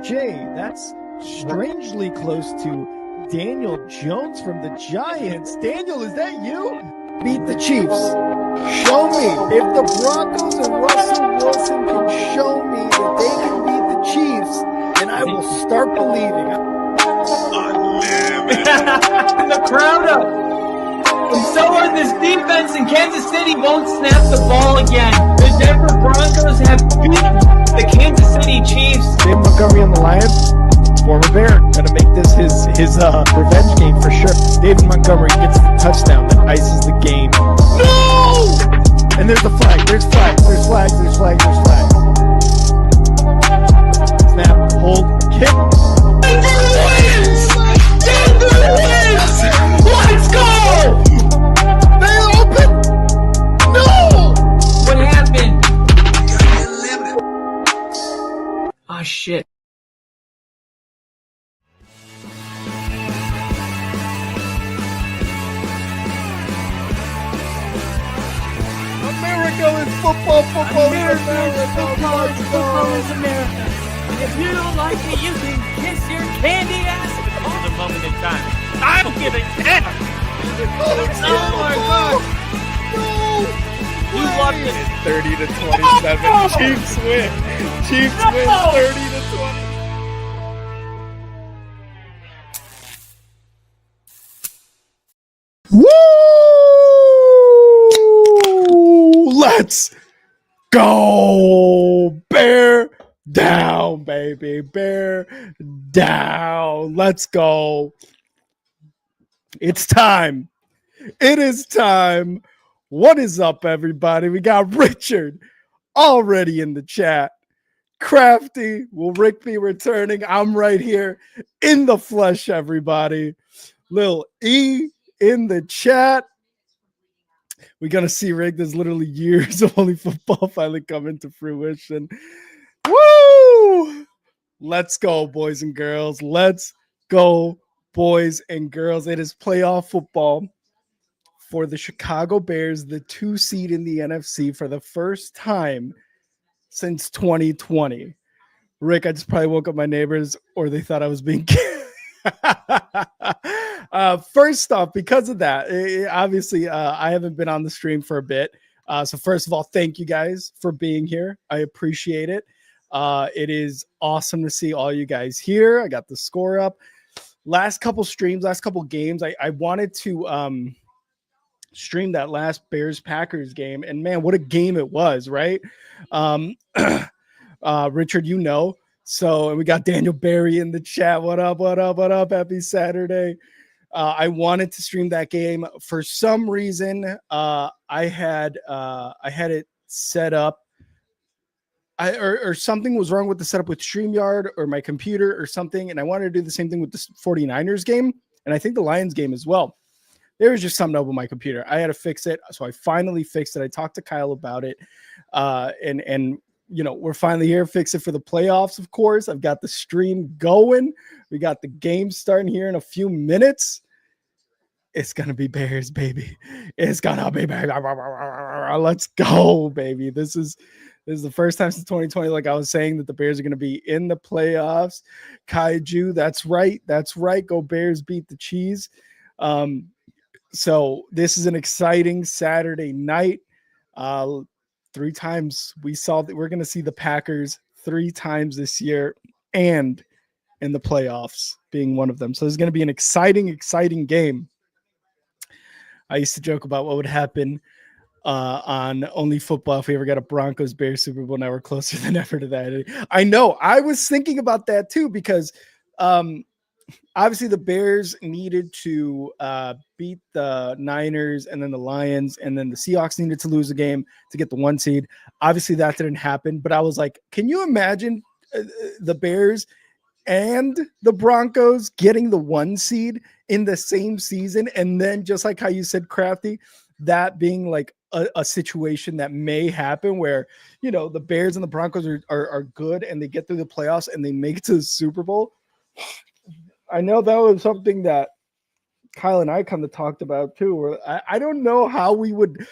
Jay, that's strangely close to Daniel Jones from the Giants. Daniel, is that you? Beat the Chiefs. Show me. If the Broncos and Russell Wilson can show me that they can beat the Chiefs, then I will start believing. The crowd up. And so are this defense, and Kansas City won't snap the ball again. The Denver Broncos have beaten the Kansas City Chiefs. Dave Montgomery on the Lions, former Bear, gonna make this his revenge game for sure. David Montgomery gets the touchdown that ices the game. No! And there's the flag. There's flags. There's flags. There's flags. There's flags. Snap. Hold. Kick. Denver wins! Denver wins! Let's go! They open. No! What happened? Oh shit. America is football. Football America is is football. Football is America. If you don't like it, you can kiss your candy ass. For the moment in time, I don't give a damn. Oh my God. No! You love it. 30-27. Chiefs win. Chiefs win 30-20. Woo! Let's go! Bear down, baby. Bear down. Let's go. It's time. It is time. What is up, everybody? We got Richard already in the chat. Crafty, will Rick be returning? I'm right here in the flesh, everybody. Lil E in the chat. We're going to see, Rick, there's literally years of only football finally coming to fruition. Woo! Let's go, boys and girls. Let's go, boys and girls. It is playoff football for the Chicago Bears, the 2 seed in the NFC for the first time since 2020. Rick, I just probably woke up my neighbors, or they thought I was being first off, because of that, obviously I haven't been on the stream for a bit. So first of all, thank you guys for being here. I appreciate it. It is awesome to see all you guys here. I got the score up. Last couple streams, last couple games, I wanted to stream that last Bears-Packers game. And man, what a game it was, right? Richard, you know. So, and we got Daniel Barry in the chat. What up, what up, what up? Happy Saturday. I wanted to stream that game. For some reason, I had it set up. Or something was wrong with the setup with StreamYard or my computer or something. And I wanted to do the same thing with the 49ers game. And I think the Lions game as well. There was just something up with my computer. I had to fix it. So I finally fixed it. I talked to Kyle about it. And you know, we're finally here. Fix it for the playoffs, of course. I've got the stream going. We got the game starting here in a few minutes. It's going to be Bears, baby. It's going to be Bears. Let's go, baby. This is the first time since 2020, like I was saying, that the Bears are going to be in the playoffs. Kaiju, that's right. That's right. Go Bears, beat the cheese. So this is an exciting Saturday night. 3 times we saw that we're going to see the Packers 3 times this year, and in the playoffs being one of them. So it's going to be an exciting game. I used to joke about what would happen on Only Football if we ever got a Broncos Bears Super Bowl. Now we're closer than ever to that. I know. I was thinking about that too, because obviously the Bears needed to beat the Niners and then the Lions, and then the Seahawks needed to lose a game to get the 1 seed. Obviously that didn't happen, but I was like, can you imagine the Bears and the Broncos getting the 1 seed in the same season? And then, just like how you said, Crafty, that being like a situation that may happen where, you know, the Bears and the Broncos are good and they get through the playoffs and they make it to the Super Bowl. I know that was something that Kyle and I kind of talked about too, where I don't know how we would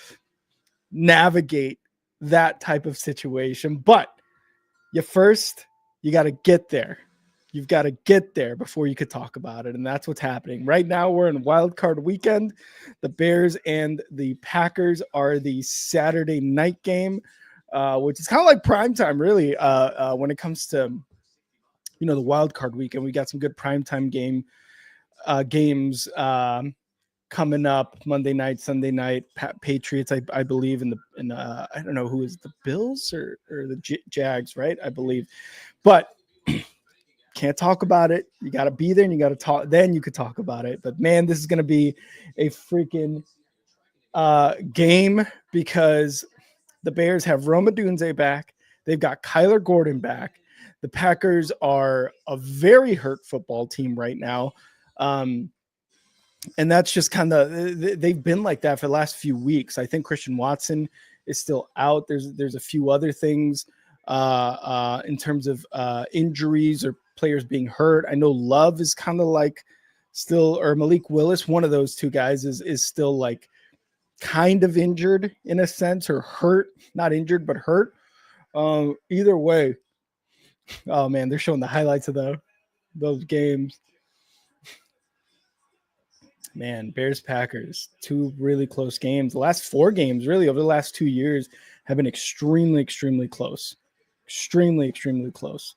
navigate that type of situation, but you got to get there. You've got to get there before you could talk about it. And that's what's happening. Right now, we're in wild card weekend. The Bears and the Packers are the Saturday night game, which is kind of like primetime, really, when it comes to, the wild card weekend. We got some good primetime games coming up Monday night, Sunday night. Patriots, I believe, in I don't know who is the Bills or the Jags, right? I believe. But can't talk about it. You got to be there and you got to talk. Then you could talk about it. But man, this is going to be a freaking game because the Bears have Roma Dunze back. They've got Kyler Gordon back. The Packers are a very hurt football team right now. And that's just kind of, they've been like that for the last few weeks. I think Christian Watson is still out. There's a few other things in terms of injuries or players being hurt. I know Love is kind of like still, or Malik Willis, one of those two guys is still like kind of injured in a sense, or hurt, not injured, but hurt. Either way, oh man, they're showing the highlights of those games. Man, Bears Packers, two really close games. The last four games, really, over the last 2 years, have been extremely, extremely close. Extremely, extremely close.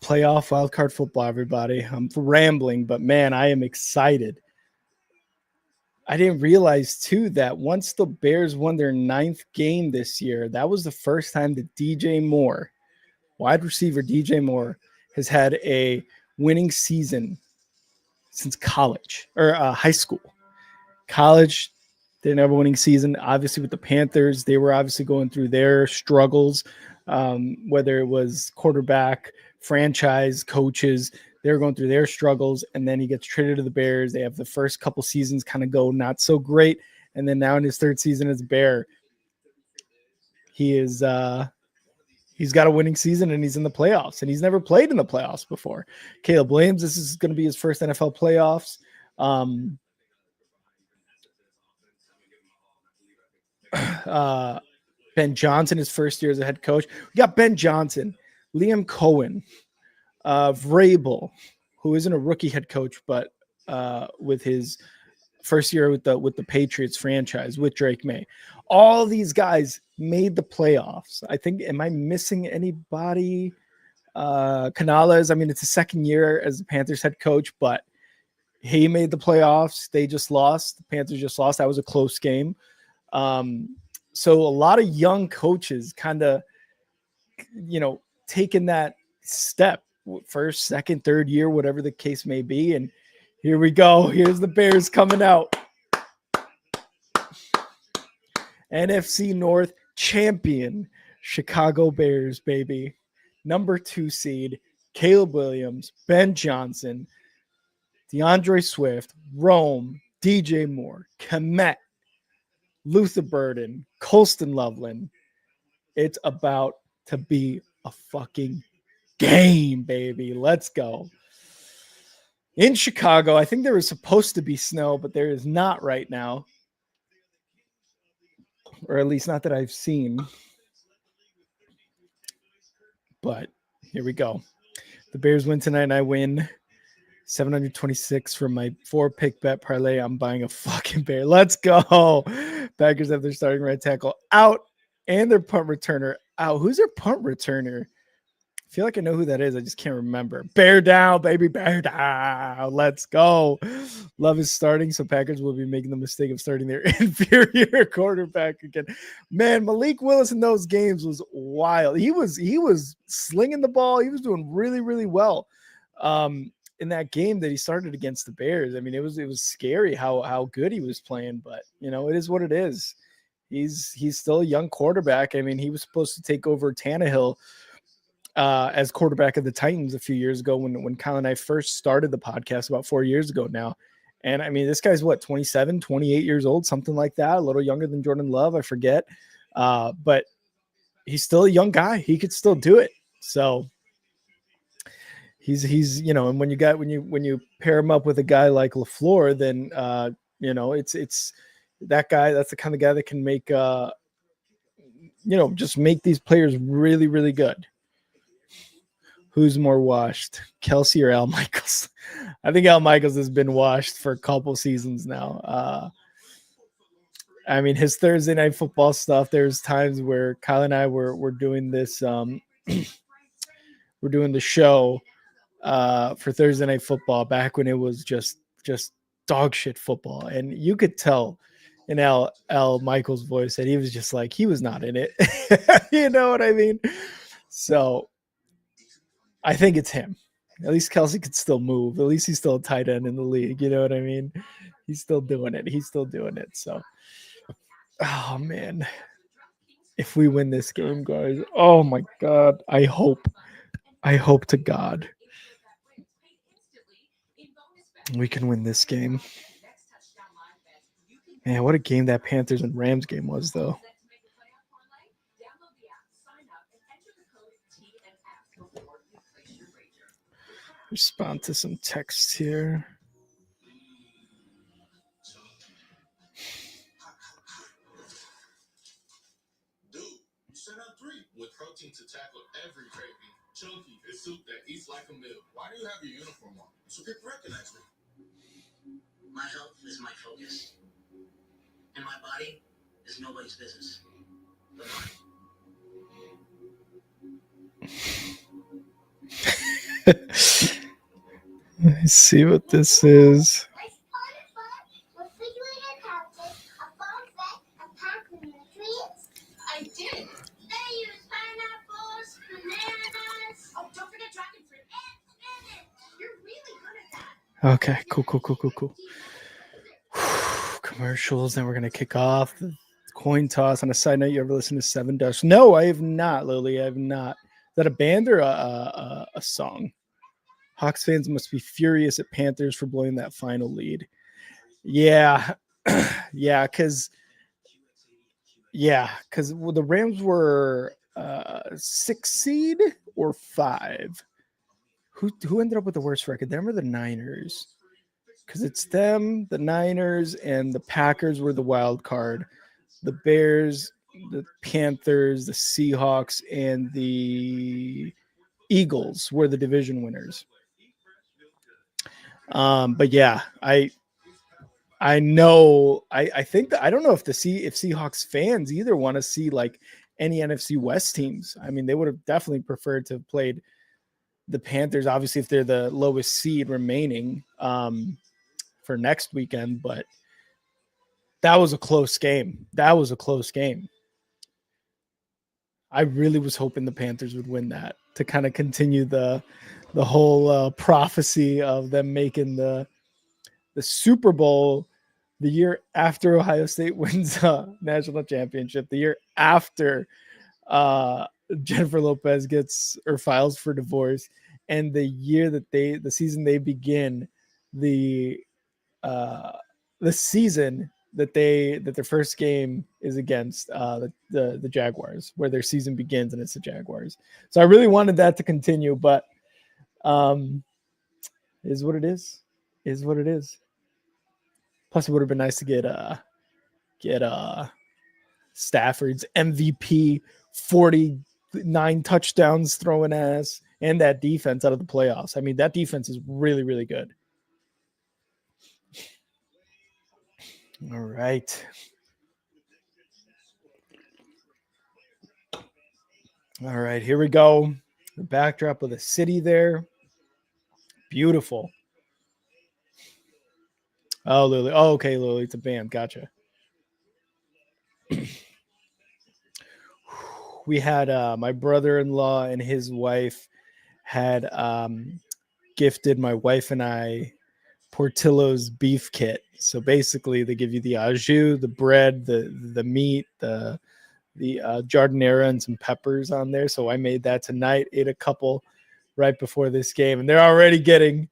Playoff wildcard football, everybody. I'm rambling, but man, I am excited. I didn't realize, too, that once the Bears won their 9th game this year, that was the first time that DJ Moore, wide receiver DJ Moore, has had a winning season since college or high school. College, they didn't have a winning season. Obviously, with the Panthers, they were obviously going through their struggles, whether it was quarterback, franchise, coaches. They were going through their struggles, and then he gets traded to the Bears. They have the first couple seasons kind of go not so great, and then now in his 3rd season as a Bear, he is he's got a winning season, and he's in the playoffs, and he's never played in the playoffs before. Caleb Williams, this is going to be his first NFL playoffs. Ben Johnson, his first year as a head coach. We got Ben Johnson, Liam Cohen, Vrabel, who isn't a rookie head coach, but with his first year with the Patriots franchise with Drake May. All these guys made the playoffs. I think, am I missing anybody? Canales, I mean, it's his 2nd year as the Panthers head coach, but he made the playoffs. They just lost. The Panthers just lost. That was a close game. So a lot of young coaches kind of, taking that step, 1st, 2nd, 3rd year, whatever the case may be. And here we go. Here's the Bears coming out. NFC North champion, Chicago Bears, baby. Number 2 seed, Caleb Williams, Ben Johnson, DeAndre Swift, Rome, DJ Moore, Kmet, Luther Burden, Colston Loveland. It's about to be a fucking game, baby. Let's go. In Chicago, I think there was supposed to be snow, but there is not right now. Or at least not that I've seen. But here we go. The Bears win tonight, and I win 726 from my 4-pick bet parlay. I'm buying a fucking Bear. Let's go. Packers have their starting right tackle out and their punt returner out. Who's their punt returner? I feel like I know who that is. I just can't remember. Bear down, baby. Bear down. Let's go. Love is starting, so Packers will be making the mistake of starting their inferior quarterback again. Man, Malik Willis in those games was wild. He was slinging the ball. He was doing really, really well in that game that he started against the Bears. I mean, it was scary how good he was playing, but it is what it is. He's still a young quarterback. I mean, he was supposed to take over Tannehill as quarterback of the Titans a few years ago when Kyle and I first started the podcast about 4 years ago now. And I mean, this guy's 27, 28 years old, something like that, a little younger than Jordan Love, I forget. But he's still a young guy. He could still do it. So he's and when you pair him up with a guy like LaFleur, then it's that guy. That's the kind of guy that can make just make these players really, really good. Who's more washed, Kelsey or Al Michaels? I think Al Michaels has been washed for a couple seasons now. I mean, his Thursday night football stuff, there's times where Kyle and I were doing this. We're doing the show for Thursday night football back when it was just dog shit football. And you could tell in Al Michaels' voice that he was just like, he was not in it. You know what I mean? So I think it's him. At least Kelsey could still move. At least he's still a tight end in the league. You know what I mean? He's still doing it. So, oh, man. If we win this game, guys, oh, my God. I hope to God we can win this game. Man, what a game that Panthers and Rams game was, though. Respond to some text here. Dude, set up 3 with protein to tackle every craving. Chunky is soup that eats like a meal. Why do you have your uniform on? So people recognize me. My health is my focus. And my body is nobody's business. But mine. Let's see what this is. I did. They use pineapples, bananas. Oh, don't forget dragon fruit and spinach. You're really good at that. Okay, cool. Commercials, then we're gonna kick off the coin toss. On a side note, you ever listen to Seven Dust? No, I have not, Lily. I have not. Is that a band or a song? Hawks fans must be furious at Panthers for blowing that final lead. Yeah, because the Rams were 6 seed or 5. Who ended up with the worst record? Them or the Niners? Because it's them, the Niners, and the Packers were the wild card. The Bears, the Panthers, the Seahawks, and the Eagles were the division winners. But yeah, I know. I think that I don't know if Seahawks fans either want to see like any NFC West teams. I mean, they would have definitely preferred to have played the Panthers, obviously, if they're the lowest seed remaining for next weekend. But that was a close game. I really was hoping the Panthers would win that to kind of continue the whole prophecy of them making the Super Bowl the year after Ohio State wins a national championship, the year after Jennifer Lopez files for divorce, and the year that the season they begin the season that their first game is against the Jaguars, where their season begins, and it's the Jaguars. So I really wanted that to continue, but is what it is. Plus, it would have been nice to get Stafford's MVP 49 touchdowns throwing ass and that defense out of the playoffs. I mean, that defense is really, really good. All right. All right, here we go. The backdrop of the city there. Beautiful. Oh, Lily. Oh, okay, Lily. It's a band. Gotcha. We had my brother-in-law and his wife had gifted my wife and I Portillo's beef kit. So basically, they give you the au jus, the bread, the meat, the jardinera, and some peppers on there. So I made that tonight. Ate a couple right before this game, and they're already getting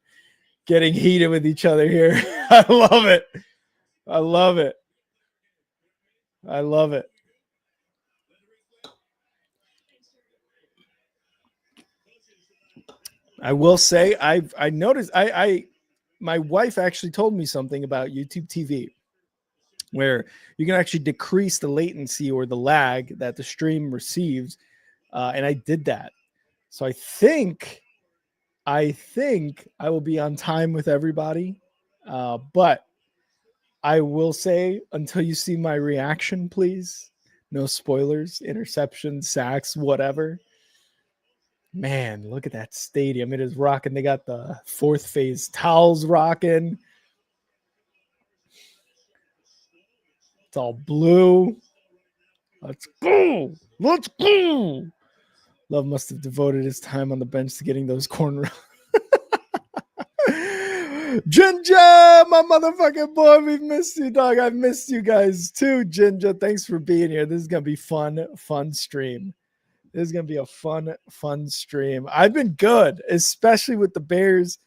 heated with each other here. I love it. I will say I noticed my wife actually told me something about YouTube TV where you can actually decrease the latency or the lag that the stream receives. And I did that. So I think I think I will be on time with everybody. But I will say, until you see my reaction, please, no spoilers, interceptions, sacks, whatever. Man, look at that stadium. It is rocking. They got the fourth phase towels rocking. It's all blue. Let's go. Let's go. Love must have devoted his time on the bench to getting those corner. Ginger, my motherfucking boy, we've missed you, dog. I've missed you guys too, Ginger. Thanks for being here. This is gonna be fun stream. This is gonna be a fun stream. I've been good, especially with the Bears,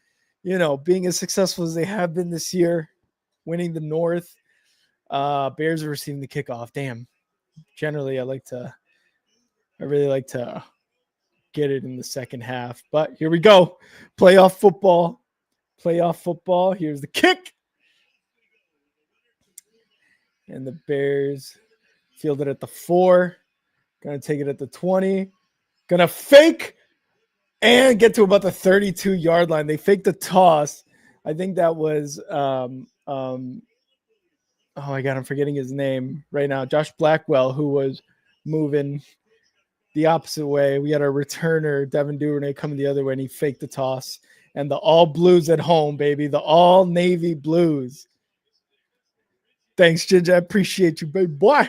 being as successful as they have been this year, winning the North. Bears are receiving the kickoff. Damn. Generally, I really like to get it in the second half. But here we go. Playoff football. Here's the kick. And the Bears field it at the 4. Going to take it at the 20. Going to fake and get to about the 32-yard line. They faked the toss. I think that was oh my God, I'm forgetting his name right now. Josh Blackwell, who was moving the opposite way. We had our returner, Devin Duvernay, coming the other way, and he faked the toss. And the all blues at home, baby. The all navy blues. Thanks, Ginger. I appreciate you, baby boy.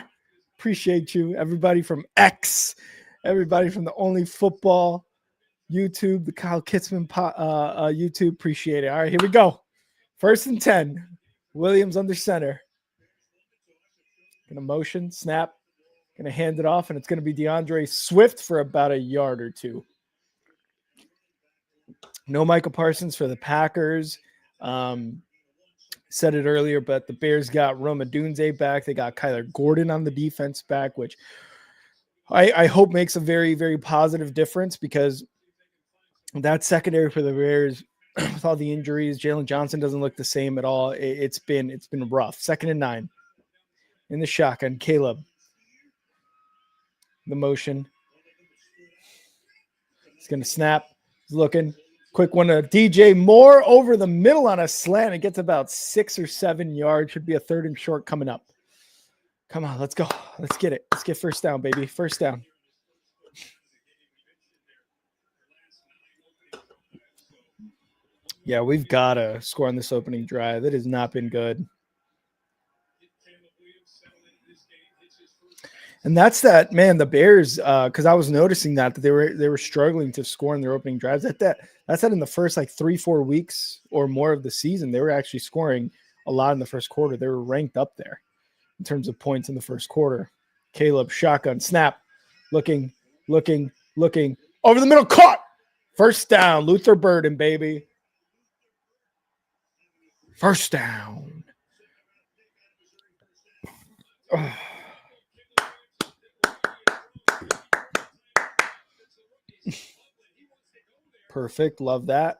Appreciate you. Everybody from X. Everybody from the Only Football YouTube, the Kyle Kitzman YouTube. Appreciate it. All right, here we go. 1st and 10. Williams under center. Gonna motion, snap. Gonna hand it off, and it's gonna be DeAndre Swift for about a yard or two. No Michael Parsons for the Packers. Said it earlier, but the Bears got Roma Dunze back. They got Kyler Gordon on the defense back, which I hope makes a very, very positive difference, because that secondary for the Bears, with all the injuries, Jalen Johnson doesn't look the same at all. It's been rough. 2nd and 9 in the shotgun. Caleb, the motion. He's going to snap. He's looking. Quick one to DJ Moore over the middle on a slant. It gets about 6 or 7 yards. Should be a 3rd and short coming up. Come on, let's go. Let's get it. Let's get first down, baby. First down. Yeah, we've got to score on this opening drive. That has not been good. And that's that, man, the Bears, because I was noticing that they were struggling to score in their opening drives. That's in the first 3-4 weeks or more of the season. They were actually scoring a lot in the first quarter. They were ranked up there in terms of points in the first quarter. Caleb, shotgun, snap, looking, over the middle, caught. First down, Luther Burden, baby. First down. Oh. Perfect. Love that.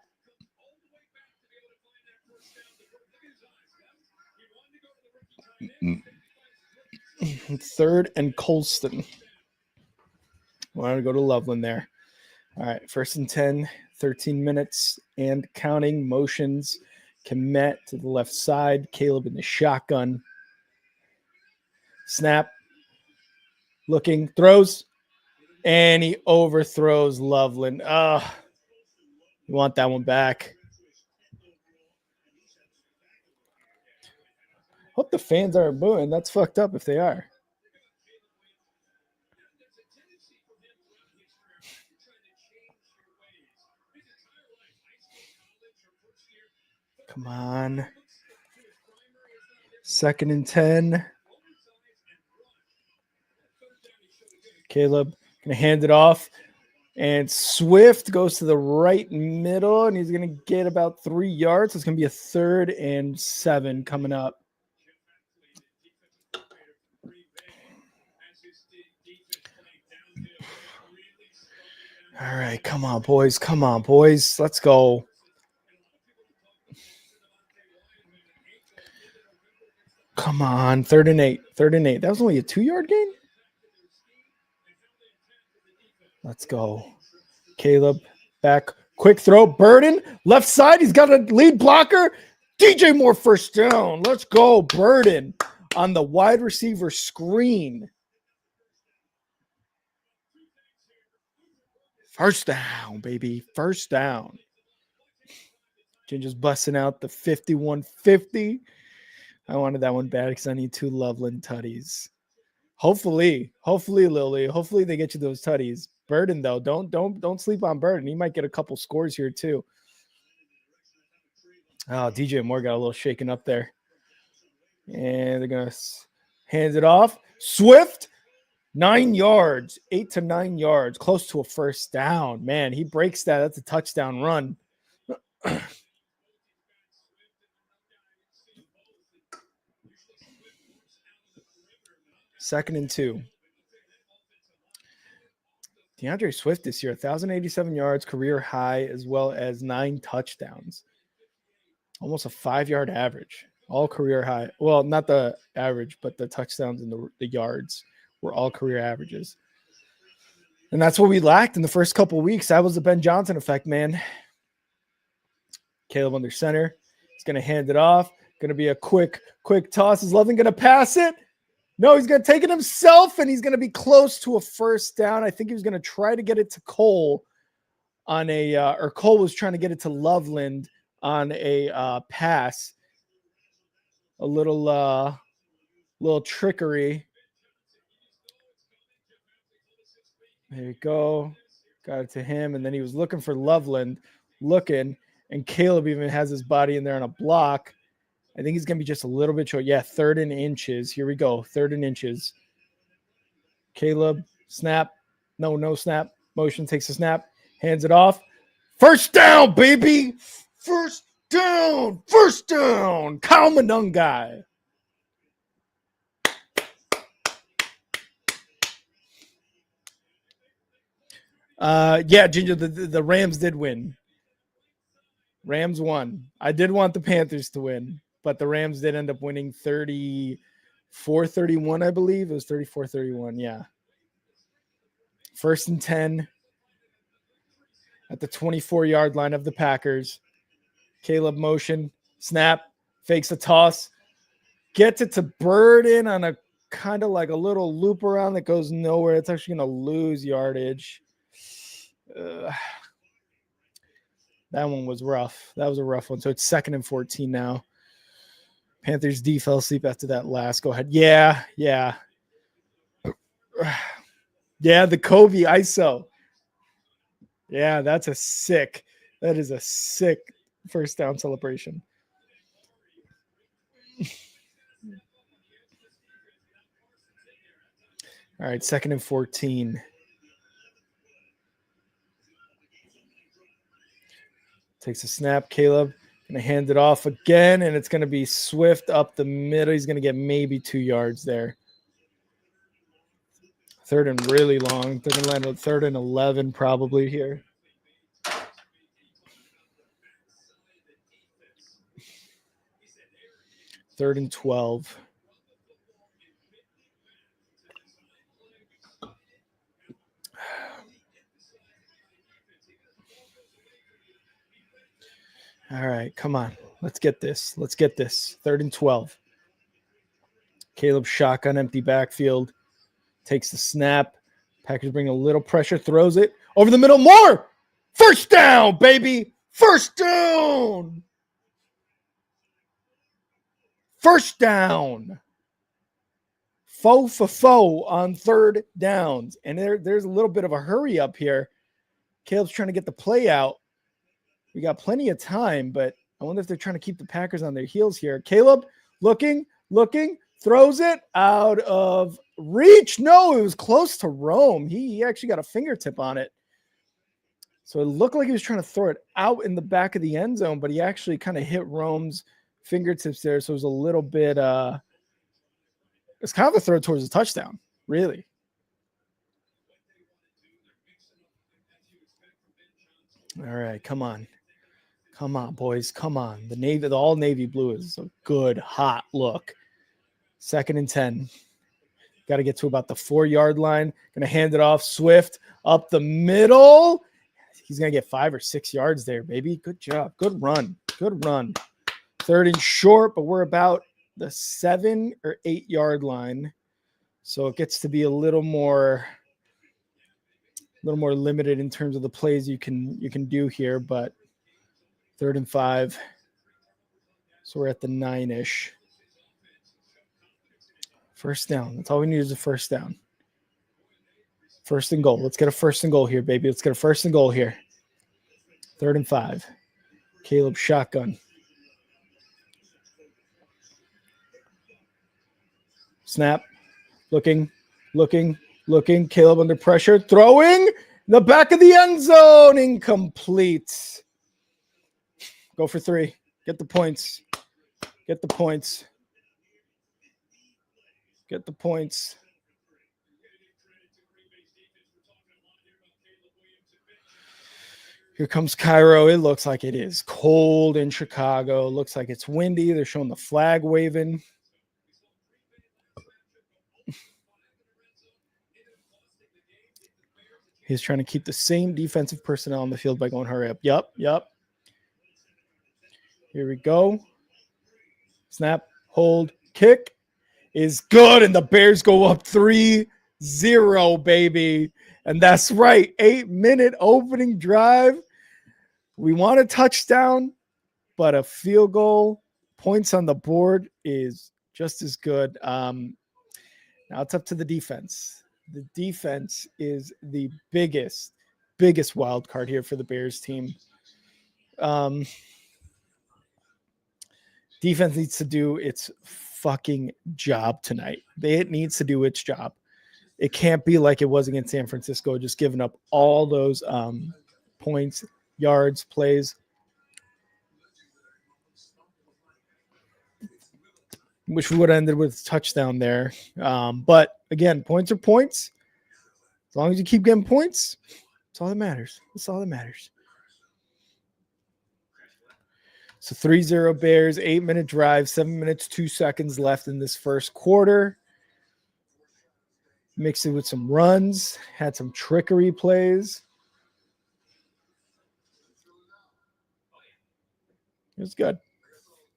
Third and Colston. Wanted to go to Loveland there. All right. 1st and 10, 13 minutes and counting. Motions. Komet to the left side. Caleb in the shotgun. Snap. Looking. Throws. And he overthrows Loveland. You want that one back. Hope the fans aren't booing. That's fucked up if they are. Come on. 2nd and 10. Caleb going to hand it off. And Swift goes to the right middle, and he's going to get about 3 yards. So it's going to be a 3rd and 7 coming up. All right, come on, boys. Let's go. Come on, 3rd and 8. That was only a 2-yard gain? Let's go. Caleb back Quick throw. Burden. Left side. He's got a lead blocker. DJ Moore first down. Let's go. Burden on the wide receiver screen. First down, baby. First down. Ginger's busting out the 51-50. I wanted that one bad because I need 2 Loveland tutties. Hopefully, Lily. Hopefully they get you those tutties. Burden, though, don't sleep on Burden. He might get a couple scores here too. Oh, DJ Moore got a little shaken up there. And they're gonna hand it off. Swift, 9 yards, 8 to 9 yards, close to a first down. Man, he breaks that. That's a touchdown run. Second and 2. DeAndre Swift this year, 1,087 yards, career high, as well as 9 touchdowns. Almost a 5-yard average. All career high. Well, not the average, but the touchdowns and the yards were all career averages. And that's what we lacked in the first couple of weeks. That was the Ben Johnson effect, man. Caleb under center. He's going to hand it off. Going to be a quick toss. Is Loveland going to pass it? No, he's going to take it himself, and he's going to be close to a first down. I think he was going to try to get it to Cole on or Cole was trying to get it to Loveland on a pass. A little trickery. There you go. Got it to him, and then he was looking for Loveland, and Caleb even has his body in there on a block. I think he's going to be just a little bit short. Yeah, 3rd and inches. Here we go. 3rd and inches. Caleb, snap. No snap. Motion, takes a snap. Hands it off. First down, baby. First down. Kyle Manungai. Yeah, Ginger, the Rams did win. Rams won. I did want the Panthers to win, but the Rams did end up winning 34-31, I believe. It was 34-31, yeah. 1st and 10 at the 24-yard line of the Packers. Caleb motion, snap, fakes a toss, gets it to Burden on a kind of like a little loop around that goes nowhere. It's actually going to lose yardage. That one was rough. That was a rough one. So it's 2nd and 14 now. Panthers D fell asleep after that last. Go ahead. Yeah. Yeah, the Kobe ISO. Yeah, that is a sick first down celebration. All right, 2nd and 14. Takes a snap. Caleb going to hand it off again, and it's going to be Swift up the middle. He's going to get maybe 2 yards there. 3rd and really long. They're going to land on 3rd and 11 probably here. Third and 12. All right, come on. Let's get this. 3rd and 12. Caleb shotgun, empty backfield. Takes the snap. Packers bring a little pressure, throws it. Over the middle, more! First down, baby! First down! First down! Foe for foe on 3rd downs. And there's a little bit of a hurry up here. Caleb's trying to get the play out. We got plenty of time, but I wonder if they're trying to keep the Packers on their heels here. Caleb looking, throws it out of reach. No, it was close to Rome. He actually got a fingertip on it. So it looked like he was trying to throw it out in the back of the end zone, but he actually kind of hit Rome's fingertips there. So it was a little bit, it's kind of a throw towards a touchdown, really. All right, come on. Come on, boys. Come on. The all navy blue is a good, hot look. 2nd and 10. Got to get to about the 4-yard line. Going to hand it off. Swift up the middle. he's going to get 5 or 6 yards there, baby. Good job. Good run. Good run. 3rd and short, but we're about the 7 or 8 yard line. So it gets to be a little more limited in terms of the plays you can do here, but 3rd and 5. So we're at the 9-ish. First down. That's all we need is a first down. 1st and goal. Let's get a 1st and goal here, baby. Let's get a 1st and goal here. 3rd and 5. Caleb shotgun. Snap. Looking. Caleb under pressure. Throwing. In the back of the end zone. Incomplete. Go for 3. Get the points. Get the points. Get the points. Here comes Cairo. It looks like it is cold in Chicago. Looks like it's windy. They're showing the flag waving. He's trying to keep the same defensive personnel on the field by going hurry up. Yup. Here we go. Snap, hold, kick is good. And the Bears go up 3-0, baby. And that's right. 8-minute opening drive. We want a touchdown, but a field goal, points on the board is just as good. Now it's up to the defense. The defense is the biggest wild card here for the Bears team. Defense needs to do its fucking job tonight. It needs to do its job. It can't be like it was against San Francisco, just giving up all those points, yards, plays. Wish we would have ended with a touchdown there. But again, points are points. As long as you keep getting points, that's all that matters. That's all that matters. So 3-0 Bears, 8-minute drive, 7 minutes, 2 seconds left in this first quarter. Mixed it with some runs, had some trickery plays. It was good.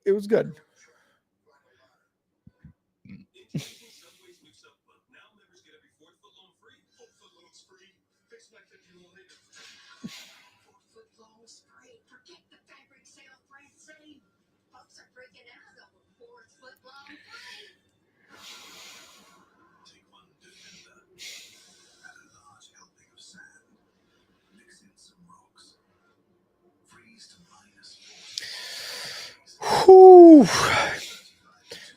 It was good. Whew.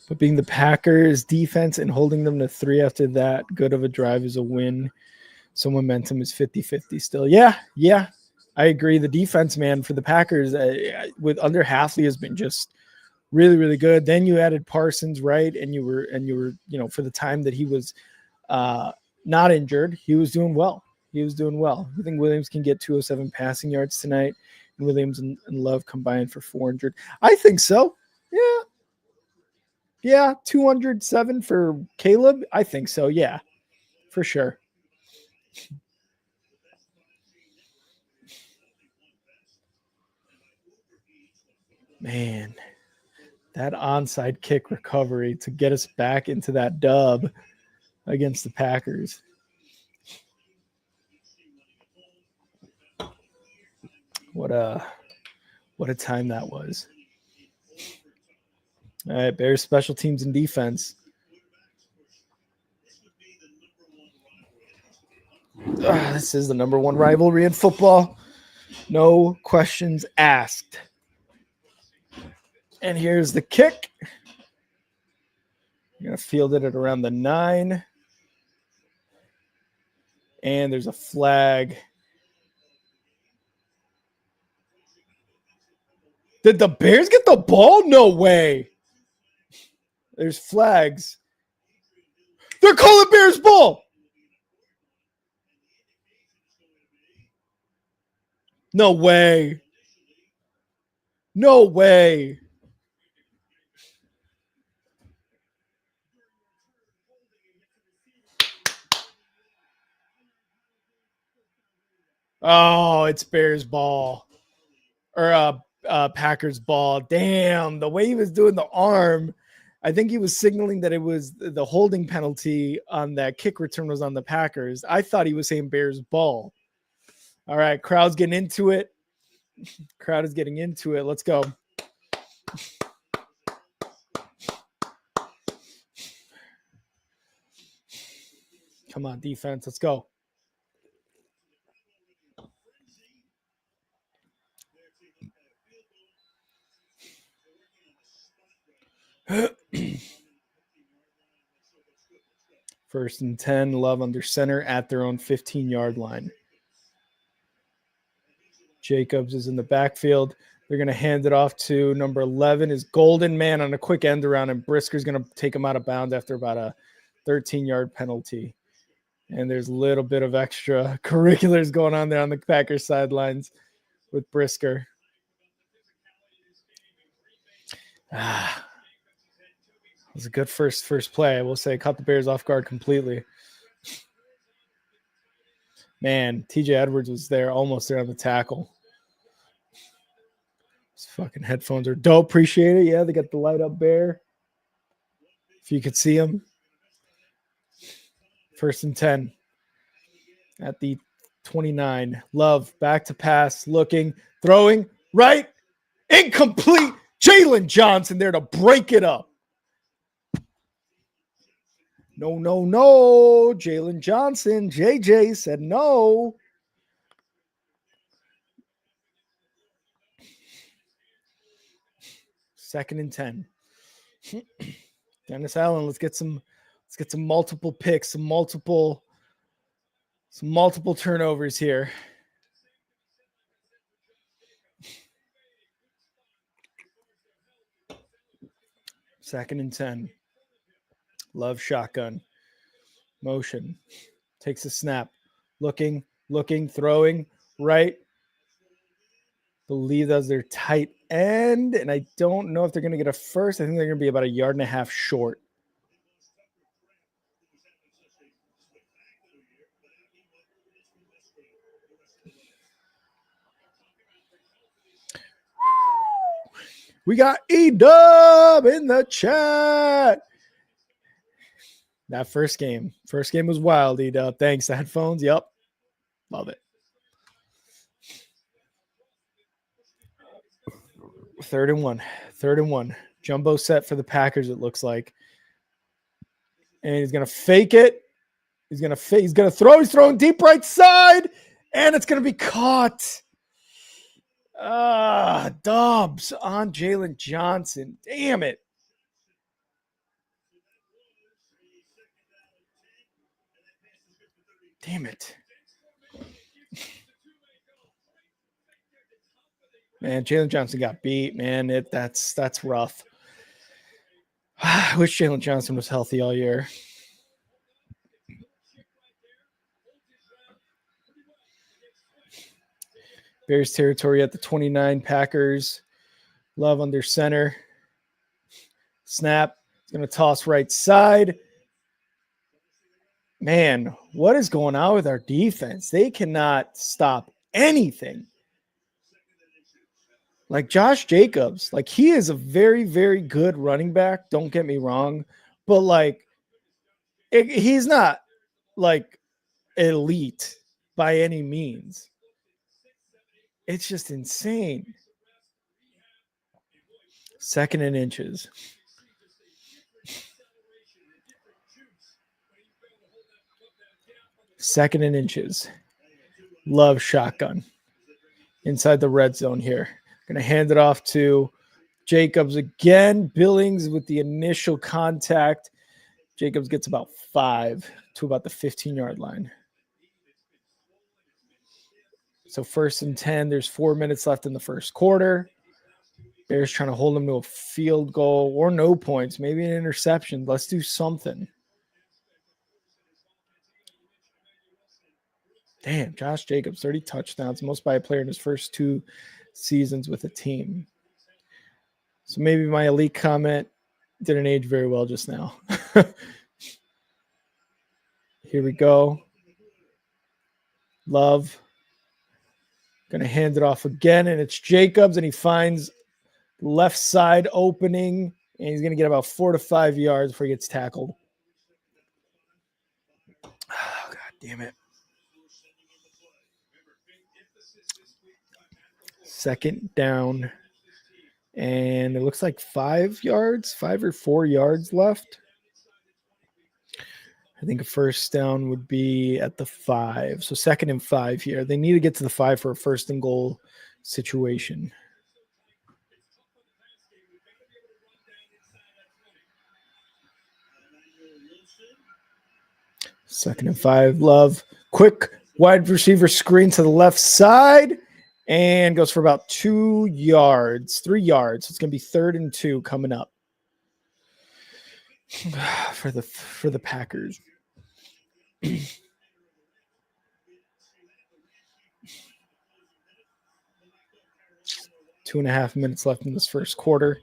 But being the Packers defense and holding them to 3 after that good of a drive is a win. So momentum is 50-50 still. Yeah, I agree. The defense, man, for the Packers with under Halfley has been just really, really good. Then you added Parsons, right? And you were, for the time that he was not injured, he was doing well. I think Williams can get 207 passing yards tonight. And Williams and Love combined for 400. I think so. Yeah, 207 for Caleb. I think so. Yeah, for sure. Man, that onside kick recovery to get us back into that dub against the Packers. What a time that was. All right, Bears special teams and defense. This is the number one rivalry in football. No questions asked. And here's the kick. You're going to field it at around the 9. And there's a flag. Did the Bears get the ball? No way. There's flags. They're calling Bears ball. No way. No way. Oh, it's Bears ball. Or Packers ball. Damn, the way he was doing the arm, I think he was signaling that it was the holding penalty on that kick return was on the Packers. I thought he was saying Bears ball. All right, crowd's getting into it. Crowd is getting into it. Let's go. Come on, defense. Let's go. First and 10, Love under center at their own 15-yard line. Jacobs is in the backfield. They're going to hand it off to number 11 is Golden Man on a quick end around, and Brisker's going to take him out of bounds after about a 13-yard penalty. And there's a little bit of extra curriculars going on there on the Packers sidelines with Brisker. It was a good first play. I will say, caught the Bears off guard completely. Man, TJ Edwards was there, almost there on the tackle. These fucking headphones are dope. Appreciate it. Yeah, they got the light up bear. If you could see them. First and 10 at the 29. Love back to pass, looking, throwing, right, incomplete. Jalen Johnson there to break it up. No. Jalen Johnson. JJ said no. Second and 10. Dennis Allen, let's get some multiple picks, some multiple turnovers here. Second and 10. Love shotgun. Motion. Takes a snap. Looking, throwing, right. Believe that's their tight end. And I don't know if they're going to get a first. I think they're going to be about a yard and a half short. We got E-Dub in the chat. That first game was wild, E-Dub. Thanks, headphones. Yep. Love it. Third and one. Jumbo set for the Packers, it looks like. And he's going to fake it. He's going to throw. He's throwing deep right side. And it's going to be caught. Dobbs on Jalen Johnson. Damn it. Man, Jalen Johnson got beat, man. That's rough. I wish Jalen Johnson was healthy all year. Bears territory at the 29. Packers. Love under center. Snap. It's going to toss right side. Man, what is going on with our defense? They cannot stop anything. Like Josh Jacobs, like he is a very, very good running back. Don't get me wrong. But like, he's not like elite by any means. It's just insane. Second and inches. Second and inches. Love shotgun. Inside the red zone here. Going to hand it off to Jacobs again. Billings with the initial contact. Jacobs gets about 5 to about the 15-yard line. So first and 10, there's 4 minutes left in the first quarter. Bears trying to hold them to a field goal or no points, maybe an interception. Let's do something. Damn, Josh Jacobs, 30 touchdowns, most by a player in his first 2 seasons with a team. So maybe my elite comment didn't age very well just now. Here we go. Love. Going to hand it off again, and it's Jacobs, and he finds left side opening, and he's going to get about 4 to 5 yards before he gets tackled. Oh, God damn it. Second down, and it looks like 5 or 4 yards left. I think a first down would be at the 5. So 2nd and 5 here. They need to get to the 5 for a 1st and goal situation. Second and 5. Love. Quick wide receiver screen to the left side and goes for about 3 yards. So it's going to be 3rd and 2 coming up for the Packers. 2.5 minutes left in this first quarter.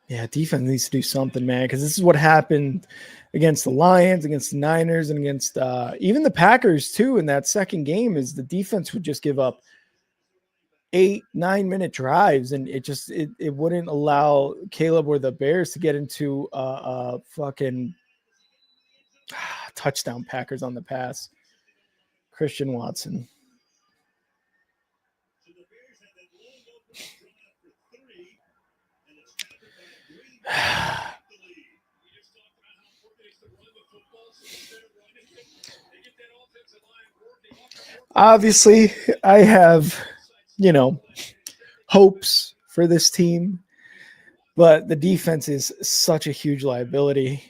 Yeah, defense needs to do something, man, because this is what happened against the Lions, against the Niners, and against even the Packers, too, in that second game, is the defense would just give up 8-9 minute drives, and it wouldn't allow Caleb or the Bears to get into fucking touchdown Packers on the pass. Christian Watson. Obviously, I have, hopes for this team, but the defense is such a huge liability.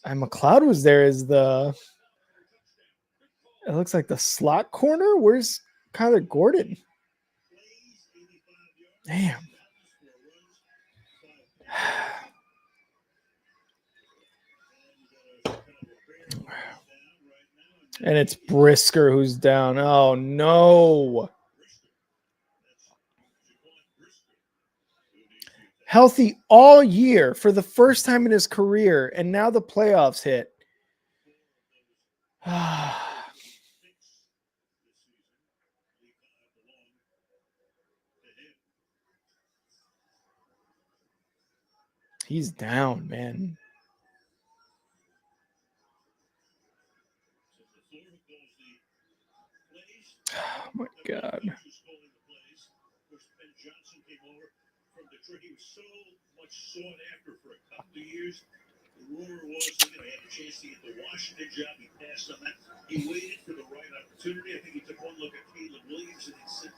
And McLeod was there as it looks like the slot corner. Where's Kyler Gordon? Damn. And it's Brisker who's down. Oh, no. Healthy all year for the first time in his career, and now the playoffs hit. He's down, man. Oh, my God. He was so much sought after for a couple of years. The rumor was he had a chance to get the Washington job. He passed on that. He waited for the right opportunity. I think he took one look at Caleb Williams and he said,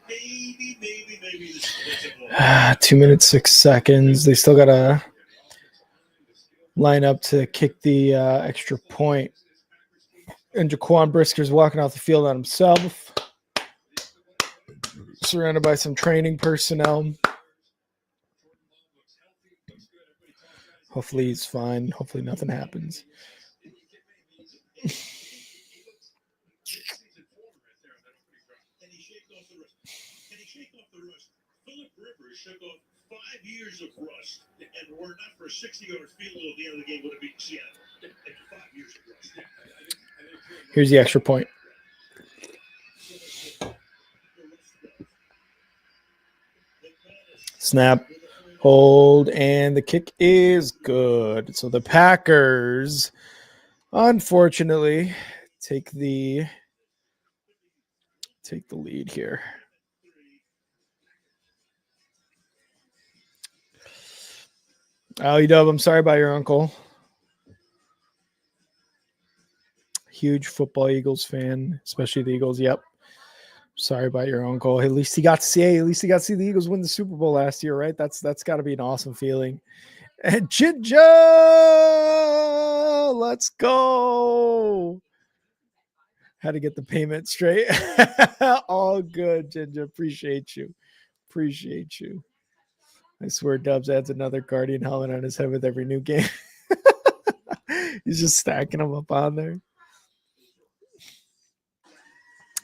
maybe this is 2 minutes, 6 seconds. They still got to line up to kick the extra point. And Jaquan Brisker's walking off the field on himself. Surrounded by some training personnel. Hopefully he's fine. Hopefully nothing happens. Philip Rivers shook off 5 years of rust, and were not for a 60-yard field goal at the end of the game would have beaten Seattle. 5 years of rust. Here's the extra point. Snap, hold, and the kick is good. So the Packers, unfortunately, take the lead here. Oh, Dub, I'm sorry about your uncle. Huge football Eagles fan, especially the Eagles. Yep. Sorry about your uncle. At least he got to see the Eagles win the Super Bowl last year, right? That's got to be an awesome feeling. And Ginger, let's go. Had to get the payment straight. All good, Ginger. Appreciate you. I swear Dubs adds another Guardian helmet on his head with every new game. He's just stacking them up on there.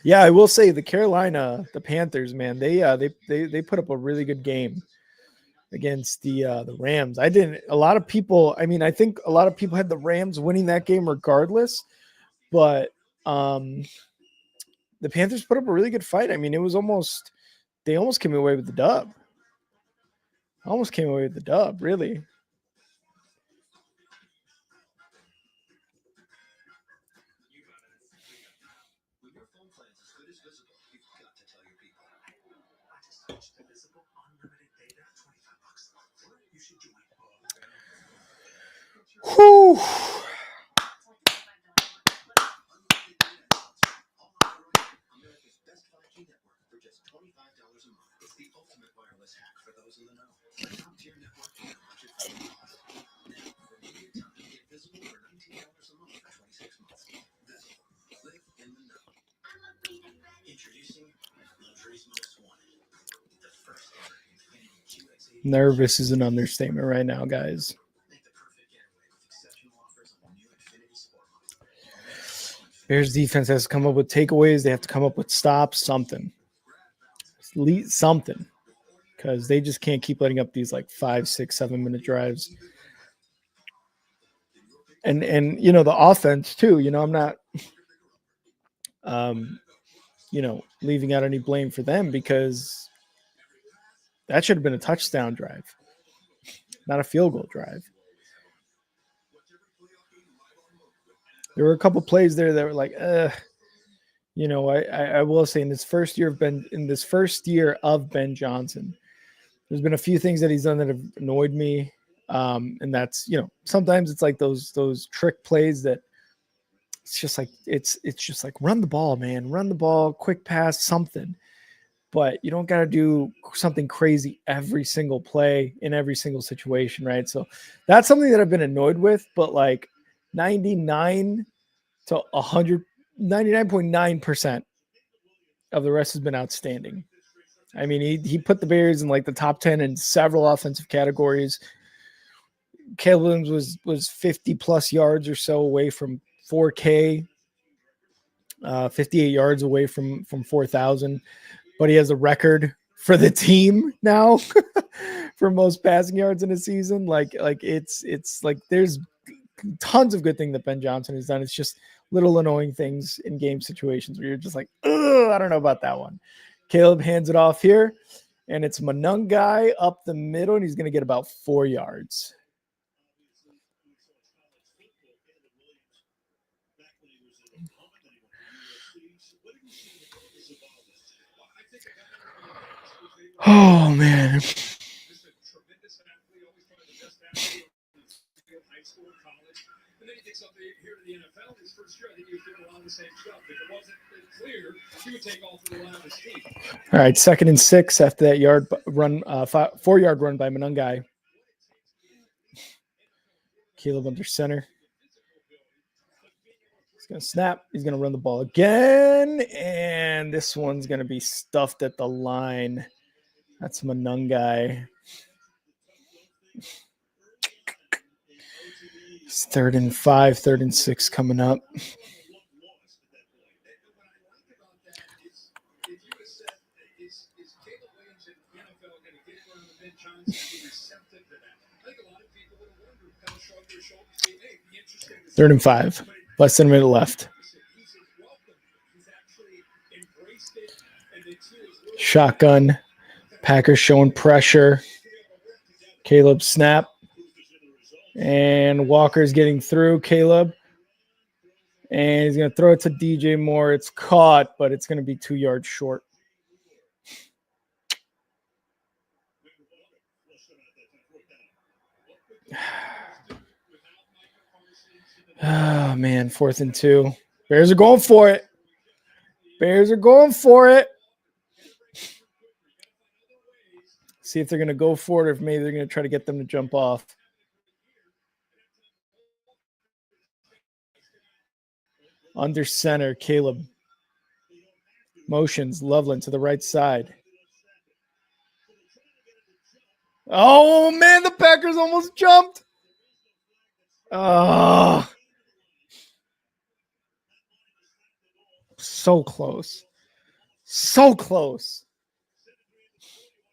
Yeah, I will say the Panthers, man, they put up a really good game. against the Rams. I didn't. A lot of people. I mean, I think a lot of people had the Rams winning that game regardless, but the Panthers put up a really good fight. I mean, it was almost they almost came away with the dub. Almost came away with the dub, really. When your phone plan's as good as Visible, you've got to tell your people. I just switched to Visible unlimited data, $25 a month. You should join. Whew. America's best 5G network for just $25 a month. It's the ultimate wireless hack for those in the know. A top-tier network and a budget-friendly cost. Now, for immediate time, get Visible for $19 a month for 26 months. Visible. Live in the know. Introducing luxury's most wanted. The first ever Infinity QX80. Nervous is an understatement right now, guys. Make the perfect getaway with exceptional offers on the new Infinity Sport model. Bears defense has to come up with takeaways. They have to come up with stops, something, because they just can't keep letting up these like 5, 6, 7 minute drives. And the offense too. I'm not leaving out any blame for them because that should have been a touchdown drive, not a field goal drive. There were a couple plays there that were like, I will say in this first year of Ben Johnson, there's been a few things that he's done that have annoyed me. And that's, sometimes it's like those trick plays that it's just like run the ball, man, run the ball, quick pass, something. But you don't got to do something crazy every single play in every single situation, right? So that's something that I've been annoyed with, but like 99 to 99.9% of the rest has been outstanding. I mean, he put the Bears in like the top 10 in several offensive categories. Caleb Williams was 50 plus yards or so away from 4K, 58 yards away from 4,000, but he has a record for the team now for most passing yards in a season. Like it's like there's tons of good things that Ben Johnson has done. It's just little annoying things in game situations where you're just like, I don't know about that one. Caleb hands it off here, and it's Monungai up the middle, and he's going to get about 4 yards. Oh, man. All right, 2nd and 6 after that 4-yard run by Monungai. Caleb under center. He's going to snap. He's going to run the ball again, and this one's going to be stuffed at the line. That's Monungai. It's 3rd and 5, 3rd and 6 coming up. Third and 5. Less than a minute left. Shotgun. Packers showing pressure. Caleb snap. And Walker's getting through Caleb. And he's going to throw it to DJ Moore. It's caught, but it's going to be 2 yards short. Oh, man, 4th and 2. Bears are going for it. See if they're going to go for it or if maybe they're going to try to get them to jump off. Under center, Caleb. Motions, Loveland to the right side. Oh, man, the Packers almost jumped. Oh. So close.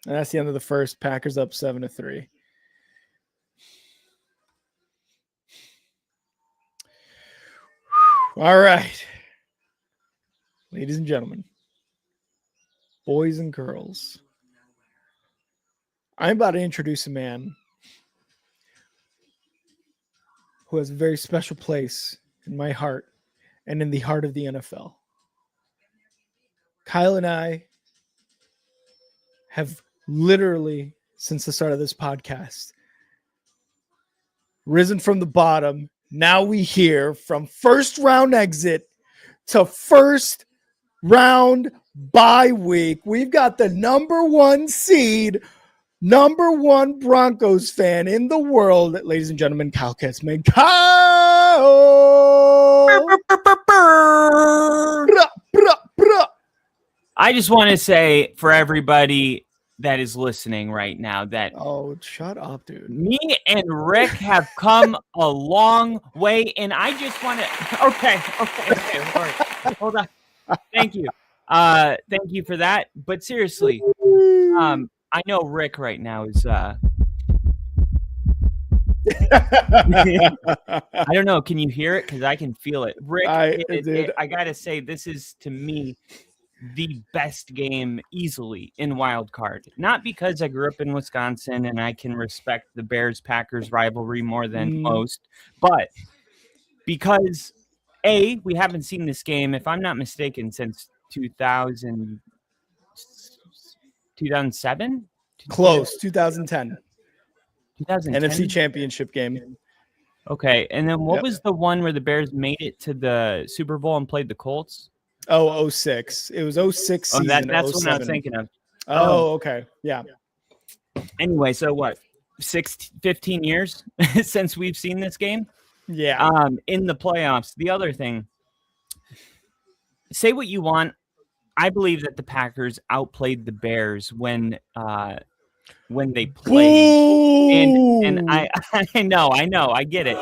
And that's the end of the first. Packers up 7-3. All right. Ladies and gentlemen, boys and girls, I'm about to introduce a man who has a very special place in my heart and in the heart of the NFL. Kyle and I have literally, since the start of this podcast, risen from the bottom. Now we hear from first round exit to first round bye week. We've got the number 1 seed, number 1 Broncos fan in the world, ladies and gentlemen, Kyle Ketzman. Kyle! I just want to say for everybody that is listening right now that shut up, dude. me and Rick have come a long way, and I just want to. Okay. Hold on. Thank you. Thank you for that. But seriously, I know Rick right now is. I don't know. Can you hear it? Because I can feel it. Rick, I gotta say, this is to me the best game easily in Wild Card. Not because I grew up in Wisconsin and I can respect the Bears-Packers rivalry more than most, but because we haven't seen this game, if I'm not mistaken, since 2007? Close, 2010. 2010? NFC Championship game. Okay, and then what was the one where the Bears made it to the Super Bowl and played the Colts? 06. It was 06 season. That's what I was thinking of. Okay. Yeah. Anyway, so what? 15 years since we've seen this game? Yeah. In the playoffs. The other thing, say what you want. I believe that the Packers outplayed the Bears when they played. And I know, I get it.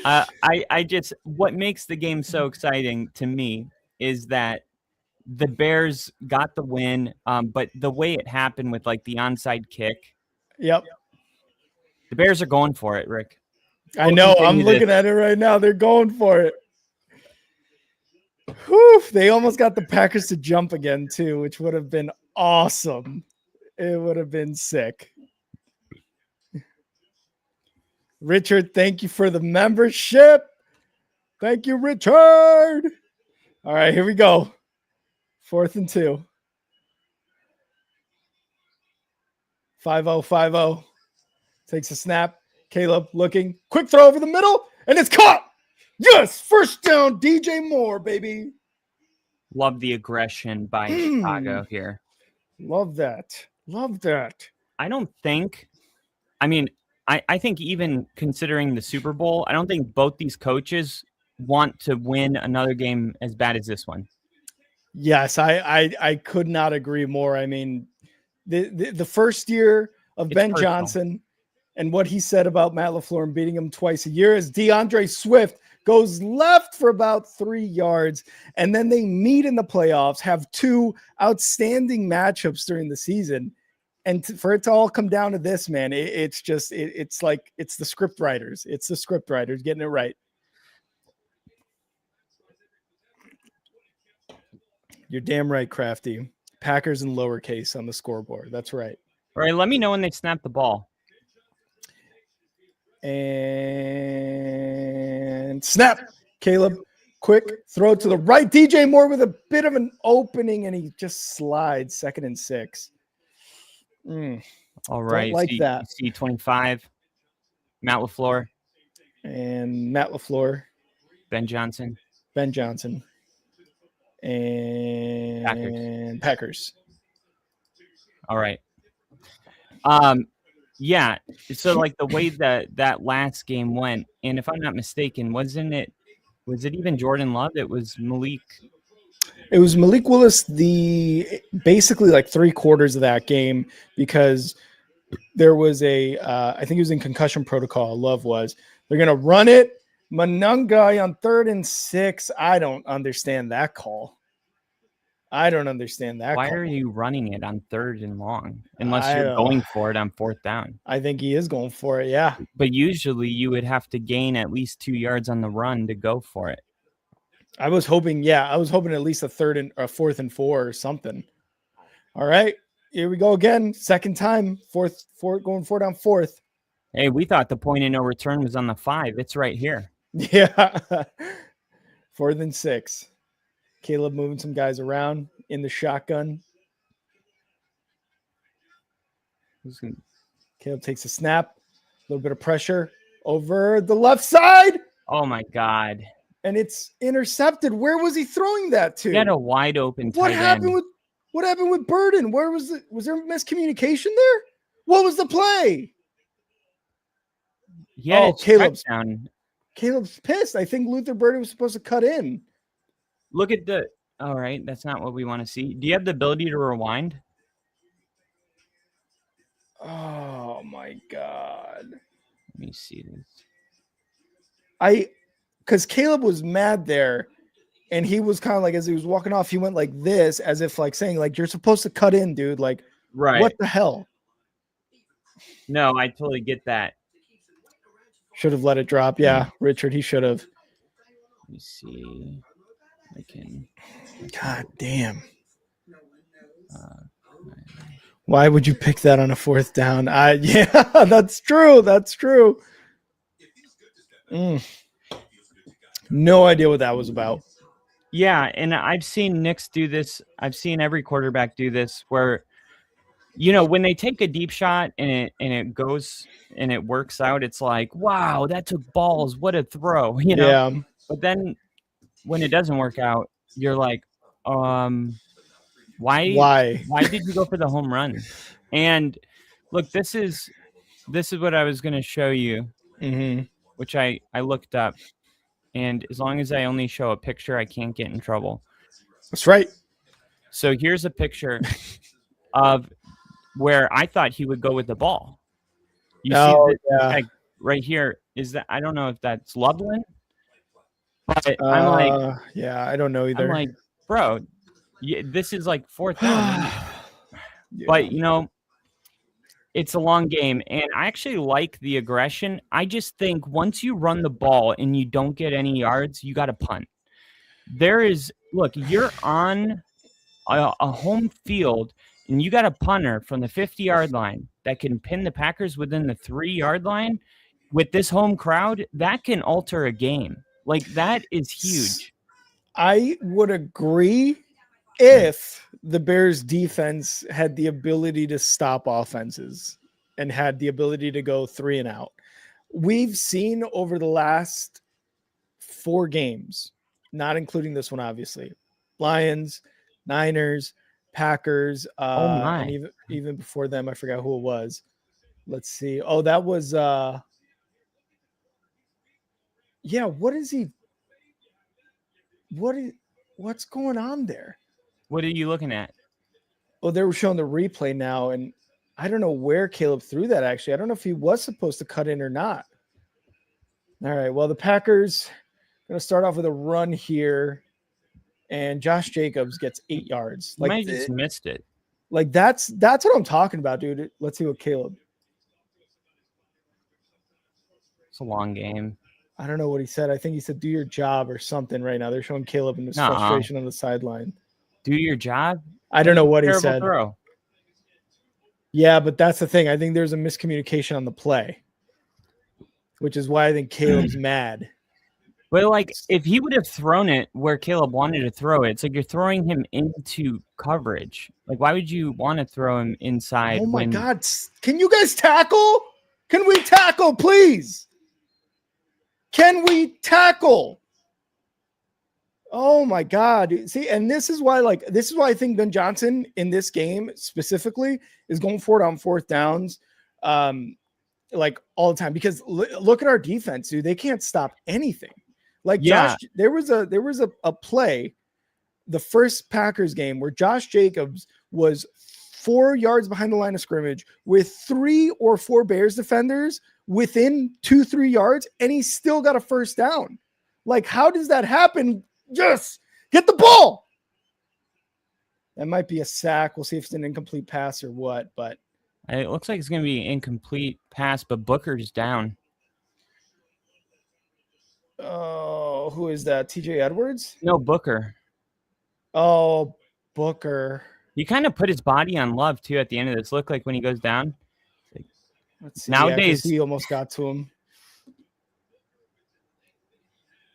I just, what makes the game so exciting to me is that the Bears got the win, but the way it happened with like the onside kick. Yep. The Bears are going for it, Rick. I know. I'm looking at it right now. They're going for it. Whew, they almost got the Packers to jump again too, which would have been awesome. It would have been sick. Richard, thank you for the membership. Thank you, Richard. All right, here we go. 4th and 2. 5-0, 5-0. Takes a snap. Caleb looking. Quick throw over the middle, and it's caught. Yes, first down, DJ Moore, baby. Love the aggression by Chicago here. Love that. Love that. I think even considering the Super Bowl, I don't think both these coaches want to win another game as bad as this one. Yes, I could not agree more. I mean, the first year of Ben Johnson and what he said about Matt LaFleur and beating him twice a year as DeAndre Swift goes left for about 3 yards, and then they meet in the playoffs, have 2 outstanding matchups during the season. And for it to all come down to this, man, it's like it's the script writers. It's the script writers getting it right. You're damn right, Crafty. Packers in lowercase on the scoreboard. That's right. All right, let me know when they snap the ball. And snap. Caleb, quick throw to the right. DJ Moore with a bit of an opening, and he just slides. 2nd and 6. All right. Like that. C25. Matt LaFleur. And Matt LaFleur. Ben Johnson. And Packers. All right. Yeah. So like the way that last game went, and if I'm not mistaken, was it even Jordan Love? It was Malik. It was Malik Willis basically like 3/4 of that game, because there was I think he was in concussion protocol. Love was. They're going to run it. Monungai on 3rd and 6. I don't understand that call. Why are you running it on 3rd and long unless you're going for it on 4th down? I think he is going for it, yeah. But usually you would have to gain at least 2 yards on the run to go for it. I was hoping at least a 4th and 4 or something. All right, here we go again. Second time, going 4 down 4th. Hey, we thought the point of no return was on the 5. It's right here. Yeah. 4th and 6. Caleb moving some guys around in the shotgun. Caleb takes a snap, a little bit of pressure over the left side. Oh my God. And it's intercepted. Where was he throwing that to? He had a wide open tight end. What happened with Burden? Was there miscommunication there? What was the play? Yeah, Caleb's pissed. I think Luther Burden was supposed to cut in. Look at all right, that's not what we want to see. Do you have the ability to rewind? Oh my God. Let me see this. Because Caleb was mad there, and he was kind of like, as he was walking off, he went like this, as if like saying, like, you're supposed to cut in, dude. Like, right. What the hell? No, I totally get that. Should have let it drop. Yeah, Richard, he should have. Let me see. God damn. Why would you pick that on a 4th down? Yeah, that's true. No idea what that was about. Yeah, and I've seen Knicks do this. I've seen every quarterback do this where, when they take a deep shot and it goes and it works out, it's like, wow, that took balls. What a throw, Yeah. But then when it doesn't work out, you're like, why did you go for the home run? And look, this is what I was going to show you, which I looked up. And as long as I only show a picture, I can't get in trouble. That's right. So here's a picture of where I thought he would go with the ball. You see this, right here, is that, I don't know if that's Loveland, but I'm like, yeah, I don't know either. I'm like, bro, this is like 4th down. But it's a long game, and I actually like the aggression. I just think once you run the ball and you don't get any yards, you got to punt. You're on a home field, and you got a punter from the 50-yard line that can pin the Packers within the 3-yard line. With this home crowd, that can alter a game. Like, that is huge. I would agree if the Bears defense had the ability to stop offenses and had the ability to go 3 and out. We've seen over the last 4 games, not including this one, obviously, Lions, Niners, Packers, and even before them, I forgot who it was. Let's see. Oh, that was what's going on there? What are you looking at? Well, they were showing the replay now, and I don't know where Caleb threw that, actually. I don't know if he was supposed to cut in or not. All right, well, the Packers going to start off with a run here, and Josh Jacobs gets 8 yards. Like, I just missed it. Like, that's what I'm talking about, dude. Let's see what Caleb. It's a long game. I don't know what he said. I think he said, do your job or something right now. They're showing Caleb in his frustration on the sideline. Do your job? I don't know what he said. Throw. Yeah, but that's the thing. I think there's a miscommunication on the play, which is why I think Caleb's mad. But, like, if he would have thrown it where Caleb wanted to throw it, it's like you're throwing him into coverage. Like, why would you want to throw him inside? Oh, my God. Can you guys tackle? Can we tackle, please? Can we tackle? Oh my God. See, and this is why I think Ben Johnson in this game specifically is going for it on 4th downs like all the time, because look at our defense, dude. They can't stop anything. Like, Josh, there was a play the first Packers game where Josh Jacobs was 4 yards behind the line of scrimmage with 3 or 4 Bears defenders within 2-3 yards, and he still got a first down. Like, how does that happen? Just get the ball. That might be a sack. We'll see if it's an incomplete pass or what, but it looks like it's going to be an incomplete pass, but Booker's down. Oh, who is that? TJ Edwards? No, Booker. Oh, Booker. He kind of put his body on Love, too, at the end of this. Look like when he goes down. Let's see. Nowadays, he almost got to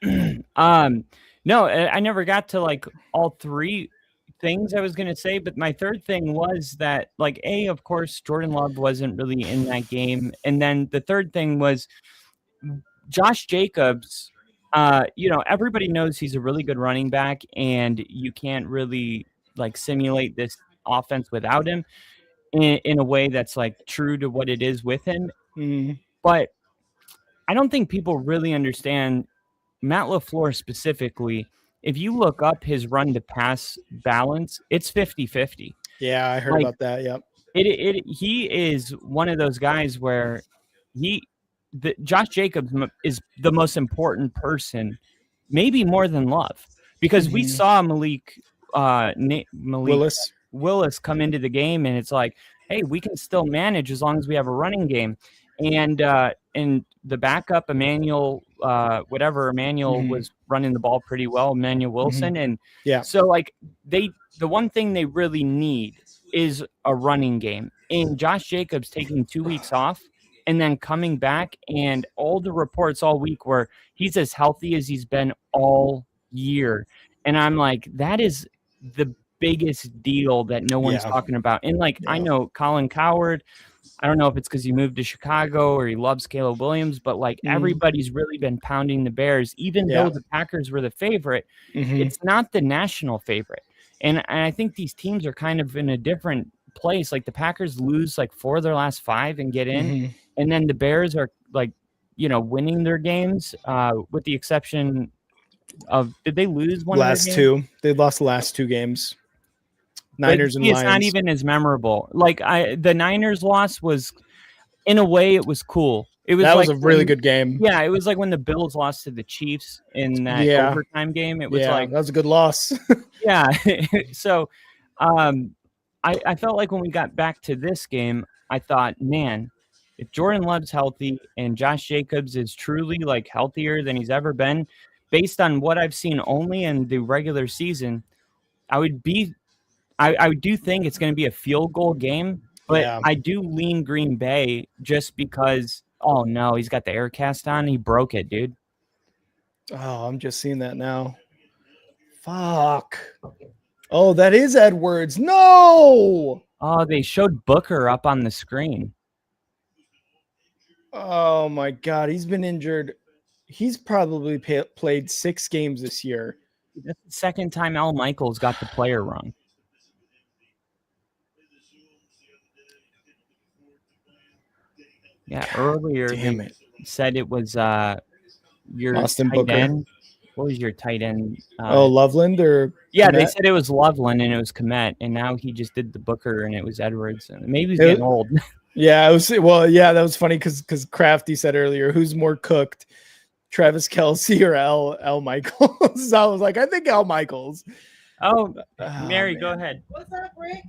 him. No, I never got to like all 3 things I was going to say, but my third thing was that, like, of course, Jordan Love wasn't really in that game. And then the third thing was Josh Jacobs. Everybody knows he's a really good running back, and you can't really like simulate this offense without him in a way that's like true to what it is with him. But I don't think people really understand Matt LaFleur specifically. If you look up his run to pass balance, it's 50-50. Yeah, I heard about that. Yep. He is one of those guys where Josh Jacobs is the most important person, maybe more than Love, because we saw Malik Willis come into the game, and it's like, hey, we can still manage as long as we have a running game. And the backup, Emmanuel was running the ball pretty well, Emmanuel Wilson. And so like the one thing they really need is a running game. And Josh Jacobs taking 2 weeks off and then coming back, and all the reports all week were he's as healthy as he's been all year. And I'm like, that is the biggest deal that no one's talking about. And like, I know Colin Cowherd, I don't know if it's because he moved to Chicago or he loves Caleb Williams, but like everybody's really been pounding the Bears, even though the Packers were the favorite. It's not the national favorite. And I think these teams are kind of in a different place. Like the Packers lose like 4 of their last 5 and get in. And then the Bears are like, winning their games with the exception of, did they lose one last of their games? 2? They lost the last 2 games. Niners and Lions. It's not even as memorable. Like the Niners loss was, in a way, it was cool. It was that was a really good game. Yeah, it was like when the Bills lost to the Chiefs in that overtime game. It was like that was a good loss. Yeah. So, I felt like when we got back to this game, I thought, man, if Jordan Love's healthy and Josh Jacobs is truly like healthier than he's ever been, based on what I've seen only in the regular season, I do think it's going to be a field goal game, but I do lean Green Bay just because, oh no, he's got the air cast on. He broke it, dude. Oh, I'm just seeing that now. Fuck. Oh, that is Edwards. No. Oh, they showed Booker up on the screen. Oh my God. He's been injured. He's probably played 6 games this year. That's the second time Al Michaels got the player wrong. Yeah, earlier they said it was your Austin tight Booker. end. What was your tight end? Loveland or yeah, Komet? They said it was Loveland and it was Komet, and now he just did the Booker and it was Edwards. And maybe he's getting old. Yeah, it was. Well, yeah, that was funny because Crafty said earlier, who's more cooked, Travis Kelce or Al Michaels? I was like, I think Al Michaels. Oh, Mary, go ahead. What's up, Rick?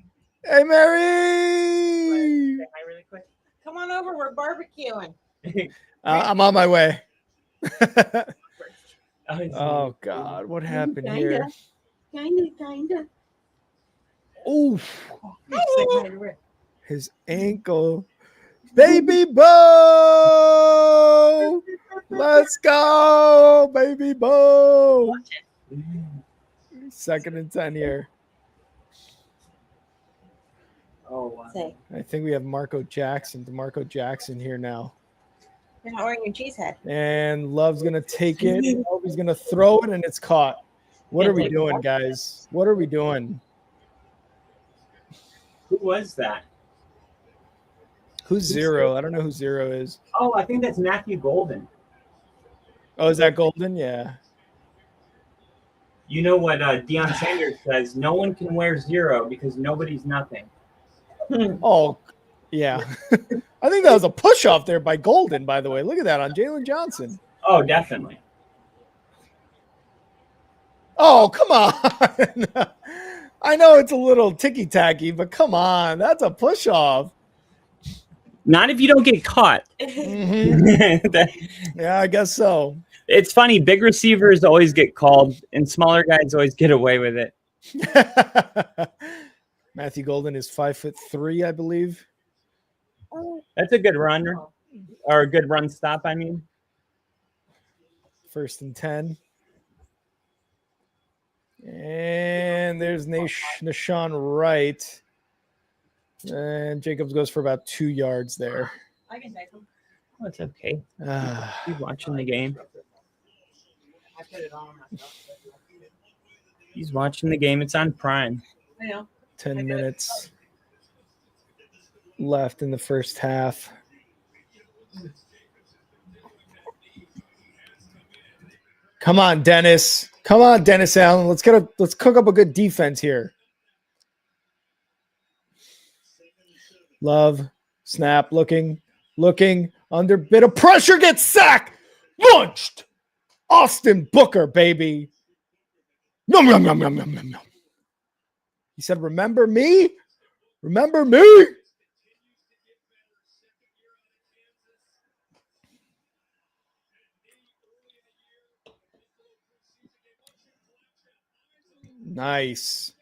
Hey, Mary. Say hi really quick. Come on over. We're barbecuing. I'm on my way. Oh God, what happened here? Kinda. Oof. Say hi to Rick. His ankle. Baby Bo! Let's go, Baby Bo! 2nd and 10 here. Oh, wow. I think we have DeMarco Jackson here now. You're not wearing your cheese head. And Love's going to take it. He's going to throw it, and it's caught. What are we doing, guys? What are we doing? Who was that? Who's 0? I don't know who 0 is. Oh, I think that's Matthew Golden. Oh, is that Golden? Yeah. You know what Deion Sanders says? No one can wear 0 because nobody's nothing. Oh, yeah. I think that was a push off there by Golden, by the way. Look at that on Jalen Johnson. Oh, definitely. Oh, come on. I know it's a little ticky-tacky, but come on. That's a push off. Not if you don't get caught. Yeah, I guess so. It's funny. Big receivers always get called, and smaller guys always get away with it. Matthew Golden is 5'3", I believe. That's a good run, or a good run stop, I mean. 1st and 10. And there's Nashawn Wright. And Jacobs goes for about 2 yards there. I can take them. Oh, it's okay. He's watching the game. I put it on myself. He's watching the game. It's on Prime. I know. 10 minutes left in the first half. Come on, Dennis. Come on, Dennis Allen. Let's cook up a good defense here. Love, snap, looking, under bit of pressure, gets sacked, launched. Austin Booker, baby. Nom, nom, nom, nom, nom, nom, nom. He said, remember me? Remember me? Nice.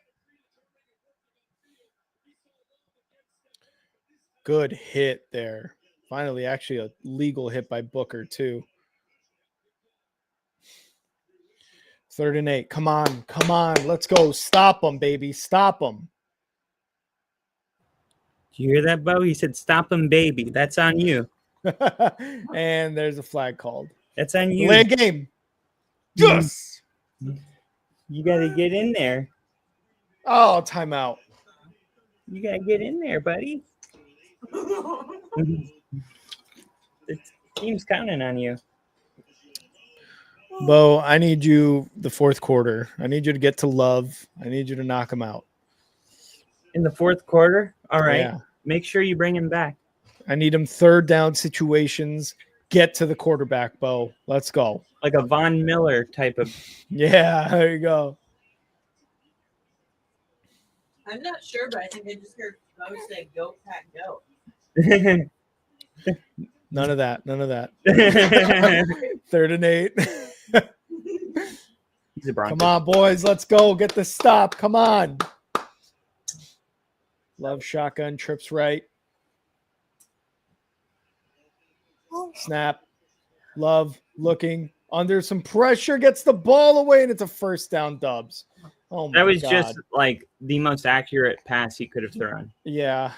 Good hit there. Finally, actually a legal hit by Booker, too. 3rd and 8. Come on. Let's go. Stop them, baby. Stop them. Do you hear that, Bo? He said, stop him, baby. That's on you. And there's a flag called. That's on you. Delay game. Yes. You got to get in there. Oh, timeout. You got to get in there, buddy. The team's counting on you. Bo, I need you the 4th quarter. I need you to get to Love. I need you to knock him out. In the 4th quarter? All right. Yeah. Make sure you bring him back. I need him 3rd down situations. Get to the quarterback, Bo. Let's go. Like a Von Miller type of. Yeah, there you go. I'm not sure, but I think I just heard Bo say "Go Pack Go." None of that. 3rd and 8. He's a Bronco. Come on, boys. Let's go. Get the stop. Come on. Love shotgun. Trips right. Snap. Love looking under some pressure. Gets the ball away, and it's a 1st down, Dubs. Oh, my That was God. just like the most accurate pass he could have thrown. Yeah.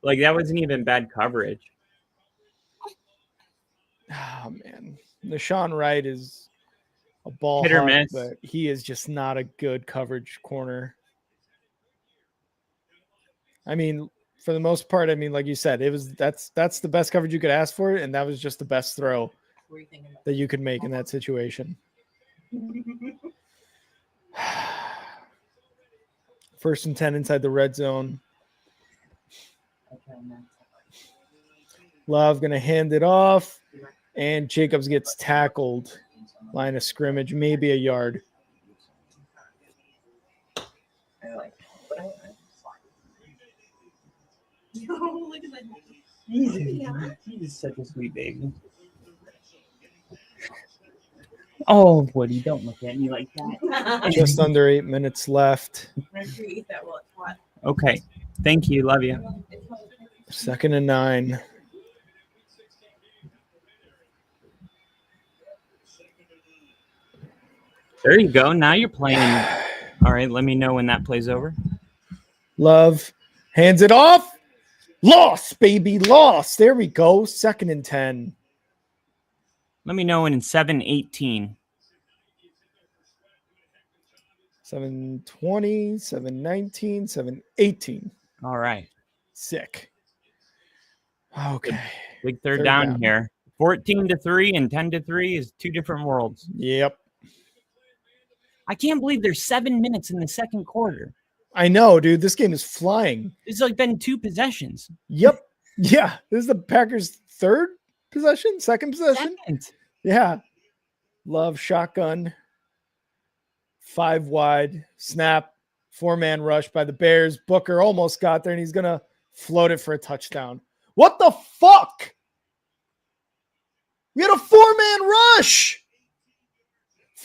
Like that wasn't even bad coverage. Oh, man. Nashawn Wright is a ball Hit or hawk, miss. but he is just not a good coverage corner. I mean, for the most part, I mean, like you said, that's the best coverage you could ask for, and that was just the best throw What were you thinking about? that you could make in that situation. 1st and 10 inside the red zone. Love going to hand it off, and Jacobs gets tackled. Line of scrimmage, maybe a yard. Look at that. He's such a sweet baby. Oh, Woody, don't look at me like that. Just under 8 minutes left. Make sure you eat that while it's hot. Okay. Thank you. Love you. 2nd and 9. There you go. Now you're playing. All right. Let me know when that plays over. Love hands it off. Lost, baby. Lost. There we go. 2nd and 10. Let me know when in 7:18. 7:20, 7:19, 7:18. All right. Sick. Okay. Big third Third down down. here. 14-3 and 10-3 is 2 different worlds. Yep. I can't believe there's 7 minutes in the second quarter. I know, dude. This game is flying. It's like been 2 possessions. Yep. Yeah. This is the Packers' second possession. Second. Yeah. Love shotgun. 5 wide snap. 4-man rush by the Bears. Booker almost got there, and he's going to float it for a touchdown. What the fuck? We had a 4-man rush.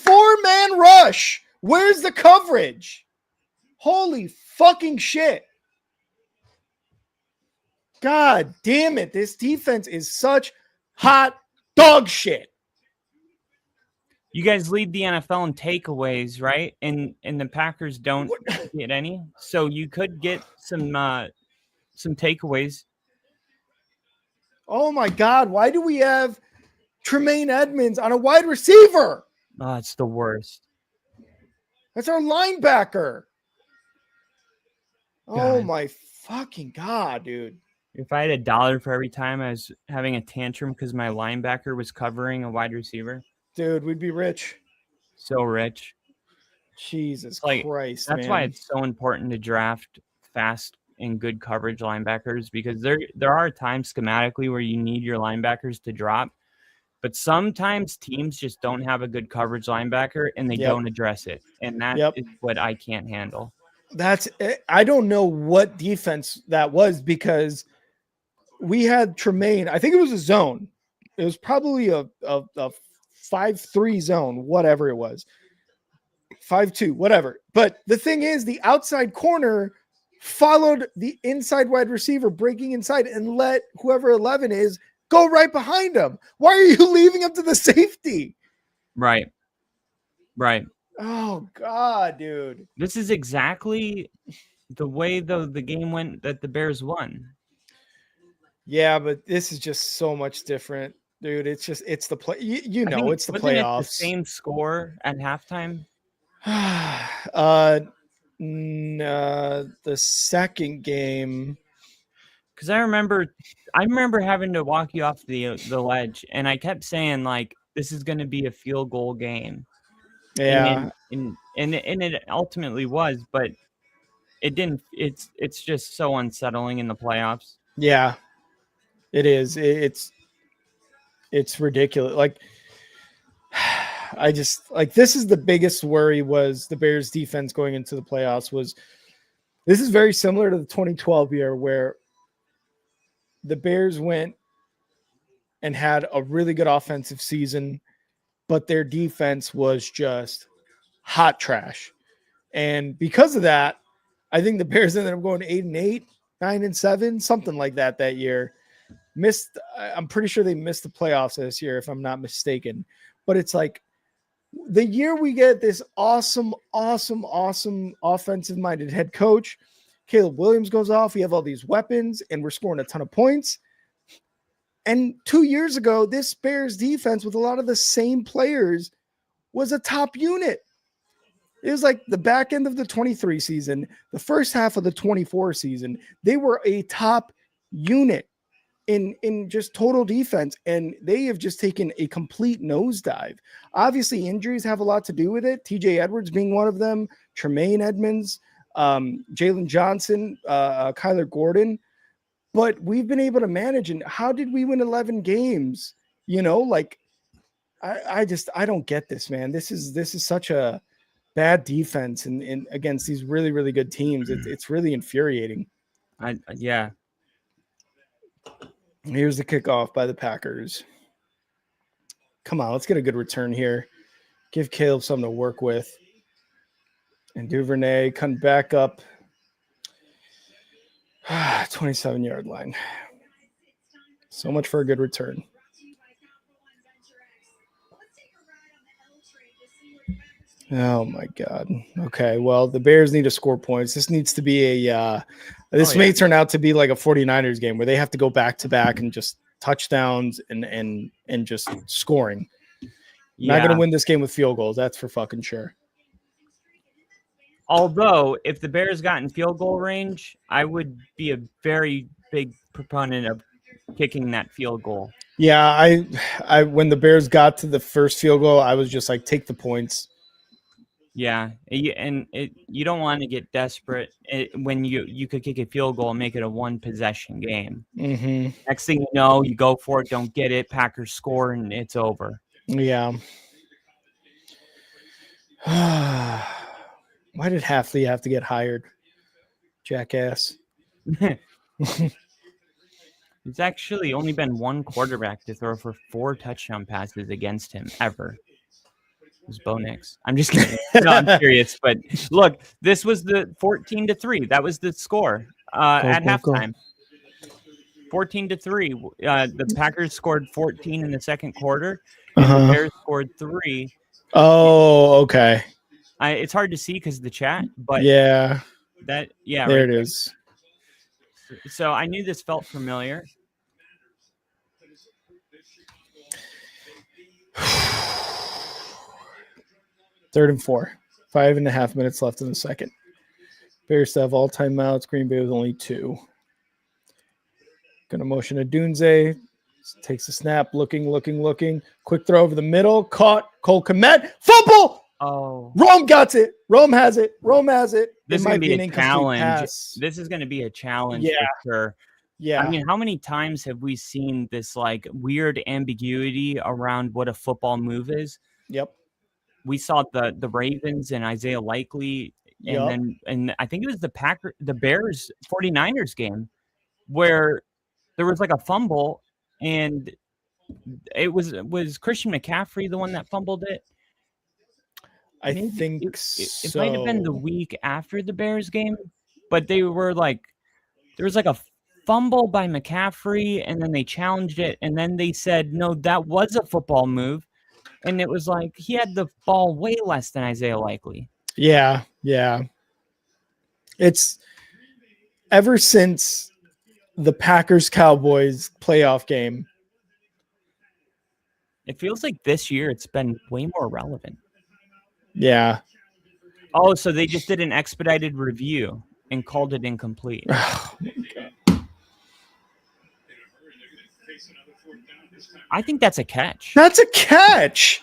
4-man rush. Where's the coverage? Holy fucking shit. God damn it. This defense is such hot dog shit. You guys lead the NFL in takeaways, right? And the Packers don't get any. So you could get some takeaways. Oh my God. Why do we have Tremaine Edmonds on a wide receiver? Oh, it's the worst. That's our linebacker. God. Oh my fucking God, dude. If I had $1 for every time I was having a tantrum because my linebacker was covering a wide receiver. Dude, we'd be rich. So rich. Jesus Christ, That's man. why it's so important to draft fast and good coverage linebackers, because there are times schematically where you need your linebackers to drop, but sometimes teams just don't have a good coverage linebacker and they don't address it. And that is what I can't handle. I don't know what defense that was, because we had Tremaine. I think it was a zone. It was probably a 5-3 zone, whatever it was. 5-2, whatever. But the thing is, the outside corner followed the inside wide receiver breaking inside and let whoever 11 is go right behind him. Why are you leaving him to the safety? Right. Oh God, dude. This is exactly the way the game went that the Bears won. Yeah, but this is just so much different, dude. It's the play. You know, it's the playoffs. It the same score at halftime? The second game. Because I remember having to walk you off the ledge, and I kept saying, like, this is going to be a field goal game. Yeah, and it ultimately was, but it didn't. It's just so unsettling in the playoffs. Yeah, it is. It's ridiculous. Like, I just this is the biggest worry, was the Bears defense going into the playoffs. This is very similar to the 2012 year where the Bears went and had a really good offensive season, but their defense was just hot trash. And because of that, I think the Bears ended up going 8-8, 9-7, something like that year. I'm pretty sure they missed the playoffs this year, if I'm not mistaken. But it's like the year we get this awesome offensive-minded head coach, Caleb Williams goes off. We have all these weapons, and we're scoring a ton of points. And 2 years ago, this Bears defense with a lot of the same players was a top unit. It was like the back end of the 23 season, the first half of the 24 season, they were a top unit in just total defense, and they have just taken a complete nosedive. Obviously, injuries have a lot to do with it. TJ Edwards being one of them, Tremaine Edmonds, Jalen Johnson, Kyler Gordon. But we've been able to manage. And how did we win 11 games? You know, like I don't get this, man. This is such a bad defense in against these really, really good teams. It's really infuriating. Yeah. Here's the kickoff by the Packers. Come on, let's get a good return here. Give Caleb something to work with. And Duvernay come back up. 27-yard line. So much for a good return. Oh my God. Okay. Well, the Bears need to score points. This needs to be may turn out to be like a 49ers game where they have to go back to back and just touchdowns and just scoring. Not going to win this game with field goals. That's for fucking sure. Although, if the Bears got in field goal range, I would be a very big proponent of kicking that field goal. Yeah, I when the Bears got to the first field goal, I was just like, take the points. Yeah, you don't want to get desperate when you could kick a field goal and make it a one possession game. Mm-hmm. Next thing you know, you go for it, don't get it, Packers score, and it's over. Yeah. Why did Hafley have to get hired? Jackass. It's actually only been one quarterback to throw for 4 touchdown passes against him ever. It was Bo Nix. I'm just kidding. No, I'm serious. But look, this was the 14-3. That was the score at halftime. 14-3. The Packers scored 14 in the second quarter, and the Bears scored 3. Oh, okay. It's hard to see because of the chat, but yeah, there right it is. So I knew this felt familiar. Third and 4. 5.5 minutes left in the second. Bears have all timeouts. Green Bay with only 2. Gonna motion to Dunze. Takes a snap. Looking. Quick throw over the middle. Caught. Cole Kmet. Fumble! Oh. Rome got it. Rome has it. This is going to be a challenge. Pass. This is going to be a challenge for sure. Yeah. I mean, how many times have we seen this like weird ambiguity around what a football move is? Yep. We saw the Ravens and Isaiah Likely, and I think it was the Bears 49ers game where there was like a fumble, and it was Christian McCaffrey the one that fumbled it. I think it might have been the week after the Bears game, but they were like, there was like a fumble by McCaffrey, and then they challenged it, and then they said, no, that was a football move, and it was like he had the ball way less than Isaiah Likely. Yeah. It's ever since the Packers-Cowboys playoff game. It feels like this year it's been way more relevant. Yeah. Oh, so they just did an expedited review and called it incomplete. Oh, my God. I think that's a catch. That's a catch.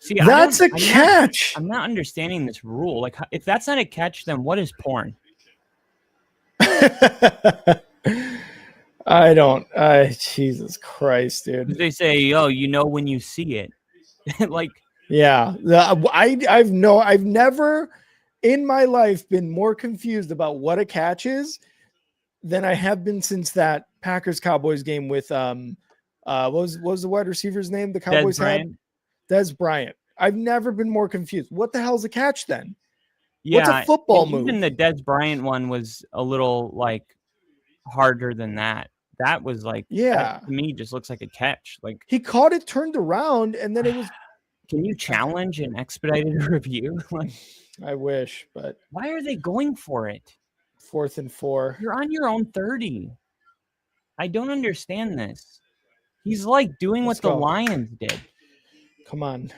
See, that's a catch. I'm not understanding this rule. Like, if that's not a catch, then what is porn? I don't. Jesus Christ, dude. They say, "Oh, you know when you see it." Like, yeah, I've never in my life been more confused about what a catch is than I have been since that Packers Cowboys game with what was the wide receiver's name the Cowboys had? Dez Bryant. I've never been more confused. What the hell's a catch then? Yeah, what's a football move? Even the Dez Bryant one was a little like harder than that. That was like, that, to me, just looks like a catch. Like, he caught it, turned around, and then it was. Can you challenge an expedited review? Like, I wish, but why are they going for it? 4th and 4. You're on your own 30. I don't understand this. He's like doing what the Lions did. Come on.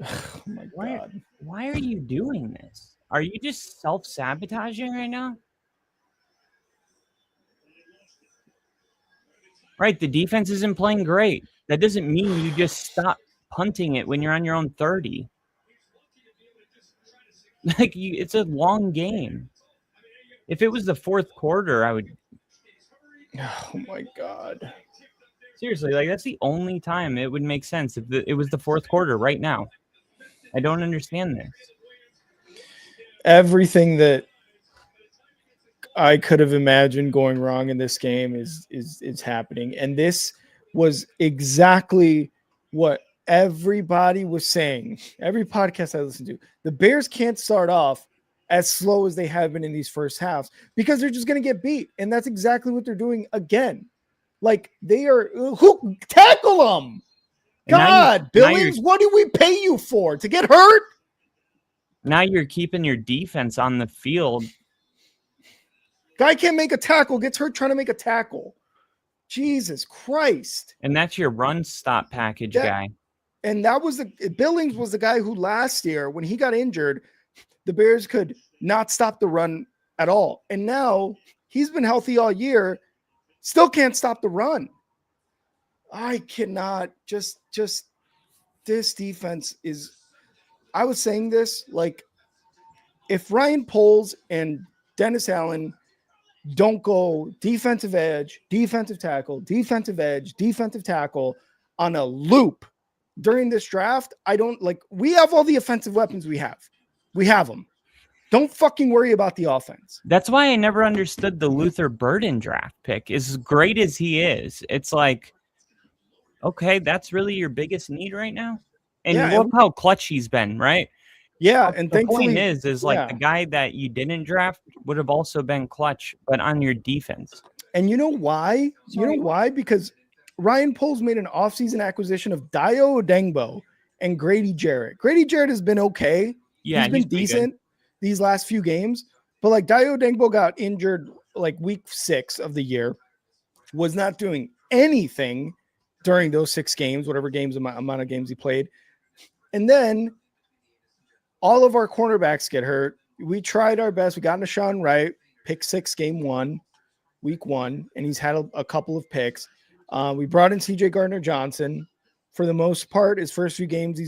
Oh my God. Why are you doing this? Are you just self-sabotaging right now? Right, the defense isn't playing great. That doesn't mean you just stop punting it when you're on your own 30. Like, it's a long game. If it was the fourth quarter, I would. Oh my God. Seriously, like, that's the only time it would make sense if it was the fourth quarter right now. I don't understand this. Everything that I could have imagined going wrong in this game is happening. And this was exactly what everybody was saying. Every podcast I listened to. The Bears can't start off as slow as they have been in these first halves because they're just going to get beat. And that's exactly what they're doing again. Like, they are who tackle them. God, Billings, what do we pay you for? To get hurt? Now you're keeping your defense on the field. Guy can't make a tackle, gets hurt trying to make a tackle. Jesus Christ. And that's your run stop package guy. And that was Billings was the guy who last year, when he got injured, the Bears could not stop the run at all. And now he's been healthy all year. Still can't stop the run. I cannot just this defense is. I was saying this, like, if Ryan Poles and Dennis Allen don't go defensive edge, defensive tackle, defensive edge, defensive tackle on a loop during this draft, we have all the offensive weapons we have. We have them. Don't fucking worry about the offense. That's why I never understood the Luther Burden draft pick. As great as he is, it's like, okay, that's really your biggest need right now? And look how clutch he's been, right? Yeah, and the point is like the guy that you didn't draft would have also been clutch, but on your defense. And you know why? Because Ryan Poles made an offseason acquisition of Dio Odengbo and Grady Jarrett. Grady Jarrett has been okay. Yeah, he's been decent these last few games, but like Dio Odengbo got injured like week 6 of the year, was not doing anything during those 6 games, whatever amount of games he played. And then all of our cornerbacks get hurt. We tried our best. We got Nashawn Wright, pick 6, week 1, and he's had a couple of picks. We brought in CJ Gardner-Johnson. For the most part, his first few games,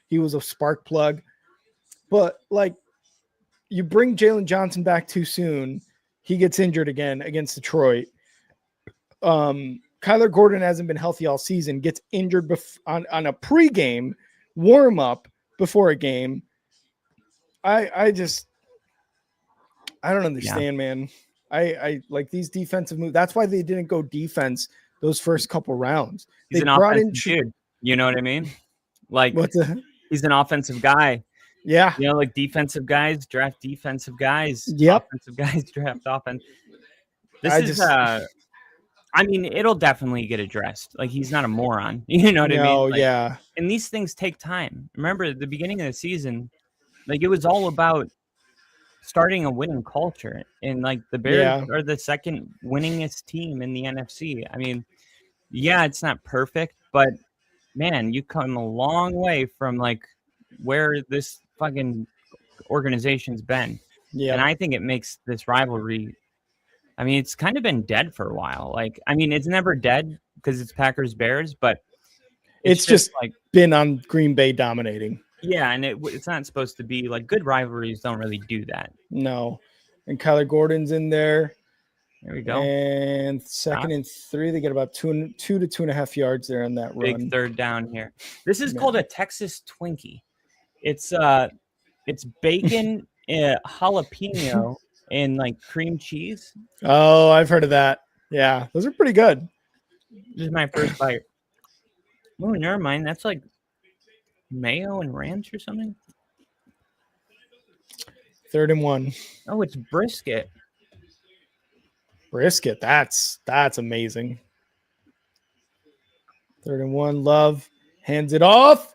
he was a spark plug. But like, you bring Jalen Johnson back too soon, he gets injured again against Detroit. Kyler Gordon hasn't been healthy all season, gets injured on a pregame warm-up before a game. I don't understand, man. I like these defensive moves. That's why they didn't go defense those first couple rounds. He's an offensive dude. You know what I mean? Like, he's an offensive guy. Yeah. You know, like defensive guys draft defensive guys. Yep. Offensive guys draft offense. I mean, it'll definitely get addressed. Like, he's not a moron. You know what I mean? Like, yeah. And these things take time. Remember, at the beginning of the season, like, it was all about starting a winning culture. And, like, the Bears are the second winningest team in the NFC. I mean, yeah, it's not perfect, but, man, you come a long way from, like, where this fucking organization's been. Yeah. And I think it makes this rivalry, I mean, it's kind of been dead for a while. Like, I mean, it's never dead because it's Packers-Bears, but it's just like been on Green Bay dominating. Yeah, and it's not supposed to be like good rivalries don't really do that. No. And Kyler Gordon's in there. There we go. And second and 3, they get about 2 to 2.5 yards there on that run. Big third down here. This is called a Texas Twinkie. It's bacon, jalapeno, and like cream cheese. Oh, I've heard of that. Yeah, those are pretty good. This is my first bite. Oh, never mind. That's like mayo and ranch or something. 3rd and 1. Oh, it's brisket. Brisket. That's amazing. 3rd and 1. Love hands it off.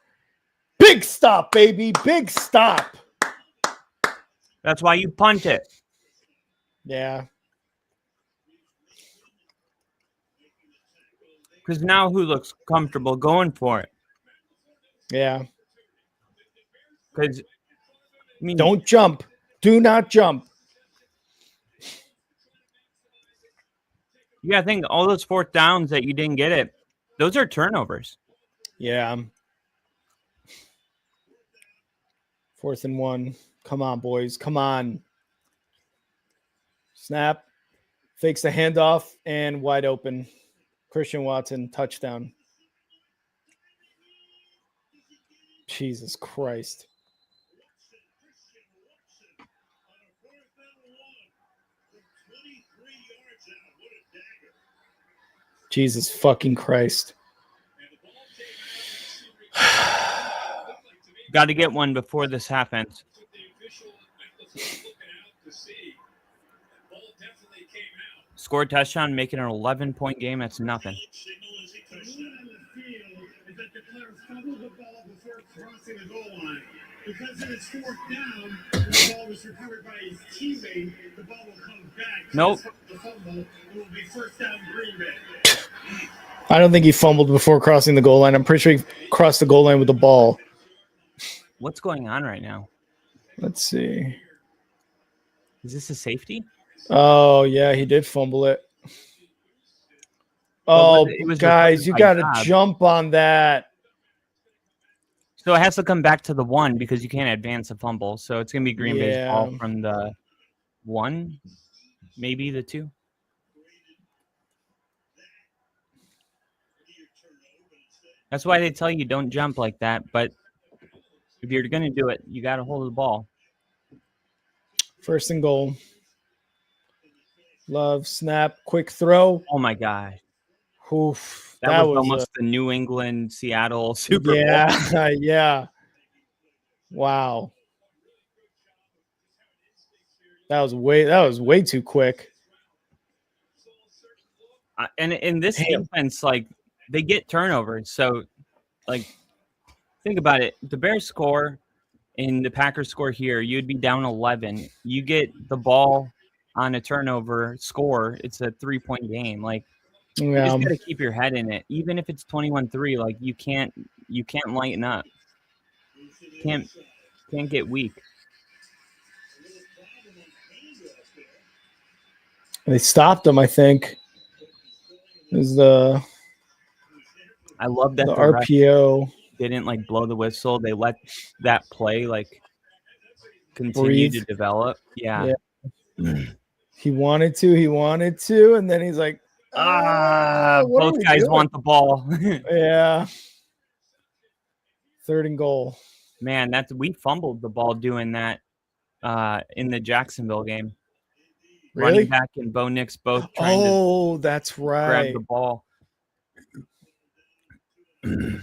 Big stop, baby. Big stop. That's why you punt it. Yeah. Because now who looks comfortable going for it? Yeah. Because, I mean, don't jump. Do not jump. Yeah, I think all those 4th downs that you didn't get it, those are turnovers. Yeah. 4th and 1. Come on, boys. Come on. Snap. Fakes the handoff and wide open. Christian Watson, touchdown. Jesus Christ. Jesus fucking Christ. Got to get one before this happens. Score a touchdown, make it an 11-point game. That's nothing. Because if it's 4th down, the ball was recovered by his teammate. The ball will come back. Nope. The fumble, it will be 1st down Green Bay. I don't think he fumbled before crossing the goal line. I'm pretty sure he crossed the goal line with the ball. What's going on right now? Let's see. Is this a safety? Oh, yeah, he did fumble it. Oh, it was guys, recovered you by got to Dobbs. jump on that. So it has to come back to the 1 because you can't advance a fumble. So it's going to be Green Bay's ball Yeah. from the 1, maybe the 2. That's why they tell you don't jump like that. But if you're going to do it, you got to hold the ball. First and goal. Love, snap, quick throw. Oh, my God. Oof, That was almost the New England, Seattle Super Bowl. Yeah, yeah. Wow. That was way too quick. And in this defense, like, they get turnovers. So, like, think about it. The Bears score and the Packers score here. You'd be down 11. You get the ball on a turnover, score. It's a 3-point game. Like, you just got to keep your head in it. Even if it's 21-3, like, you can't lighten up. Can't get weak. They stopped him, I think. I love that the RPO didn't like blow the whistle. They let that play like continue to develop. Yeah. He wanted to, and then he's like, both guys want the ball. Yeah. 3rd and goal. Man, we fumbled the ball doing that in the Jacksonville game. Really? Running back and Bo Nix both trying to that's right. grab the ball. And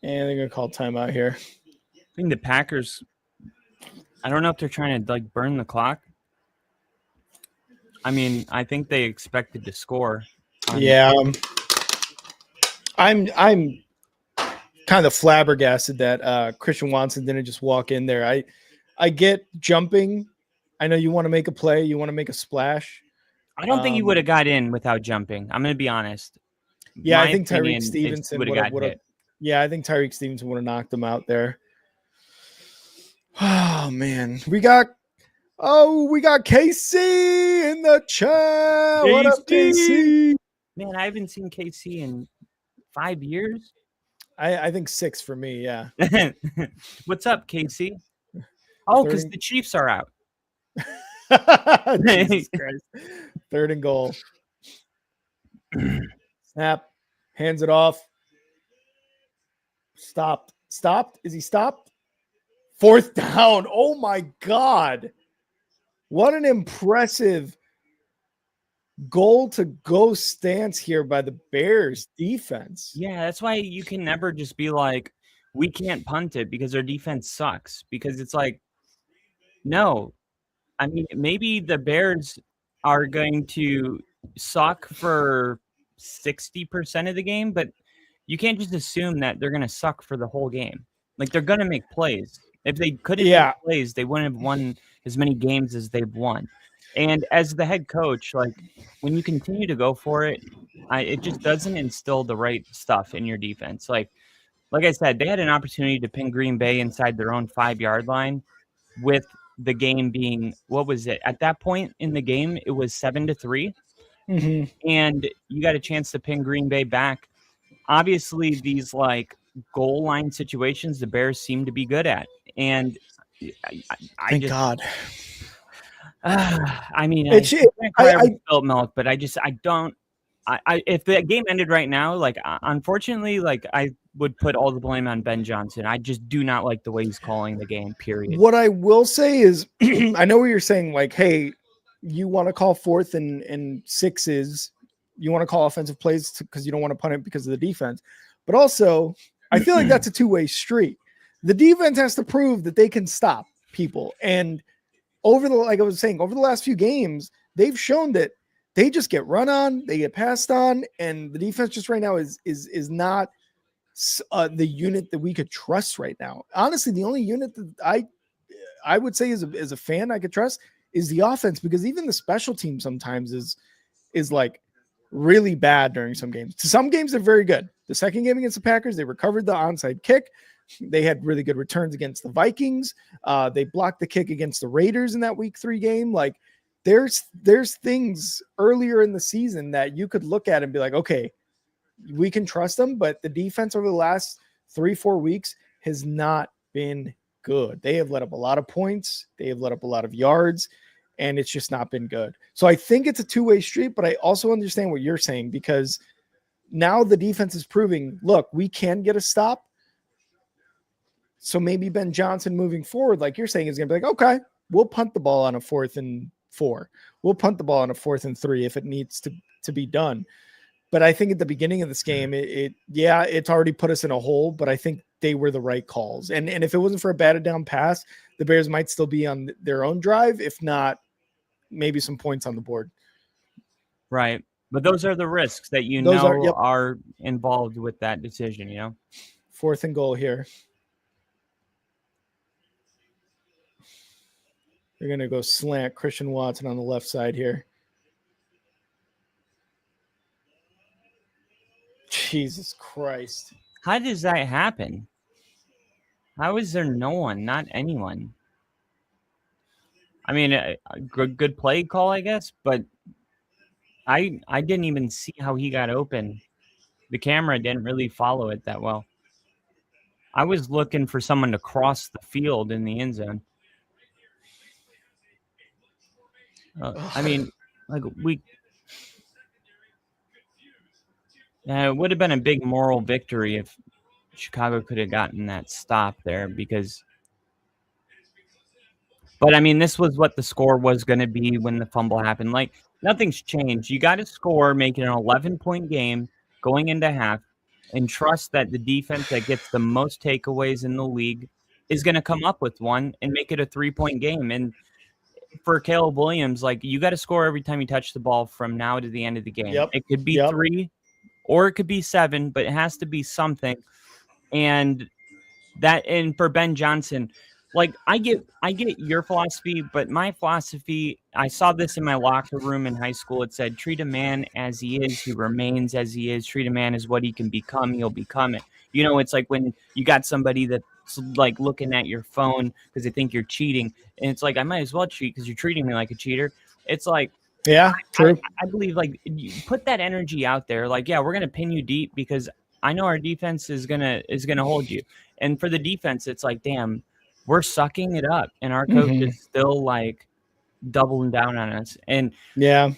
they're gonna call timeout here. I think the Packers, I don't know if they're trying to like burn the clock. I mean, I think they expected to score. Yeah. I'm kind of flabbergasted that Christian Watson didn't just walk in there. I get jumping. I know you want to make a play, you want to make a splash. I don't think he would have got in without jumping. I'm going to be honest. Yeah, I think Tyreek Stevenson would have. Yeah, I think Tyreek Stevenson would have knocked him out there. Oh man, we got KC in the chat. What up, KC? Man, I haven't seen KC in 5 years. I think 6 for me. Yeah. What's up, KC? Oh, because the Chiefs are out. Jesus Christ. 3rd and goal. Snap. Hands it off. Stopped. Is he stopped? 4th down. Oh my God. What an impressive goal-to-go stance here by the Bears defense. Yeah, that's why you can never just be like, we can't punt it because our defense sucks. Because it's like, no. I mean, maybe the Bears are going to suck for 60% of the game, but you can't just assume that they're going to suck for the whole game. Like, they're going to make plays. If they couldn't make plays, they wouldn't have won as many games as they've won. And as the head coach, like, when you continue to go for it, it just doesn't instill the right stuff in your defense. Like I said, they had an opportunity to pin Green Bay inside their own 5-yard line with the game being, what was it? At that point in the game, it was 7-3. Mm-hmm. And you got a chance to pin Green Bay back. Obviously, these, like, goal line situations, the Bears seem to be good at. And Thank God. I mean, I spilled milk, but I don't. If the game ended right now, like, unfortunately, like, I would put all the blame on Ben Johnson. I just do not like the way he's calling the game, period. What I will say is, I know what you're saying, like, hey, you want to call 4th and 6s, you want to call offensive plays because you don't want to punt it because of the defense. But also, I feel like that's a two-way street. The defense has to prove that they can stop people. And like I was saying, over the last few games, they've shown that they just get run on, they get passed on, and the defense just right now is not the unit that we could trust right now. Honestly, the only unit that I would say as a fan I could trust is the offense, because even the special team sometimes is like really bad during some games. To some games they're very good. The second game against the Packers, they recovered the onside kick. They had really good returns against the Vikings. They blocked the kick against the Raiders in that week 3 game. Like there's things earlier in the season that you could look at and be like, okay, we can trust them. But the defense over the last 3-4 weeks has not been good. They have let up a lot of points. They have let up a lot of yards, and it's just not been good. So I think it's a two-way street, but I also understand what you're saying, because now the defense is proving, look, we can get a stop. So maybe Ben Johnson moving forward, like you're saying, is going to be like, okay, we'll punt the ball on a 4th and 4. We'll punt the ball on a 4th and 3 if it needs to be done. But I think at the beginning of this game, it's already put us in a hole, but I think they were the right calls. And if it wasn't for a batted down pass, the Bears might still be on their own drive. If not, maybe some points on the board. Right. But those are the risks that are involved with that decision, 4th and goal here. They're going to go slant Christian Watson on the left side here. Jesus Christ. How does that happen? How is there no one, not anyone? I mean, a good play call, I guess, but I didn't even see how he got open. The camera didn't really follow it that well. I was looking for someone to cross the field in the end zone. I mean, like it would have been a big moral victory if Chicago could have gotten that stop there, but I mean, this was what the score was going to be when the fumble happened. Like, nothing's changed. You got to score, make it an 11-point game going into half, and trust that the defense that gets the most takeaways in the league is going to come up with one and make it a 3-point game. And for Caleb Williams, like, you got to score every time you touch the ball from now to the end of the game. Yep. It could be 3 or it could be 7, but it has to be something. And for Ben Johnson, like, I get your philosophy, but my philosophy, I saw this in my locker room in high school. It said, treat a man as he is, he remains as he is. Treat a man as what he can become, he'll become it. It's like when you got somebody that's like looking at your phone because they think you're cheating, and it's like, I might as well cheat because you're treating me like a cheater. It's like, yeah, true. I believe, like, you put that energy out there. Like, yeah, we're gonna pin you deep because I know our defense is gonna hold you. And for the defense, it's like, damn, we're sucking it up, and our coach is still like doubling down on us. And yeah,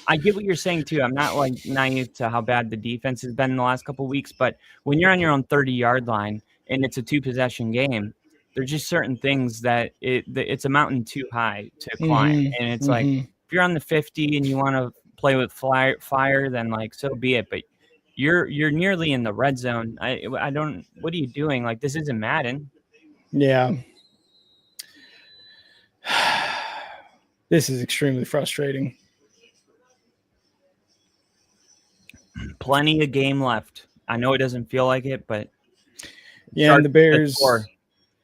I get what you're saying too. I'm not like naive to how bad the defense has been in the last couple of weeks, but when you're on your own 30-yard line and it's a 2-possession game, there's just certain things that it's a mountain too high to climb. And it's like, if you're on the 50 and you want to play with fire, then like, so be it. But you're nearly in the red zone. I don't. What are you doing? Like, this isn't Madden. Yeah. This is extremely frustrating. Plenty of game left. I know it doesn't feel like it, but yeah, and the Bears.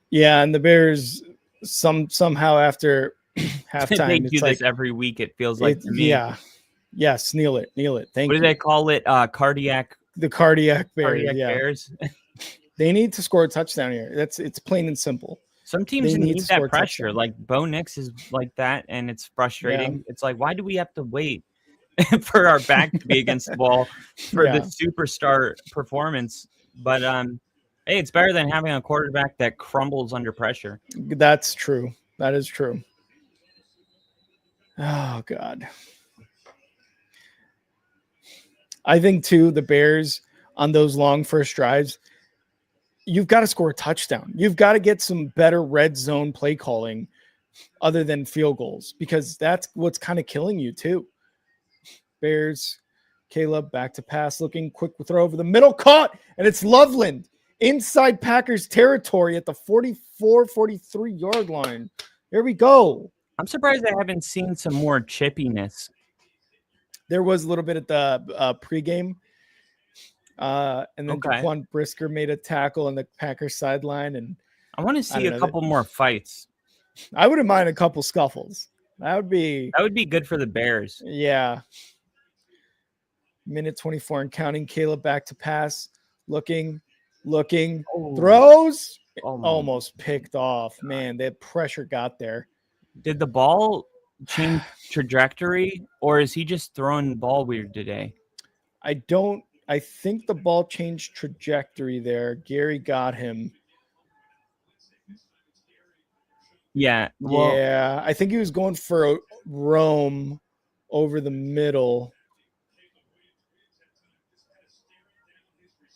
Yeah, and the Bears somehow after halftime. They do this every week. It feels like to me. Yeah. Yes, kneel it. Thank you. What do they call it? Cardiac. The cardiac Bears. Bears. They need to score a touchdown here. It's plain and simple. Some teams need that pressure. Like Bo Nix is like that, and it's frustrating. Yeah. It's like, why do we have to wait for our back to be against the ball for the superstar performance? But hey, it's better than having a quarterback that crumbles under pressure. That's true. That is true. Oh, God. I think, too, the Bears on those long first drives, you've got to score a touchdown. You've got to get some better red zone play calling other than field goals, because that's what's kind of killing you, too. Bears, Caleb, back to pass, looking, quick throw over the middle, caught, and it's Loveland inside Packers territory at the 43-yard line. Here we go. I'm surprised I haven't seen some more chippiness. There was a little bit at the pregame. And then Daquan Brisker made a tackle on the Packers sideline. And I want to see a couple more fights. I wouldn't mind a couple scuffles. That would be good for the Bears. Yeah. Minute 24 and counting. Caleb back to pass, looking, Looking, Oh. throws, Oh, almost picked off. Man, that pressure got there. Did the ball change trajectory, or is he just throwing the ball weird today? I think the ball changed trajectory there. Gary got him. Yeah. Well, Yeah, I think he was going for a roam over the middle.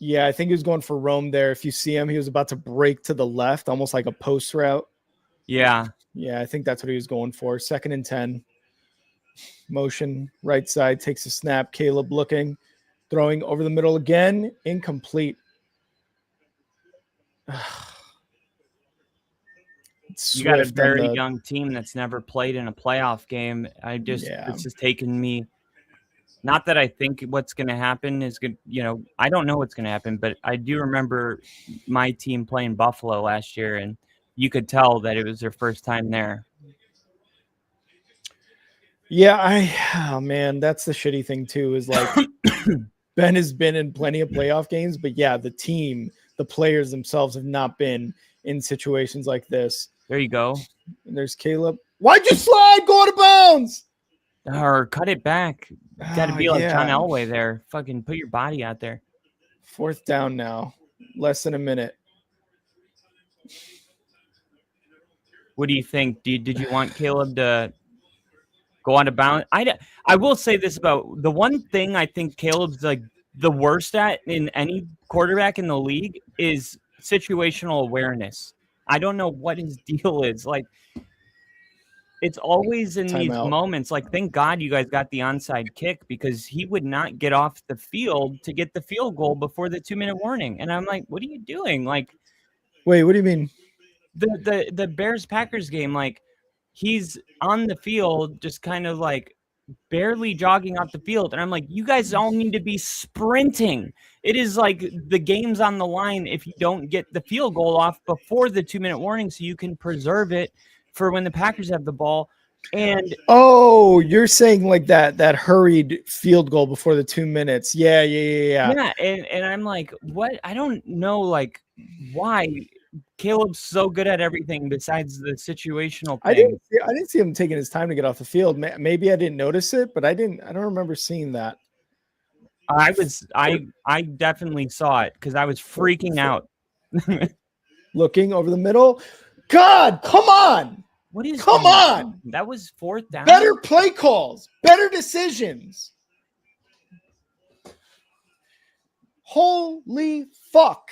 Yeah, I think he was going for roam there. If you see him, he was about to break to the left, almost like a post route. yeah. Yeah, I think that's what he was going for. 2nd and 10. Motion, right side, takes a snap. Caleb looking, throwing over the middle again. Incomplete. You got a very young team that's never played in a playoff game. It's just taken me. Not that I think what's going to happen is good. I don't know what's going to happen, but I do remember my team playing Buffalo last year, and you could tell that it was their first time there. Yeah, man, that's the shitty thing too, is like Ben has been in plenty of playoff games, but yeah, the team, the players themselves have not been in situations like this. There you go. And there's Caleb. Why'd you slide? Go out of bounds. Or cut it back. Got to be like John Elway there. Fucking put your body out there. 4th down now. Less than a minute. What do you think? Did you want Caleb to go out of bounds? I will say this about the one thing I think Caleb's like the worst at in any quarterback in the league is situational awareness. I don't know what his deal is. Like, it's always in these moments. Like, thank God you guys got the onside kick, because he would not get off the field to get the field goal before the 2-minute warning. And I'm like, what are you doing? Like, wait, what do you mean? The Bears-Packers game, like, he's on the field just kind of like barely jogging off the field. And I'm like, you guys all need to be sprinting. It is like the game's on the line if you don't get the field goal off before the 2-minute warning so you can preserve it for when the Packers have the ball. And you're saying like that hurried field goal before the 2 minutes. Yeah. And I'm like, what? I don't know, like, why Caleb's so good at everything besides the situational thing. I didn't see him taking his time to get off the field. Maybe I didn't notice it, but I don't remember seeing that. I definitely saw it because I was freaking out. Looking over the middle. God, come on. Come on. That was 4th down. Better play calls, better decisions. Holy fuck.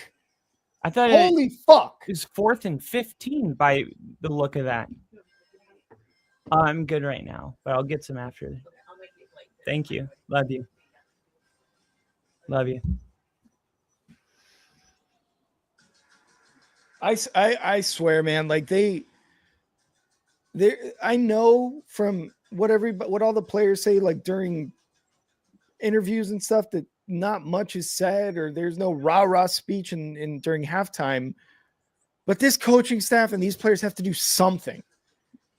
I thought holy fuck. It was 4th and 15 by the look of that. I'm good right now, but I'll get some after. Thank you. Love you. Love you. I swear, man, like they I know from what all the players say, like during interviews and stuff, that not much is said or there's no rah-rah speech in during halftime. But this coaching staff and these players have to do something.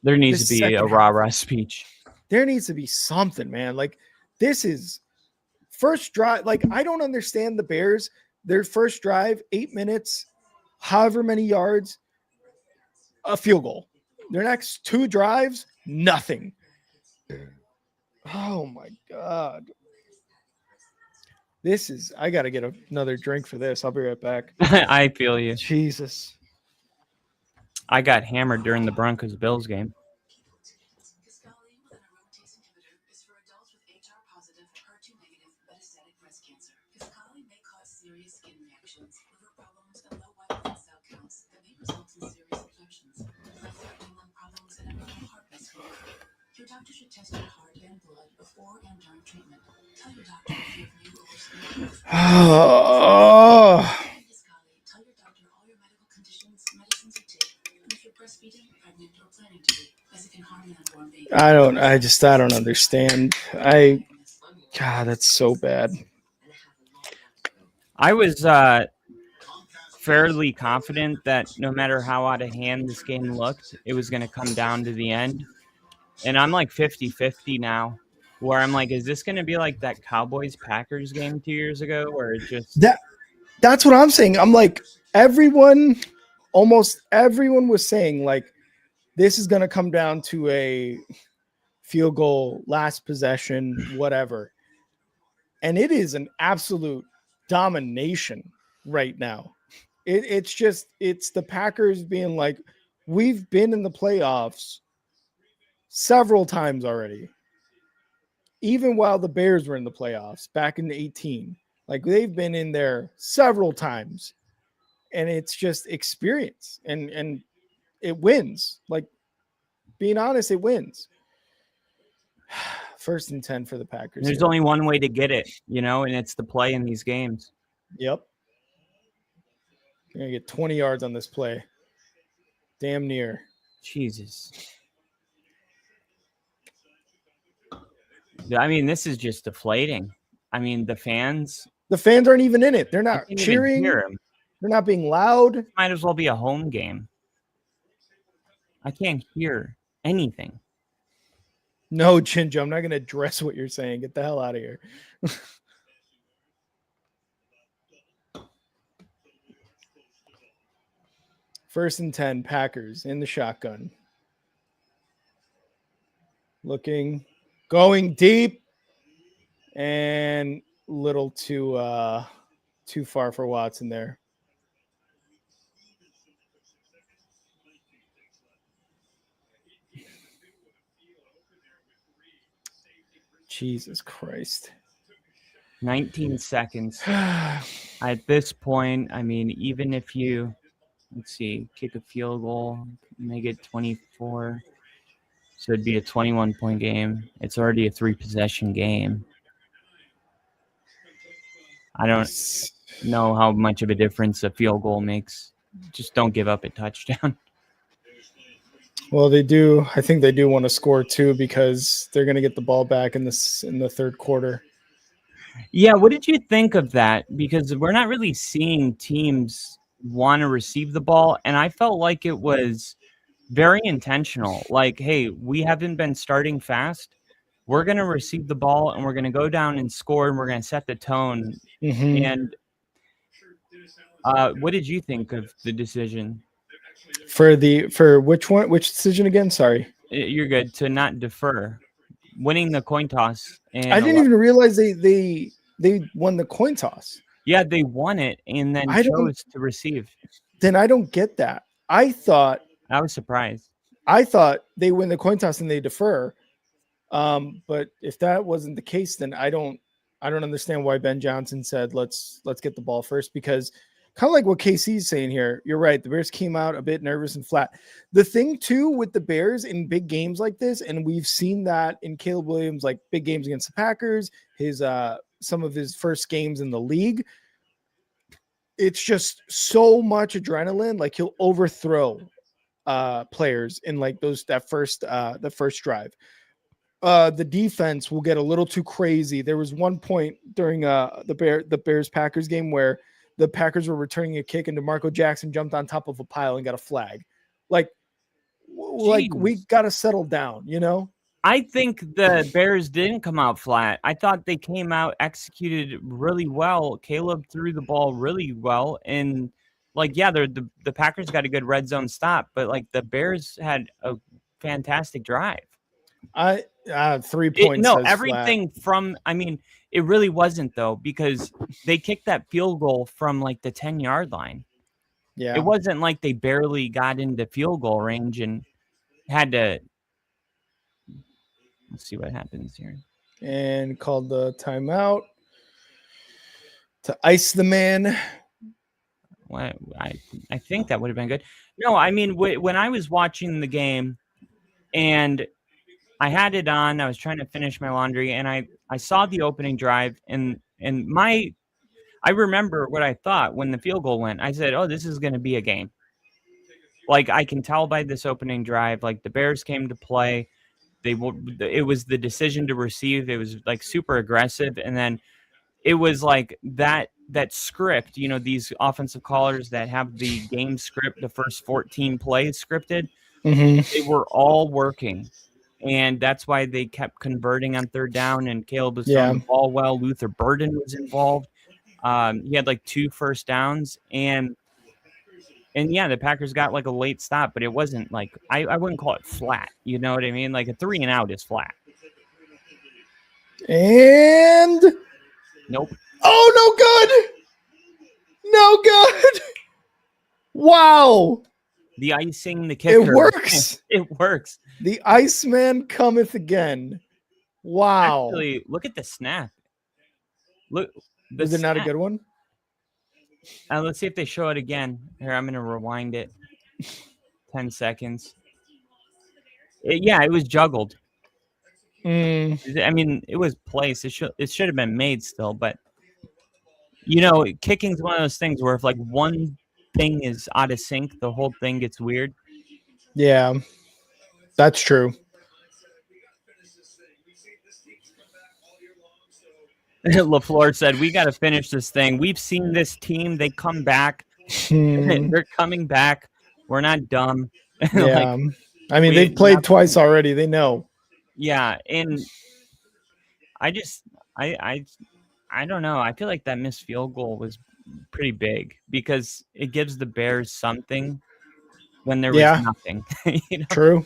There needs to be a rah-rah speech. There needs to be something, man. Like, this is first drive. Like, I don't understand the Bears. Their first drive, 8 minutes, however many yards, a field goal. Their next 2 drives, nothing. Oh, my God. I got to get another drink for this. I'll be right back. I feel you. Jesus. I got hammered during the Broncos-Bills game. Your doctor should test your heart and blood before and during treatment. Tell your doctor if you have new Tell your doctor all your medical conditions, medicines you take, and if you're breastfeeding, pregnant, or planning to be, as it can harm an unborn baby. I don't understand. God, that's so bad. I was fairly confident that no matter how out of hand this game looked, it was going to come down to the end. And I'm like 50-50 now, where I'm like, is this going to be like that Cowboys-Packers game 2 years ago, where it just That's what I'm saying. I'm like, almost everyone was saying, like, this is going to come down to a field goal, last possession, whatever. And it is an absolute domination right now. It's the Packers being like, we've been in the playoffs several times already. Even while the Bears were in the playoffs back in 18, like they've been in there several times, and it's just experience and it wins. Like, being honest, it wins. 1st and 10 for the Packers. There's only one way to get it, and it's to play in these games. Yep. You're gonna get 20 yards on this play. Damn near. Jesus. I mean, this is just deflating. I mean, the fans aren't even in it. They're not cheering. They're not being loud. Might as well be a home game. I can't hear anything. No, Chinjo, I'm not going to address what you're saying. Get the hell out of here. 1st and 10, Packers in the shotgun. Going deep, and little too far for Watson there. Jesus Christ. 19 seconds. At this point, I mean, even if you, kick a field goal, make it 24. So it'd be a 21-point game. It's already a 3-possession game. I don't know how much of a difference a field goal makes. Just don't give up a touchdown. Well, they do. I think they do want to score too, because they're going to get the ball back in the 3rd quarter. Yeah, what did you think of that? Because we're not really seeing teams want to receive the ball, and I felt like it was very intentional. Like, hey, we haven't been starting fast. We're going to receive the ball, and we're going to go down and score, and we're going to set the tone. Mm-hmm. And what did you think of the decision? For which one? Which decision again? Sorry. You're good. To not defer. Winning the coin toss. And I didn't even realize they won the coin toss. Yeah, they won it and then chose to receive. Then I don't get that. I was surprised. I thought they win the coin toss and they defer. But if that wasn't the case, then I don't understand why Ben Johnson said let's get the ball first, because kind of like what KC's saying here, you're right. The Bears came out a bit nervous and flat. The thing too with the Bears in big games like this, and we've seen that in Caleb Williams, like big games against the Packers, his some of his first games in the league. It's just so much adrenaline. Like, he'll overthrow players in like the first drive. The defense will get a little too crazy. There was one point during the Bears-Packers game where the Packers were returning a kick and DeMarco Jackson jumped on top of a pile and got a flag. Like we got to settle down, I think the Bears didn't come out flat. I thought they came out, executed really well. Caleb threw the ball really well. And the Packers got a good red zone stop, but like the Bears had a fantastic drive. 3 points. Everything flat. It really wasn't though, because they kicked that field goal from like the 10-yard line. Yeah. It wasn't like they barely got into field goal range and had to. Let's see what happens here. And called the timeout to ice the man. Well, I think that would have been good. No, I mean, when I was watching the game and I had it on, I was trying to finish my laundry, and I saw the opening drive, and I remember what I thought when the field goal went. I said, oh, this is going to be a game. Like, I can tell by this opening drive, like the Bears came to play. It was the decision to receive. It was like super aggressive. And then it was like that script, these offensive callers that have the game script, the first 14 plays scripted, They were all working. And that's why they kept converting on third down, and Caleb was throwing the ball well. Luther Burden was involved. He had like 2 first downs, and yeah, the Packers got like a late stop, but it wasn't like I wouldn't call it flat. You know what I mean? Like a 3 and out is flat. And nope. Oh, no good. Wow. The icing, the kicker. It works. It works. The Iceman cometh again. Wow. Actually, look at the snap. Look. Was it not a good one? Let's see if they show it again. Here, I'm going to rewind it. 10 seconds. It was juggled. I mean, it was placed. It should have been made still, but kicking is one of those things where if like one thing is out of sync, the whole thing gets weird. Yeah, that's true. LaFleur said, "We got to finish this thing. We've seen this team. They come back. They're coming back. We're not dumb." Yeah, I mean, they've played twice already. They know. Yeah, and I don't know. I feel like that missed field goal was pretty big because it gives the Bears something when there was nothing. True.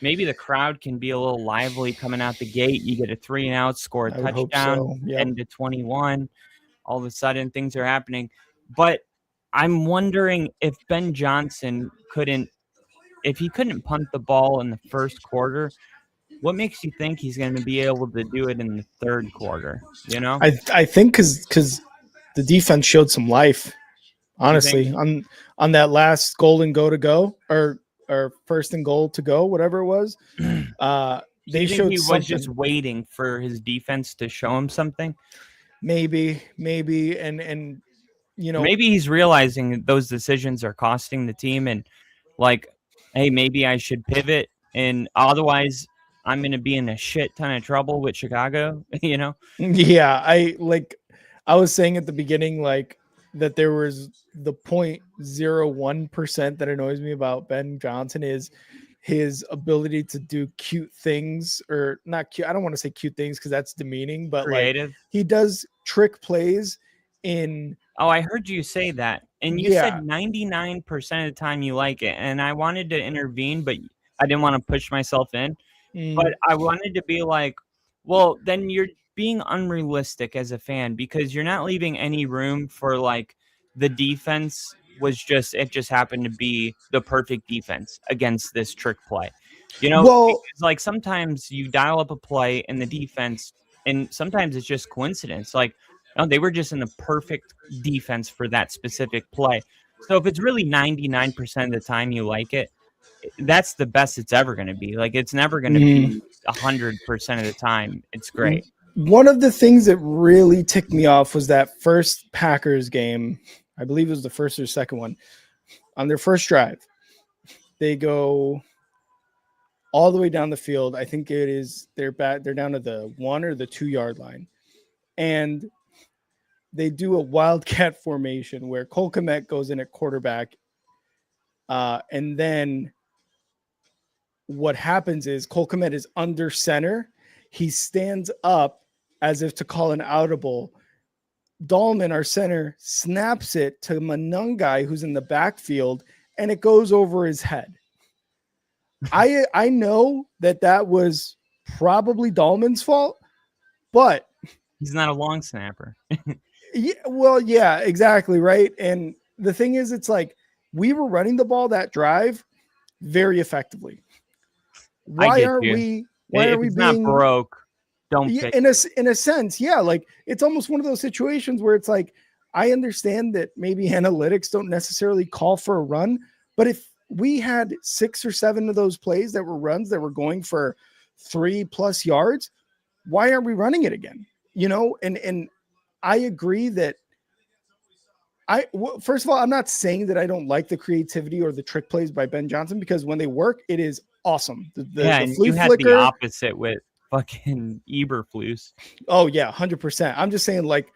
Maybe the crowd can be a little lively coming out the gate. You get a 3 and out, score a touchdown, 10-21. All of a sudden, things are happening. But I'm wondering if Ben Johnson couldn't punt the ball in the first quarter. What makes you think he's going to be able to do it in the third quarter? I think because the defense showed some life. Honestly, on that last golden go to go or first and goal to go, whatever it was, they showed he something. Was just waiting for his defense to show him something. Maybe, and maybe he's realizing those decisions are costing the team, and like, hey, maybe I should pivot, and otherwise I'm going to be in a shit ton of trouble with Chicago. Yeah, I was saying at the beginning, like, that there was the 0.01% that annoys me about Ben Johnson is his ability to do cute things, or not cute. I don't want to say cute things because that's demeaning, but creative. Like, he does trick plays in. Oh, I heard you say that. And you said 99% of the time you like it. And I wanted to intervene, but I didn't want to push myself in. But I wanted to be like, well, then you're being unrealistic as a fan because you're not leaving any room for like the defense it just happened to be the perfect defense against this trick play. Because like sometimes you dial up a play in the defense and sometimes it's just coincidence. Like, no, they were just in the perfect defense for that specific play. So if it's really 99% of the time you like it, that's the best it's ever going to be. Like, it's never going to be 100% of the time. It's great. One of the things that really ticked me off was that first Packers game. I believe it was the first or second one. On their first drive, they go all the way down the field. I think it is they're down to the 1 or the 2 yard line. And they do a wildcat formation where Cole Kmet goes in at quarterback. And then what happens is Cole Kmet is under center. He stands up as if to call an audible. Dahlman, our center, snaps it to Manungai, who's in the backfield, and it goes over his head. I know that was probably Dahlman's fault, but he's not a long snapper. yeah, exactly, right. And the thing is, it's like we were running the ball that drive very effectively. Why are we being not broke? Don't fix in a sense, yeah. Like, it's almost one of those situations where it's like, I understand that maybe analytics don't necessarily call for a run, but if we had 6 or 7 of those plays that were runs that were going for 3+ yards, why aren't we running it again? And I agree that first of all, I'm not saying that I don't like the creativity or the trick plays by Ben Johnson, because when they work, it is awesome. The flea flicker, the opposite with fucking Eberflus. Oh yeah, 100%. I'm just saying, like,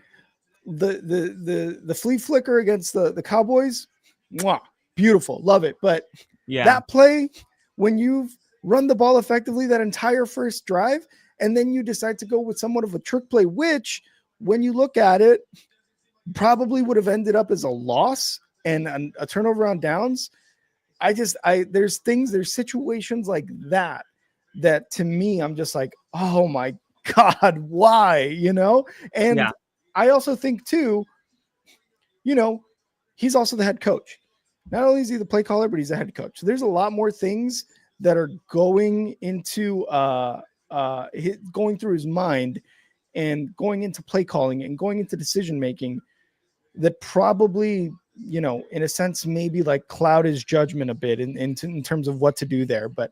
the flea flicker against the Cowboys, mwah, beautiful, love it. But that play, when you've run the ball effectively that entire first drive, and then you decide to go with somewhat of a trick play, which when you look at it, probably would have ended up as a loss and a turnover on downs. There's situations like that to me, I'm just like, oh my God, why, And Yeah. I also think too, he's also the head coach. Not only is he the play caller, but he's the head coach. So there's a lot more things that are going into going through his mind and going into play calling and going into decision making that probably, in a sense, maybe like cloud his judgment a bit in terms of what to do there. But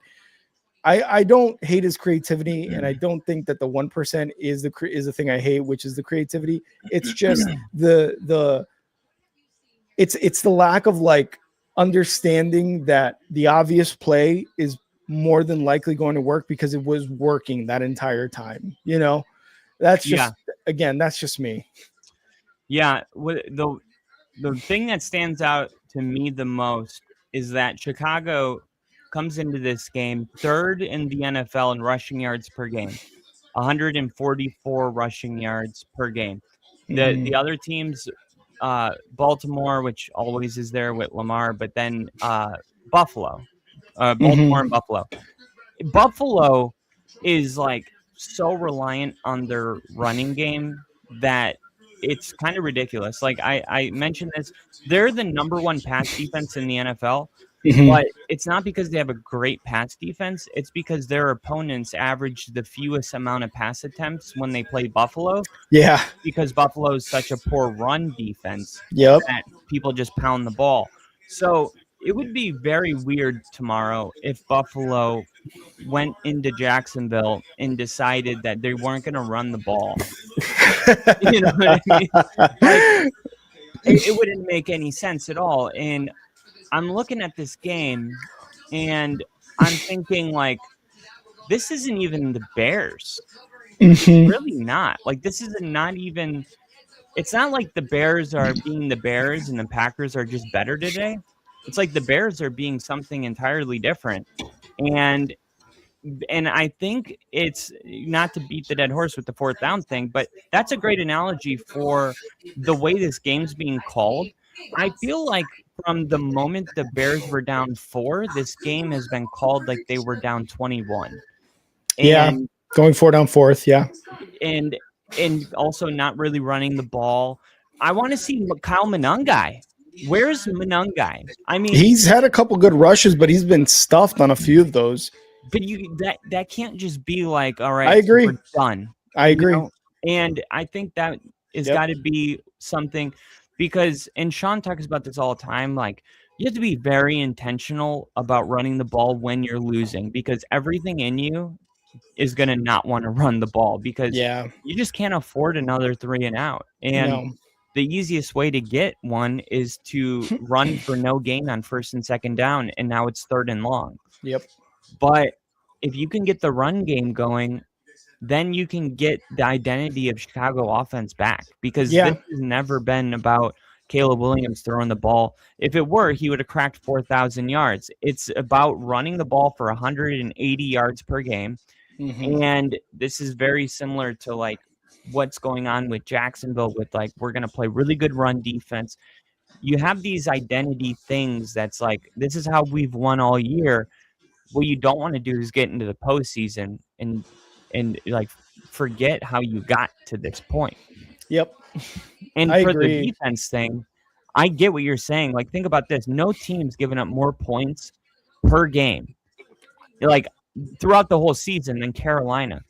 I don't hate his creativity, and I don't think that the 1% is the thing I hate, which is the creativity. It's just it's the lack of like understanding that the obvious play is more than likely going to work because it was working that entire time. That's just again, that's just me. Yeah, the thing that stands out to me the most is that Chicago comes into this game third in the NFL in rushing yards per game, 144 rushing yards per game. The other teams, Baltimore, which always is there with Lamar, but then Baltimore and Buffalo. Buffalo is like so reliant on their running game that it's kind of ridiculous. Like I mentioned this, they're the number one pass defense in the NFL, but it's not because they have a great pass defense. It's because their opponents average the fewest amount of pass attempts when they play Buffalo. Yeah. Because Buffalo is such a poor run defense that people just pound the ball. So it would be very weird tomorrow if Buffalo went into Jacksonville and decided that they weren't going to run the ball. You know what I mean? Like, it wouldn't make any sense at all. And I'm looking at this game and I'm thinking, like, this isn't even the Bears. It's really not. Like, this is not even. It's not like the Bears are being the Bears and the Packers are just better today. It's like the Bears are being something entirely different. And I think it's not to beat the dead horse with the fourth down thing, but that's a great analogy for the way this game's being called. I feel like from the moment the Bears were down 4, this game has been called like they were down 21. And going 4 down fourth. Yeah. And also not really running the ball. I want to see Kyle Monangai. Where's Monangai? I mean, he's had a couple good rushes, but he's been stuffed on a few of those. But that can't just be like, all right, I agree. We're done. I agree. And I think that has got to be something because, and Sean talks about this all the time, like you have to be very intentional about running the ball when you're losing because everything in you is going to not want to run the ball because you just can't afford another 3 and out. And the easiest way to get one is to run for no gain on first and second down. And now it's 3rd and long. Yep. But if you can get the run game going, then you can get the identity of Chicago offense back because this has never been about Caleb Williams throwing the ball. If it were, he would have cracked 4,000 yards. It's about running the ball for 180 yards per game. And this is very similar to like what's going on with Jacksonville with like, we're going to play really good run defense. You have these identity things that's like, this is how we've won all year. What you don't want to do is get into the postseason and like forget how you got to this point. Yep. And for the defense thing, I get what you're saying. Like, think about this. No team's given up more points per game, like throughout the whole season than Carolina.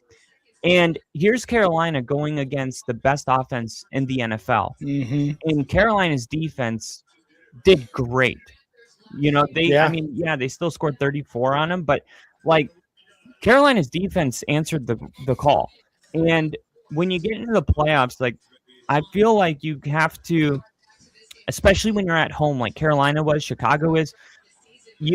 And here's Carolina going against the best offense in the NFL. And Carolina's defense did great. You know, they still scored 34 on them, but like Carolina's defense answered the call. And when you get into the playoffs, like I feel like you have to, especially when you're at home, like Carolina was, Chicago is,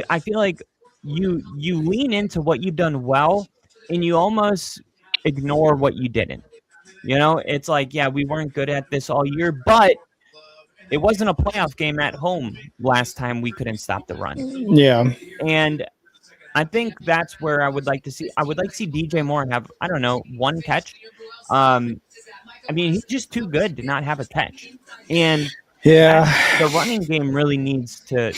I feel like you lean into what you've done well and you almost ignore what you didn't. You know, it's like, yeah, we weren't good at this all year, but it wasn't a playoff game at home last time we couldn't stop the run. Yeah. And I think that's where I would like to see DJ Moore have, I don't know, one catch. I mean, he's just too good to not have a catch. And the running game really needs to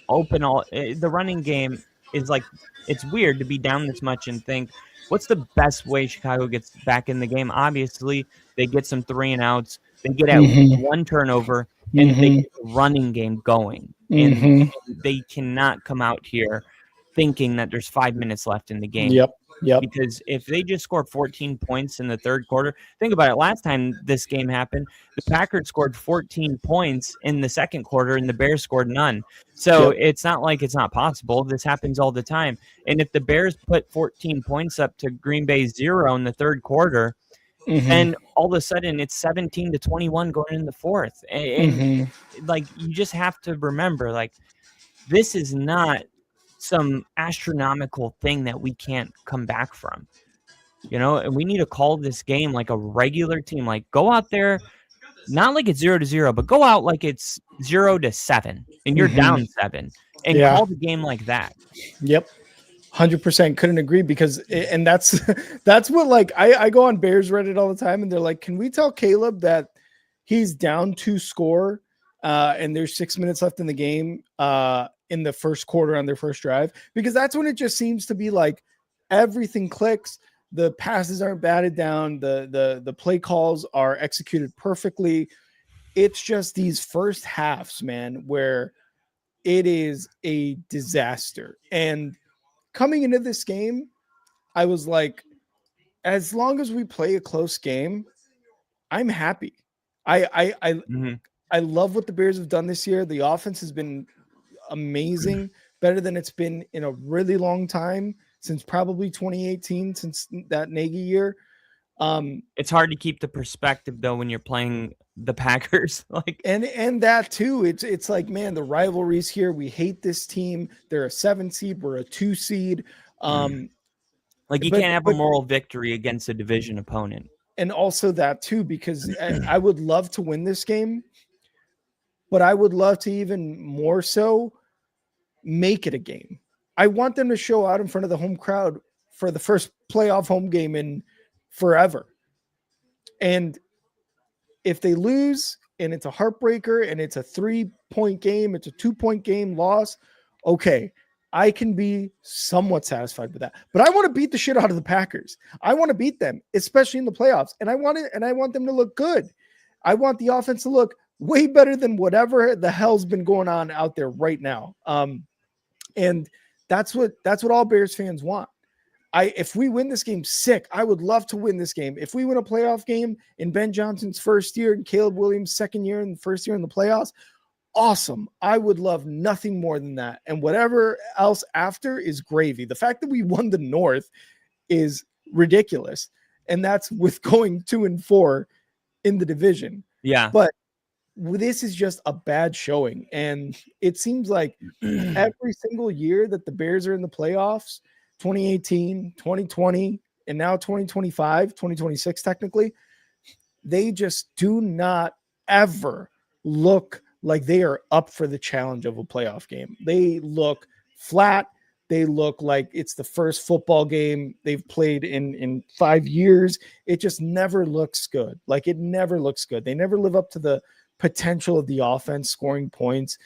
open the running game is like, it's weird to be down this much and think, what's the best way Chicago gets back in the game? Obviously, they get some 3 and outs, they get at least one turnover, and they get the running game going. And they cannot come out here thinking that there's 5 minutes left in the game. Yep. Because if they just score 14 points in the third quarter, think about it. Last time this game happened, the Packers scored 14 points in the second quarter and the Bears scored none. So it's not like it's not possible. This happens all the time. And if the Bears put 14 points up to Green Bay's 0 in the third quarter, and all of a sudden it's 17-21 going in the fourth. And like, you just have to remember, like, this is not some astronomical thing that we can't come back from, and we need to call this game like a regular team. Like, go out there, not like it's 0-0, but go out like it's 0-7 and you're down 7 and call the game like that. 100% couldn't agree, because and that's what, like, I go on Bears Reddit all the time and they're like, can we tell Caleb that he's down 2 score and there's 6 minutes left in the game in the first quarter on their first drive? Because that's when it just seems to be like everything clicks. The passes aren't batted down. The play calls are executed perfectly. It's just these first halves, man, where it is a disaster. And coming into this game, I was like, as long as we play a close game, I'm happy. I love what the Bears have done this year. The offense has been amazing, better than it's been in a really long time, since probably 2018, since that Nagy year. It's hard to keep the perspective though when you're playing the Packers, like, and that too. It's like, man, the rivalries here. We hate this team. They're a 7 seed. We're a 2 seed. Like, you can't have a moral victory against a division opponent. And also that too, because I would love to win this game, but I would love to even more so make it a game. I want them to show out in front of the home crowd for the first playoff home game in forever. And if they lose and it's a heartbreaker and it's a 3-point game, it's a 2-point game loss, okay, I can be somewhat satisfied with that. But I want to beat the shit out of the Packers. I want to beat them, especially in the playoffs. And I want them to look good. I want the offense to look way better than whatever the hell's been going on out there right now. And that's what all Bears fans want. If we win this game, sick. I would love to win this game. If we win a playoff game in Ben Johnson's first year and Caleb Williams' second year and first year in the playoffs, awesome. I would love nothing more than that. And whatever else after is gravy. The fact that we won the North is ridiculous. And that's with going 2-4 in the division. Yeah. But this is just a bad showing. And it seems like every single year that the Bears are in the playoffs, 2018, 2020, and now 2025, 2026, technically, they just do not ever look like they are up for the challenge of a playoff game. They look flat. They look like it's the first football game they've played in 5 years. It just never looks good. Like, it never looks good. They never live up to the potential of the offense scoring points.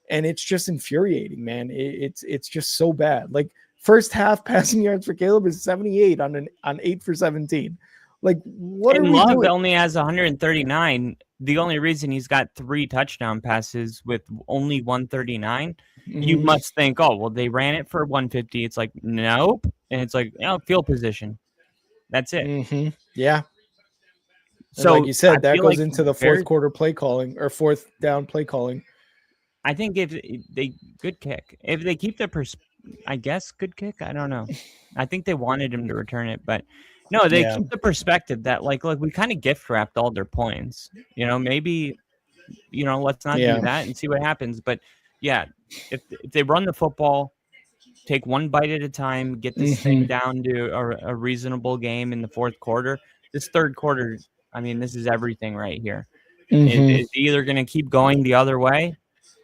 And it's just infuriating, man. It's just so bad. Like, first half passing yards for Caleb is 78 on 8 for 17. Like, what and are we Love doing? only has 139. The only reason he's got 3 touchdown passes with only 139, you must think, oh, well, they ran it for 150. It's like, nope. And it's like, field position. That's it. Yeah. So, and like you said, that goes like into the fourth quarter play calling or fourth down play calling. I think if they good kick, if they keep the I guess good kick. I don't know. I think they wanted him to return it, but no, they keep the perspective that like we kind of gift wrapped all their points. Maybe let's not do that and see what happens. But yeah, if they run the football, take one bite at a time, get this thing down to a reasonable game in the fourth quarter. This third quarter, I mean, this is everything right here. It's either going to keep going the other way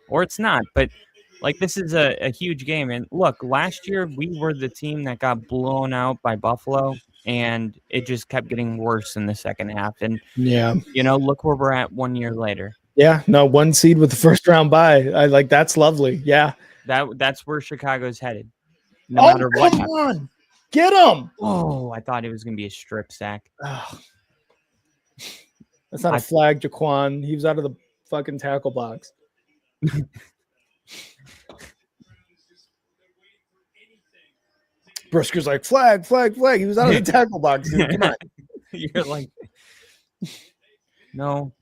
or it's not. But Like, this is a huge game. And look, last year we were the team that got blown out by Buffalo, and it just kept getting worse in the second half. And, Yeah. Look where we're at 1 year later. Yeah. No, 1 seed with the first round bye. That's lovely. Yeah. That's where Chicago's headed. No matter what. Come on. Get him. Oh, I thought it was going to be a strip sack. Oh. That's not a flag, Jaquan. He was out of the fucking tackle box. Brisker's like, flag. He was out of the tackle box, dude. Come on. You're like, no.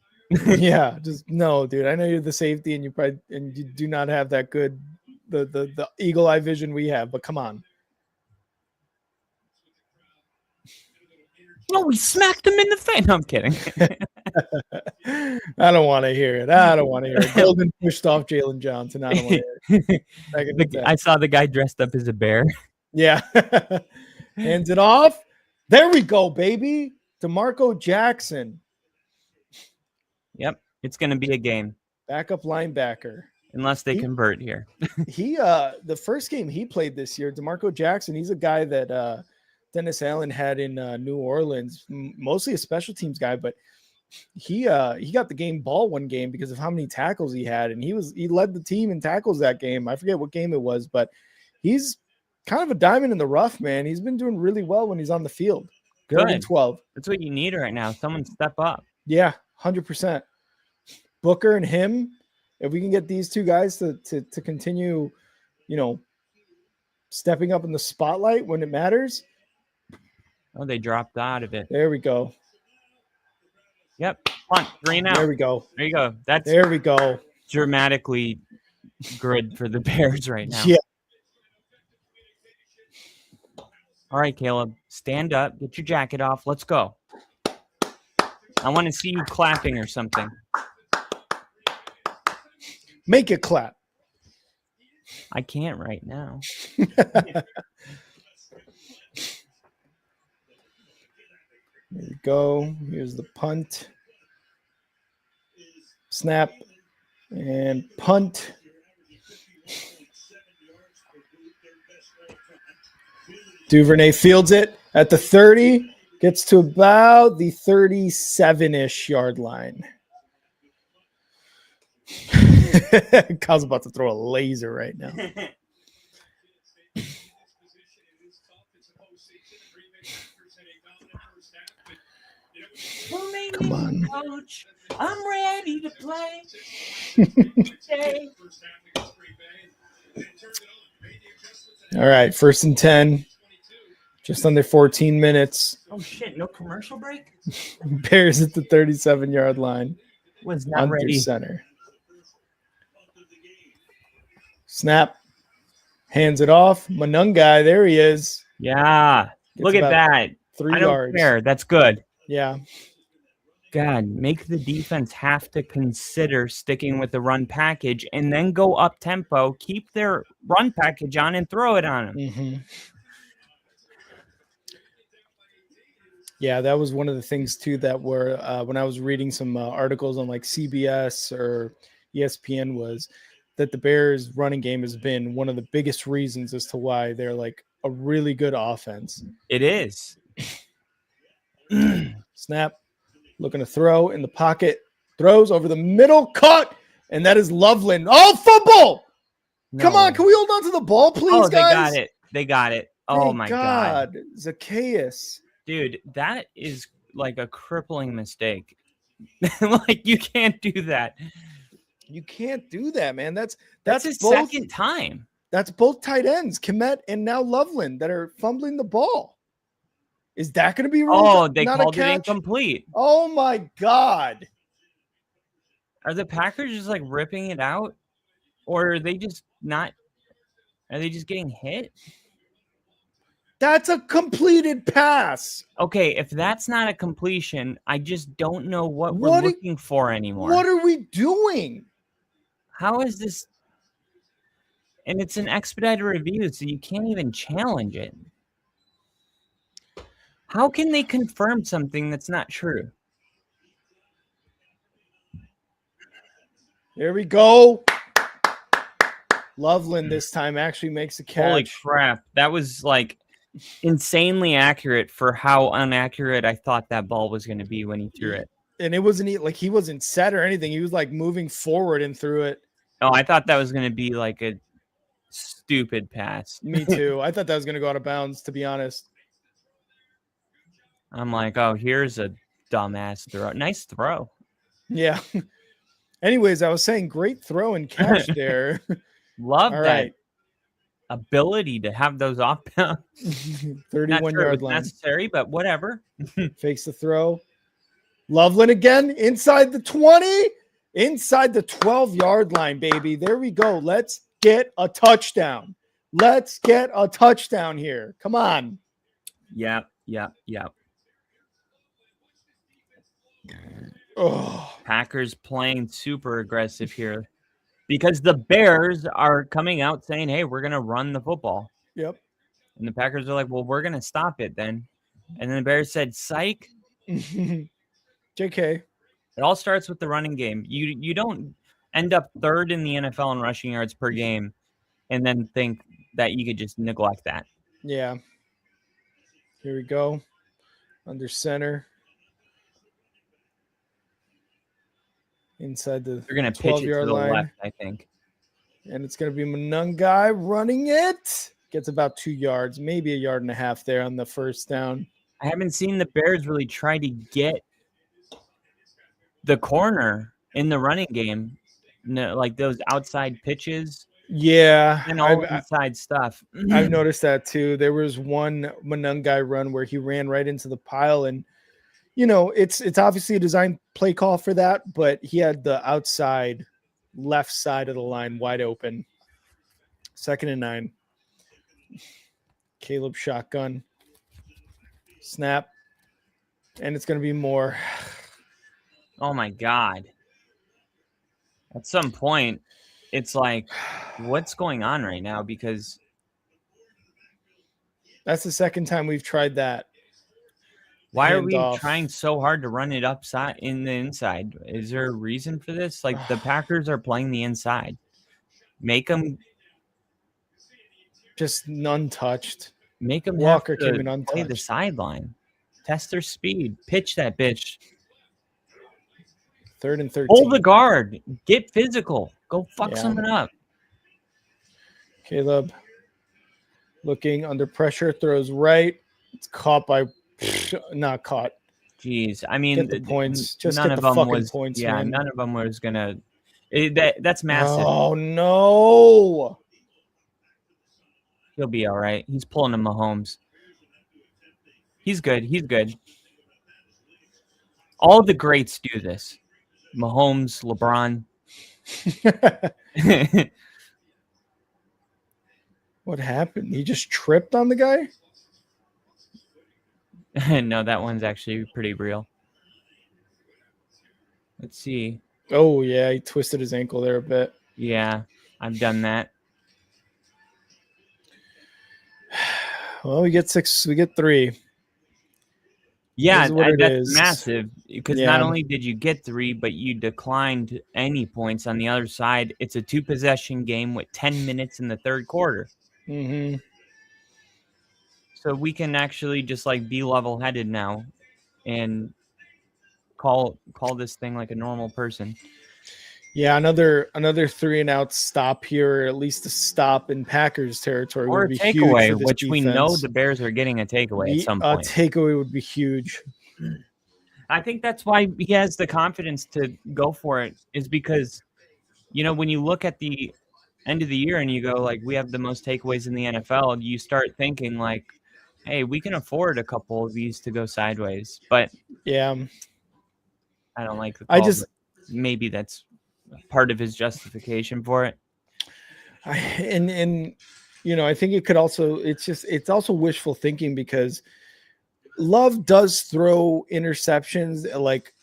Yeah, just no, dude. I know you're the safety, and you do not have that good the eagle eye vision we have, but come on. No, we smacked him in the face. No, I'm kidding. I don't want to hear it. Golden pushed off Jalen Johnson. I don't want to hear it. I saw the guy dressed up as a bear. Yeah. Hands it off. There we go, baby. DeMarco Jackson. Yep. It's going to be a game. Backup linebacker. Unless they convert here. He the first game he played this year, DeMarco Jackson, he's a guy that Dennis Allen had in New Orleans, mostly a special teams guy, but he got the game ball one game because of how many tackles he had, and he led the team in tackles that game. I forget what game it was, but he's kind of a diamond in the rough, man. He's been doing really well when he's on the field. Good. 12. That's what you need right now. Someone step up. Yeah, 100%. Booker and him, if we can get these two guys to continue, stepping up in the spotlight when it matters. Oh, they dropped out of it. There we go. Yep. Punt. 3 and out. There we go. There you go. There we go. Dramatically good for the Bears right now. Yeah. All right, Caleb. Stand up. Get your jacket off. Let's go. I want to see you clapping or something. Make it clap. I can't right now. There we go. Here's the punt. Snap and punt. Duvernay fields it at the 30, gets to about the 37-ish yard line. Kyle's about to throw a laser right now. Come on. Coach, I'm ready to play. All right, 1st and 10. Just under 14 minutes. Oh, shit. No commercial break? Bears at the 37-yard line. Was not ready. Center. Snap. Hands it off. Manungai, there he is. Yeah. Look at that. 3 I don't yards. care. That's good. Yeah. God, make the defense have to consider sticking with the run package and then go up tempo, keep their run package on and throw it on them. Mm-hmm. Yeah, that was one of the things too that were when I was reading some articles on like CBS or ESPN was that the Bears running game has been one of the biggest reasons as to why they're like a really good offense. It is. Snap. Looking to throw in the pocket. Throws over the middle. Caught. And that is Loveland. Oh, football. No. Come on. Can we hold on to the ball, please, guys? They got it. Oh, Thank my God. Zacchaeus. Dude, that is like a crippling mistake. Like, you can't do that. You can't do that, man. That's his both, second time. That's both tight ends, Kmet and now Loveland, that are fumbling the ball. Is that going to be ruled? Oh, they called it incomplete. Oh, my God. Are the Packers just like ripping it out? Or are they just not? Are they just getting hit? That's a completed pass. Okay, if that's not a completion, I just don't know what we're looking for anymore. What are we doing? How is this? And it's an expedited review, so you can't even challenge it. How can they confirm something that's not true? There we go. Loveland this time actually makes a catch. Holy crap. That was like insanely accurate for how inaccurate I thought that ball was going to be when he threw it. And it wasn't like he wasn't set or anything. He was like moving forward and threw it. Oh, I thought that was going to be like a stupid pass. Me too. I thought that was going to go out of bounds, to be honest. I'm like, oh, here's a dumbass throw. Nice throw. Yeah. Anyways, I was saying great throw and catch there. Love All that right. ability to have those off bounds. 31-yard line. Necessary, but whatever. Fakes the throw. Loveland again inside the 20, inside the 12-yard line, baby. There we go. Let's get a touchdown. Let's get a touchdown here. Come on. Yep. Oh, Packers playing super aggressive here because the Bears are coming out saying, hey, we're going to run the football. yep. And the Packers are like, well, we're going to stop it then. And then the Bears said, psych. JK. It all starts with the running game. You don't end up third in the NFL in rushing yards per game and then think that you could just neglect that. Yeah. Here we go. Under center. Inside the They're going to pitch it to 12-yard the line. left, I think. And it's going to be Munungai running it. Gets about 2 yards, maybe 1.5 yards there on the first down. I haven't seen the Bears really try to get the corner in the running game. No, like those outside pitches Yeah. and all inside stuff. I've noticed that too. There was one Munungai run where he ran right into the pile, and it's obviously a design play call for that, but he had the outside left side of the line wide open. 2nd and 9. Caleb shotgun. Snap. And it's going to be more. Oh my God. At some point, it's like, what's going on right now? Because That's the second time we've tried that. why are we Handoff. trying so hard to run it upside in the inside? Is there a reason for this? Like the Packers are playing the inside. Make them Just untouched. make them Walker have to came in play the untouched. sideline. Test their speed. Pitch that bitch. 3rd and 13. Hold the guard. Get physical. Go fuck Yeah. something up. Caleb looking under pressure, throws right. It's caught by not caught. Jeez, I mean, Get the points. Just none get of the them fucking was. points, Yeah, man. none of them was gonna. That's massive. Oh no. He'll be all right. He's pulling a Mahomes. He's good. He's good. All the greats do this. Mahomes, LeBron. What happened? He just tripped on the guy? No, that one's actually pretty real. Let's see. Oh yeah, he twisted his ankle there a bit. Yeah, I've done that. Well, we get 6. We get 3. Yeah, Is what it that's is. massive because Yeah. not only did you get 3, but you declined any points on the other side. It's a 2-possession game with 10 minutes in the third quarter. Mm-hmm. So we can actually just like be level-headed now and call this thing like a normal person. Yeah, another 3-and-out stop here, or at least a stop in Packers territory Or would a be huge takeaway, for this which we know defense. the Bears are getting a takeaway at some A point. takeaway would be huge. I think that's why he has the confidence to go for it, is because, when you look at the end of the year and you go, like, we have the most takeaways in the NFL, you start thinking, like, hey, we can afford a couple of these to go sideways. But Yeah. I don't like the call. I just- but maybe that's part of his justification for it. I think it could also, it's also wishful thinking because Love does throw interceptions at like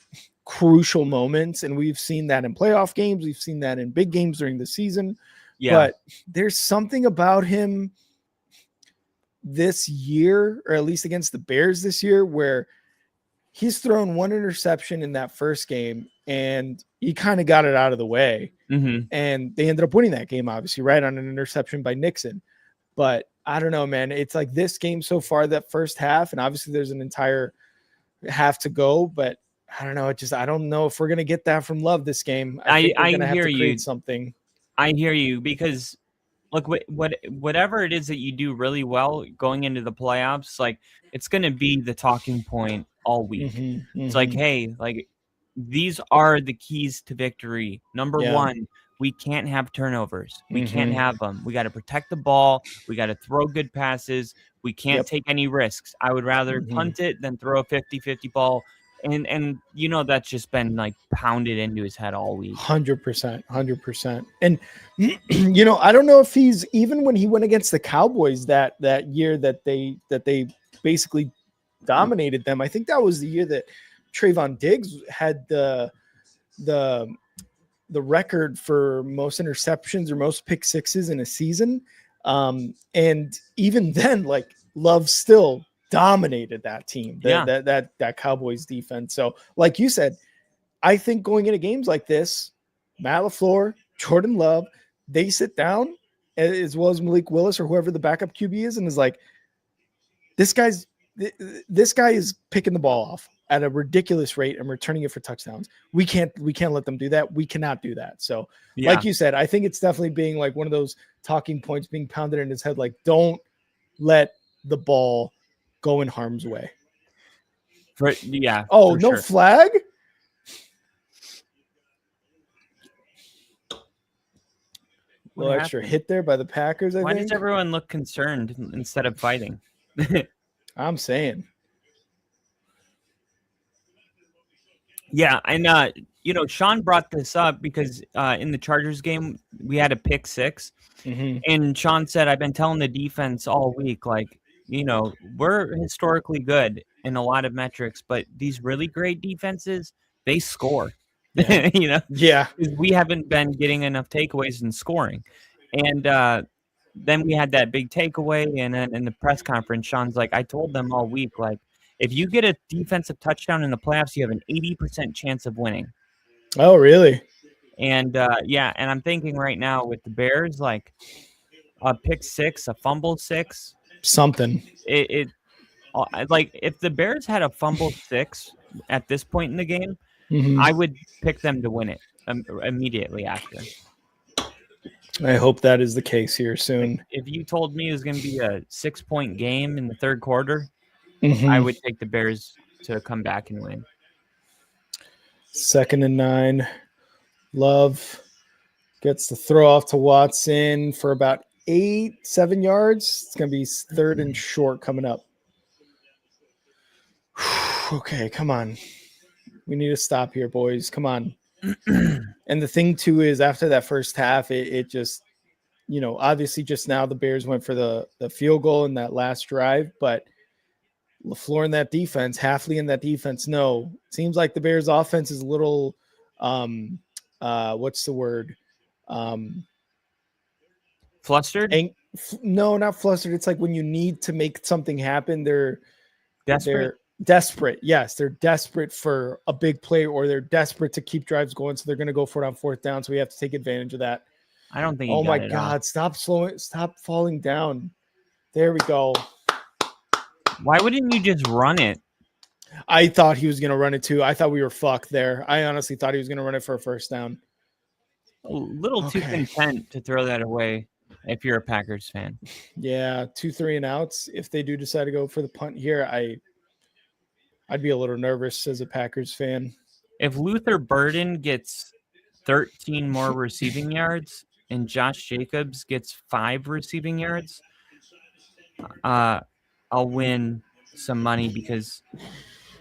crucial moments, and we've seen that in playoff games. We've seen that in big games during the season. Yeah. But there's something about him this year, or at least against the Bears this year, where he's thrown one interception in that first game, and he kind of got it out of the way. Mm-hmm. And they ended up winning that game, obviously, right, on an interception by Nixon. But I don't know, man. It's like this game so far, that first half, and obviously there's an entire half to go, but I don't know. I don't know if we're gonna get that from Love this game. I think we're gonna have to create something. I hear you, because look, whatever it is that you do really well going into the playoffs, like it's gonna be the talking point all week. It's like, hey, like these are the keys to victory. Number one, we can't have turnovers. We can't have them. We got to protect the ball. We got to throw good passes. We can't take any risks. I would rather punt it than throw a 50-50 ball. And you know, that's just been like pounded into his head all week. 100%. And you know, I don't know if he's, even when he went against the Cowboys that year that they basically dominated them. I think that was the year that Trayvon Diggs had the record for most interceptions or most pick sixes in a season. And even then, like, Love still dominated that team, that Cowboys defense. So like you said, I think going into games like this, Matt LaFleur, Jordan Love, they sit down, as well as Malik Willis or whoever the backup QB is, and is like, this guy is picking the ball off at a ridiculous rate and returning it for touchdowns. We can't let them do that. We cannot do that. So like you said, I think it's definitely being like one of those talking points being pounded in his head. Like, don't let the ball go in harm's way. Oh, no flag. Little extra hit there by the Packers. Why does everyone look concerned instead of fighting? I'm saying. Yeah, and you know, Sean brought this up because in the Chargers game we had a pick six, and Sean said, "I've been telling the defense all week, like, you know, we're historically good in a lot of metrics, but these really great defenses, they score." Yeah. You know, yeah, we haven't been getting enough takeaways and scoring, and then we had that big takeaway, and then in the press conference, Sean's like, "I told them all week, like, if you get a defensive touchdown in the playoffs, you have an 80% chance of winning." Oh, really? And and I'm thinking right now with the Bears, like a pick six, a fumble six, something. It like if the Bears had a fumble six at this point in the game, I would pick them to win it immediately after. I hope that is the case here soon. If you told me it was going to be a 6-point game in the third quarter, I would take the Bears to come back and win. 2nd and 9. Love gets the throw off to Watson for about 7 yards. It's going to be 3rd and short coming up. Okay, come on. We need to stop here, boys. Come on. And the thing, too, is after that first half, it just, you know, obviously just now the Bears went for the field goal in that last drive, but LaFleur in that defense, Halfley in that defense, no. Seems like the Bears offense is a little, what's the word? Flustered? No, not flustered. It's like when you need to make something happen, they're desperate. Yes, they're desperate for a big play, or they're desperate to keep drives going, so they're going to go for it on 4th down, so we have to take advantage of that. I don't think Oh, my God. Stop falling down. There we go. Why wouldn't you just run it? I thought he was going to run it too. I thought we were fucked there. I honestly thought he was going to run it for a 1st down. A little too content to throw that away if you're a Packers fan. Yeah, 2 3 and outs. If they do decide to go for the punt here, I'd be a little nervous as a Packers fan. If Luther Burden gets 13 more receiving yards and Josh Jacobs gets 5 receiving yards, I'll win some money because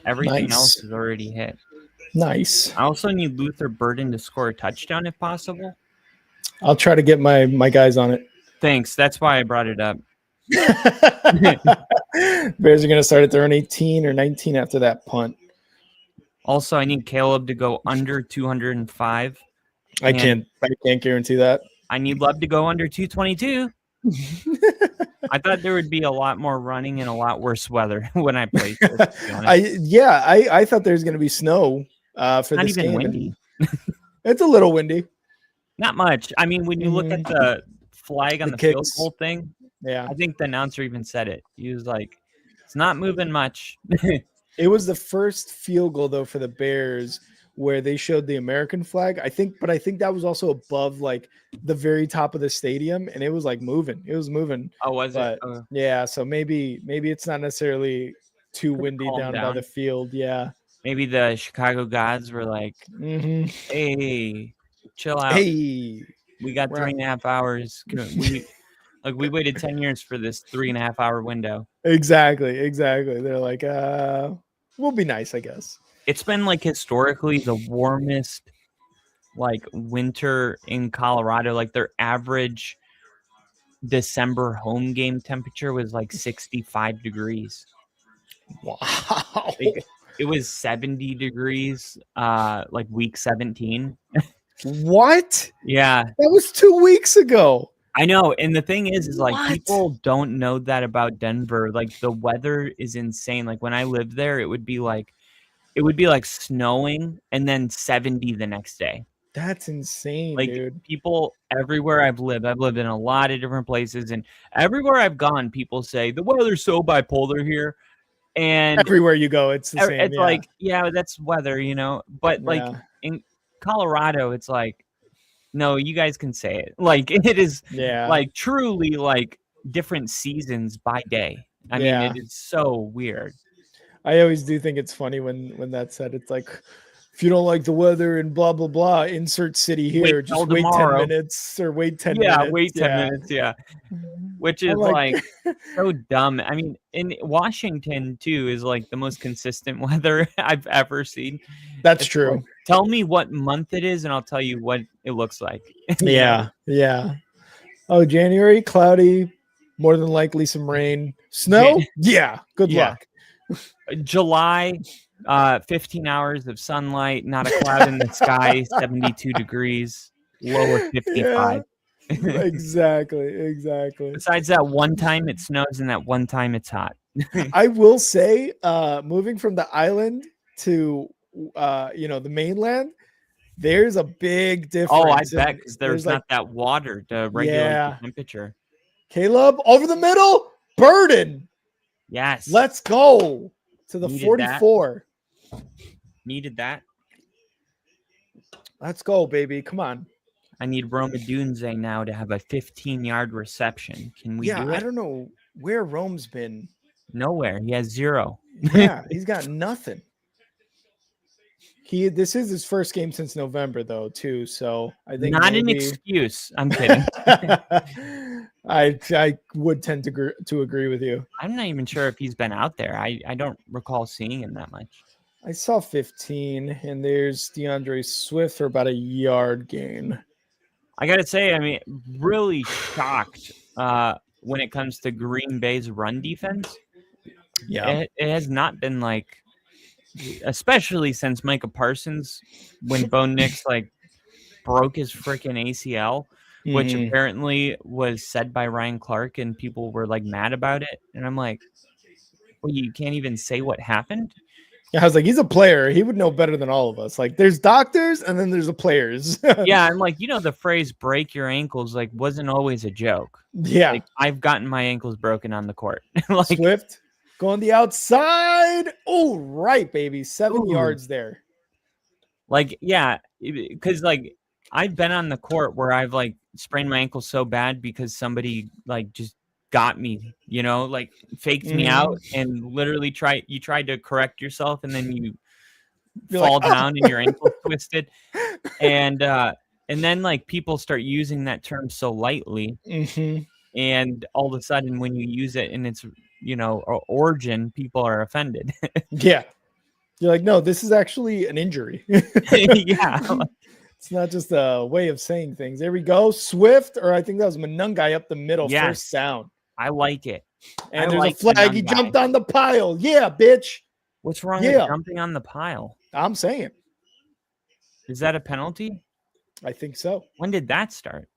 everything else is already hit. Nice. I also need Luther Burden to score a touchdown if possible. I'll try to get my guys on it. Thanks. That's why I brought it up. Bears are going to start at their own 18 or 19 after that punt. Also, I need Caleb to go under 205. I can't guarantee that. I need Love to go under 222. I thought there would be a lot more running and a lot worse weather when I played this. I thought there was going to be snow for Not this even game. windy. It's a little windy. Not much. I mean, when you look at the flag on the field kicks. goal thing, Yeah. I think the announcer even said it. He was like, it's not moving much. It was the first field goal though for the Bears where they showed the American flag. I think that was also above like the very top of the stadium, and it was like moving. It was moving. Oh, was it? Oh. Yeah, so maybe it's not necessarily too windy Calm down by down. the field. Yeah. Maybe the Chicago gods were like, hey, chill out. Hey, we got 3.5 hours. We waited 10 years for this 3.5 hour window. Exactly. They're like, we'll be nice, I guess. It's been like historically the warmest like winter in Colorado. Like their average December home game temperature was like 65 degrees. Wow. It was 70 degrees like week 17. What? Yeah. That was 2 weeks ago. I know. And the thing is like people don't know that about Denver. Like the weather is insane. Like when I lived there, it would be like snowing and then 70 the next day. That's insane, like, dude. People everywhere I've lived in a lot of different places, and everywhere I've gone, people say the weather's so bipolar here. And everywhere you go, it's the same. It's like, yeah, that's weather, But like in Colorado, it's like, no, you guys can say it. Like it is like truly like different seasons by day. I mean, it is so weird. I always do think it's funny when that's said. It's like, if you don't like the weather and blah, blah, blah, insert city here. Just wait 10 minutes or wait 10 minutes. Yeah, wait 10 minutes, yeah. Which is like so dumb. I mean, in Washington, too, is like the most consistent weather I've ever seen. That's true. Like, tell me what month it is, and I'll tell you what it looks like. Yeah. Oh, January, cloudy, more than likely some rain. Snow? Yeah, good luck. July, 15 hours of sunlight, not a cloud in the sky, 72 degrees, low of 55. Exactly. Besides that one time it snows and that one time it's hot. I will say, moving from the island to the mainland, there's a big difference. Oh, I bet, because there's not that water to regulate the temperature. Caleb, over the middle, Burden. Yes. Let's go to the 44. Needed that. Let's go, baby. Come on. I need Roma Dunze now to have a 15-yard reception. Can we do it? I don't know where Rome's been. Nowhere. He has 0. Yeah, he's got nothing. This is his first game since November, though, too. So I think not an excuse. I'm kidding. I would tend to agree with you. I'm not even sure if he's been out there. I don't recall seeing him that much. I saw 15, and there's DeAndre Swift for about a yard gain. I got to say, I mean, really shocked when it comes to Green Bay's run defense. Yeah. It has not been like, especially since Micah Parsons, when Bo Nix like broke his freaking ACL, which apparently was said by Ryan Clark, and people were like mad about it. And I'm like, well, you can't even say what happened. Yeah, I was like, he's a player. He would know better than all of us. Like, there's doctors and then there's the players. Yeah, and like, the phrase break your ankles like wasn't always a joke. Yeah. Like, I've gotten my ankles broken on the court. Like, Swift going the outside. Oh, right, baby. 7 yards there. Like, yeah, because like I've been on the court where I've like sprained my ankle so bad because somebody like just got me, like faked me out and literally tried to correct yourself, and then you're fall down and your ankle twisted, and then like people start using that term so lightly, and all of a sudden when you use it in its origin, people are offended. Yeah, you're like, no, this is actually an injury. Yeah. It's not just a way of saying things. There we go. Swift, or I think that was Monungai up the middle. Yes. First down. I like it. And there's a flag. He jumped on the pile. Yeah, bitch. What's wrong with jumping on the pile? I'm saying. Is that a penalty? I think so. When did that start?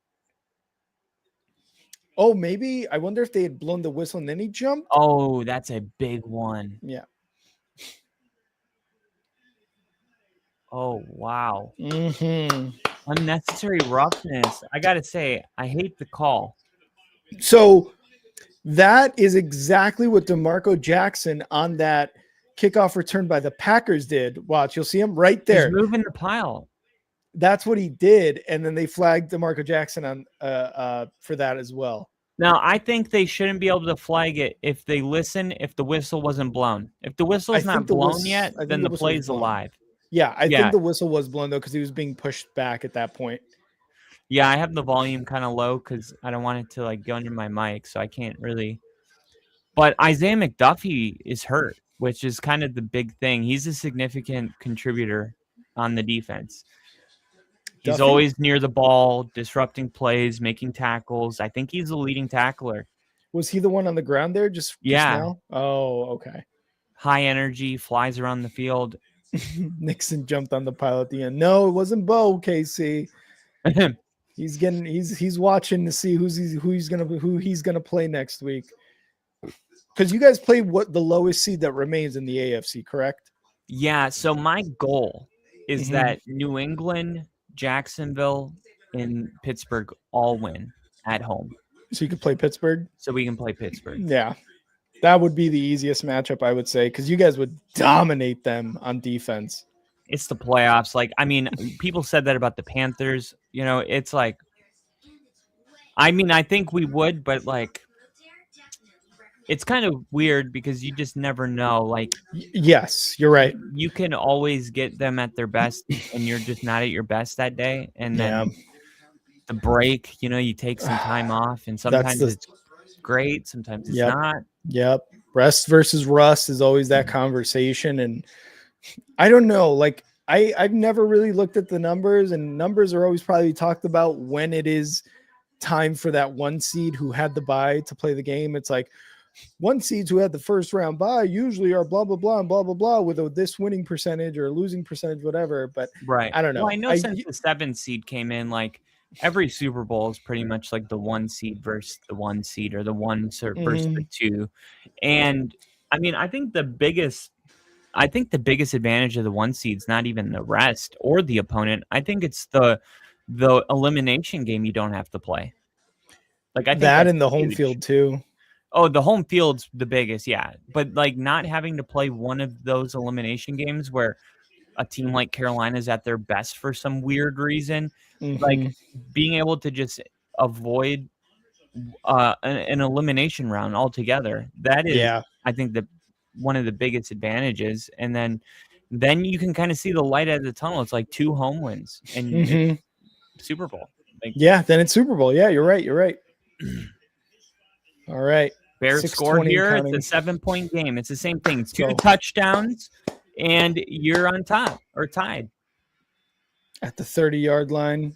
Oh, maybe. I wonder if they had blown the whistle and then he jumped. Oh, that's a big one. Yeah. Oh, wow. Mm-hmm. Unnecessary roughness. I got to say, I hate the call. So that is exactly what DeMarco Jackson on that kickoff return by the Packers did. Watch, you'll see him right there. He's moving the pile. That's what he did, and then they flagged DeMarco Jackson on for that as well. Now, I think they shouldn't be able to flag it if they listen if the whistle wasn't blown. If the whistle's not blown yet, then the play's alive. Yeah, I think the whistle was blown, though, because he was being pushed back at that point. Yeah, I have the volume kind of low because I don't want it to like go under my mic, so I can't really. But Isaiah McDuffie is hurt, which is kind of the big thing. He's a significant contributor on the defense. He's always near the ball, disrupting plays, making tackles. I think he's the leading tackler. Was he the one on the ground there just now? Oh, okay. High energy, flies around the field. Nixon jumped on the pile at the end. No, it wasn't Bo, KC. He's watching to see who he's gonna play next week. Because you guys play what the lowest seed that remains in the AFC, correct? Yeah. So my goal is that New England, Jacksonville, and Pittsburgh all win at home. So you can play Pittsburgh? So we can play Pittsburgh. Yeah. That would be the easiest matchup, I would say, because you guys would dominate them on defense. It's the playoffs. Like, I mean, people said that about the Panthers. You know, it's like, I mean, I think we would, but like, it's kind of weird because you just never know. Like, yes, you're right. You can always get them at their best, and you're just not at your best that day. And then the break, you know, you take some time off, and sometimes it's great, sometimes it's not. Yep. Rest versus rust is always that conversation, and I don't know. Like, I've never really looked at the numbers, and numbers are always probably talked about when it is time for that one seed who had the bye to play the game. It's like, one seeds who had the first round bye usually are blah, blah, blah, and blah, blah, blah with this winning percentage or losing percentage, whatever. But I don't know. Well, I know since the 7 seed came in, like every Super Bowl is pretty much like the 1 seed versus the 1 seed or the 1 versus the 2. And I mean, I think the biggest advantage of the 1 seed's not even the rest or the opponent. I think it's the elimination game you don't have to play. Like, I think that in the home field too. Oh, the home field's the biggest, yeah. But like not having to play one of those elimination games where a team like Carolina is at their best for some weird reason, like being able to just avoid an elimination round altogether. That is, I think, one of the biggest advantages. And then you can kind of see the light at the tunnel. It's like 2 home wins and Super Bowl. Like, then it's Super Bowl. Yeah, you're right. All right. Bears score here. It's a 7-point game. It's the same thing. 2 touchdowns, and you're on top or tied. At the 30-yard line,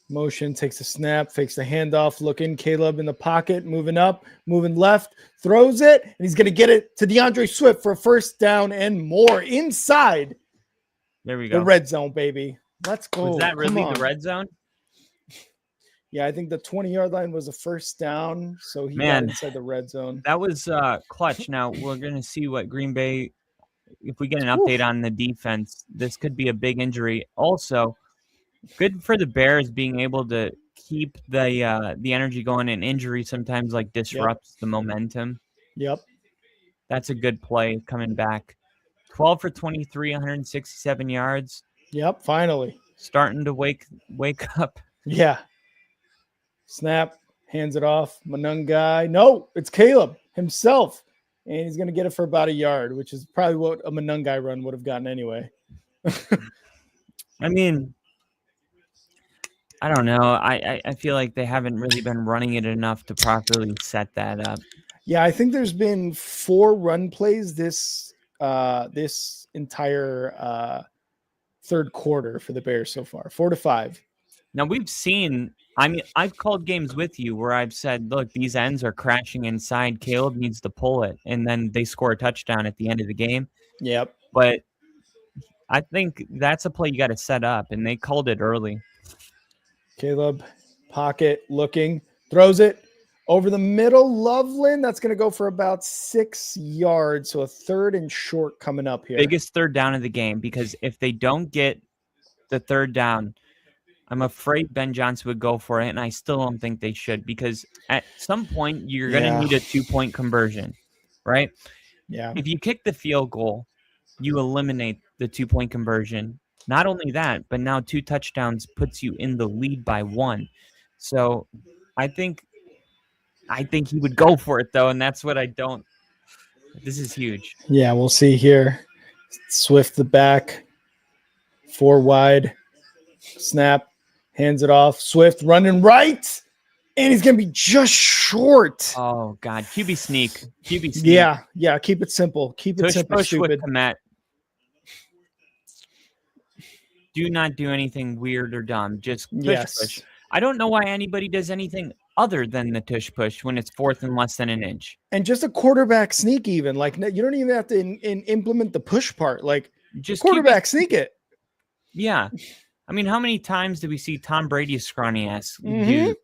motion, takes a snap, fakes the handoff, looking, Caleb in the pocket, moving up, moving left, throws it, and he's going to get it to DeAndre Swift for a first down and more inside. There we go. The red zone, baby. Let's go. Was that really the red zone? Yeah, I think the 20-yard line was a first down, so he got inside the red zone. That was clutch. Now, we're going to see what Green Bay, if we get an update on the defense, this could be a big injury. Also, good for the Bears being able to keep the energy going, and injury sometimes like disrupts the momentum. Yep. That's a good play coming back. 12 for 23, 167 yards. Yep, finally. Starting to wake up. Yeah. Snap, hands it off. Manungai. No, it's Caleb himself. And he's going to get it for about a yard, which is probably what a Manungai run would have gotten anyway. I mean, I don't know. I feel like they haven't really been running it enough to properly set that up. Yeah, I think there's been 4 run plays this entire third quarter for the Bears so far. 4 to 5. Now we've seen, I mean, I've called games with you where I've said, look, these ends are crashing inside. Caleb needs to pull it. And then they score a touchdown at the end of the game. Yep. But I think that's a play you got to set up, and they called it early. Caleb, pocket, looking, throws it over the middle. Loveland, that's going to go for about 6 yards. So a 3rd and short coming up here. Biggest third down of the game, because if they don't get the third down, I'm afraid Ben Johnson would go for it, and I still don't think they should, because at some point you're going to need a 2-point conversion, right? Yeah. If you kick the field goal, you eliminate the 2-point conversion. Not only that, but now 2 touchdowns puts you in the lead by 1. So I think he would go for it, though, and that's what I don't. This is huge. Yeah, we'll see here. Swift the back, 4 wide, snap, hands it off. Swift running right, and he's going to be just short. Oh, God. QB sneak. Yeah, keep it simple. Keep it simple, push stupid. with Komet. Do not do anything weird or dumb. Just push. I don't know why anybody does anything other than the tush push when it's 4th and less than an inch. And just a quarterback sneak even. Like, you don't even have to implement the push part. Like, just quarterback sneak it. Yeah. I mean, how many times do we see Tom Brady's scrawny ass do,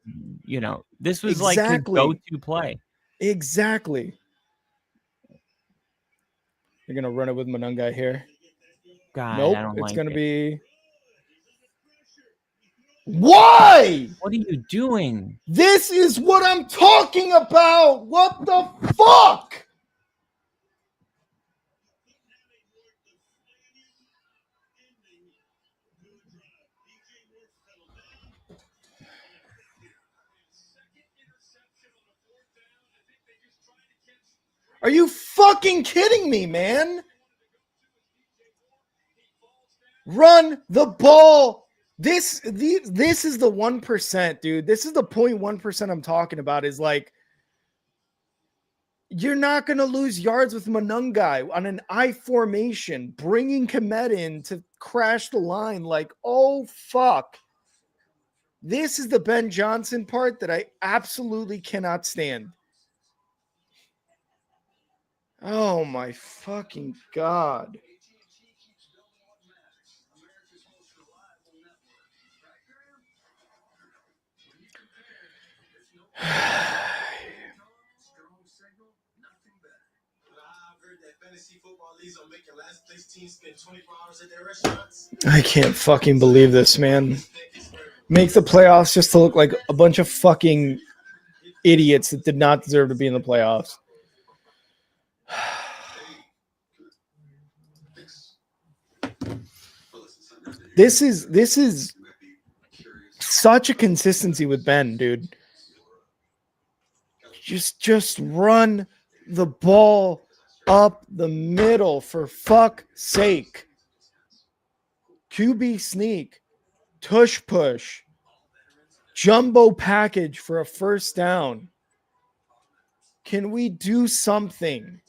this was like his go-to play. Exactly. You're going to run it with Monungai here. God, nope, I don't it's like going to it. be... Why? What are you doing? This is what I'm talking about. What the fuck? Are you fucking kidding me, man? Run the ball. This is the 1%, dude. This is the 0.1% I'm talking about. Is like, you're not going to lose yards with Monungai on an I formation, bringing Komet in to crash the line. Like, oh, fuck. This is the Ben Johnson part that I absolutely cannot stand. Oh, my fucking God. I can't fucking believe this, man. Make the playoffs just to look like a bunch of fucking idiots that did not deserve to be in the playoffs. This is such a consistency with Ben, dude. Just run the ball up the middle, for fuck's sake. QB sneak, tush push, jumbo package for a first down. Can we do something?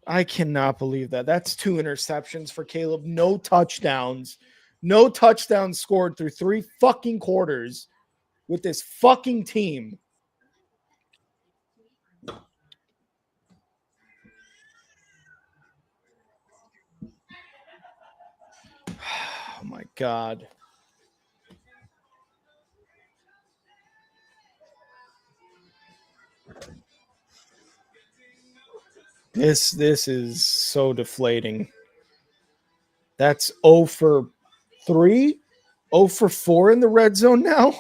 I cannot believe that. That's 2 interceptions for Caleb. No touchdowns. No touchdowns scored through 3 fucking quarters with this fucking team. Oh my God. This is so deflating. That's 0 for 3, 0 for 4 in the red zone now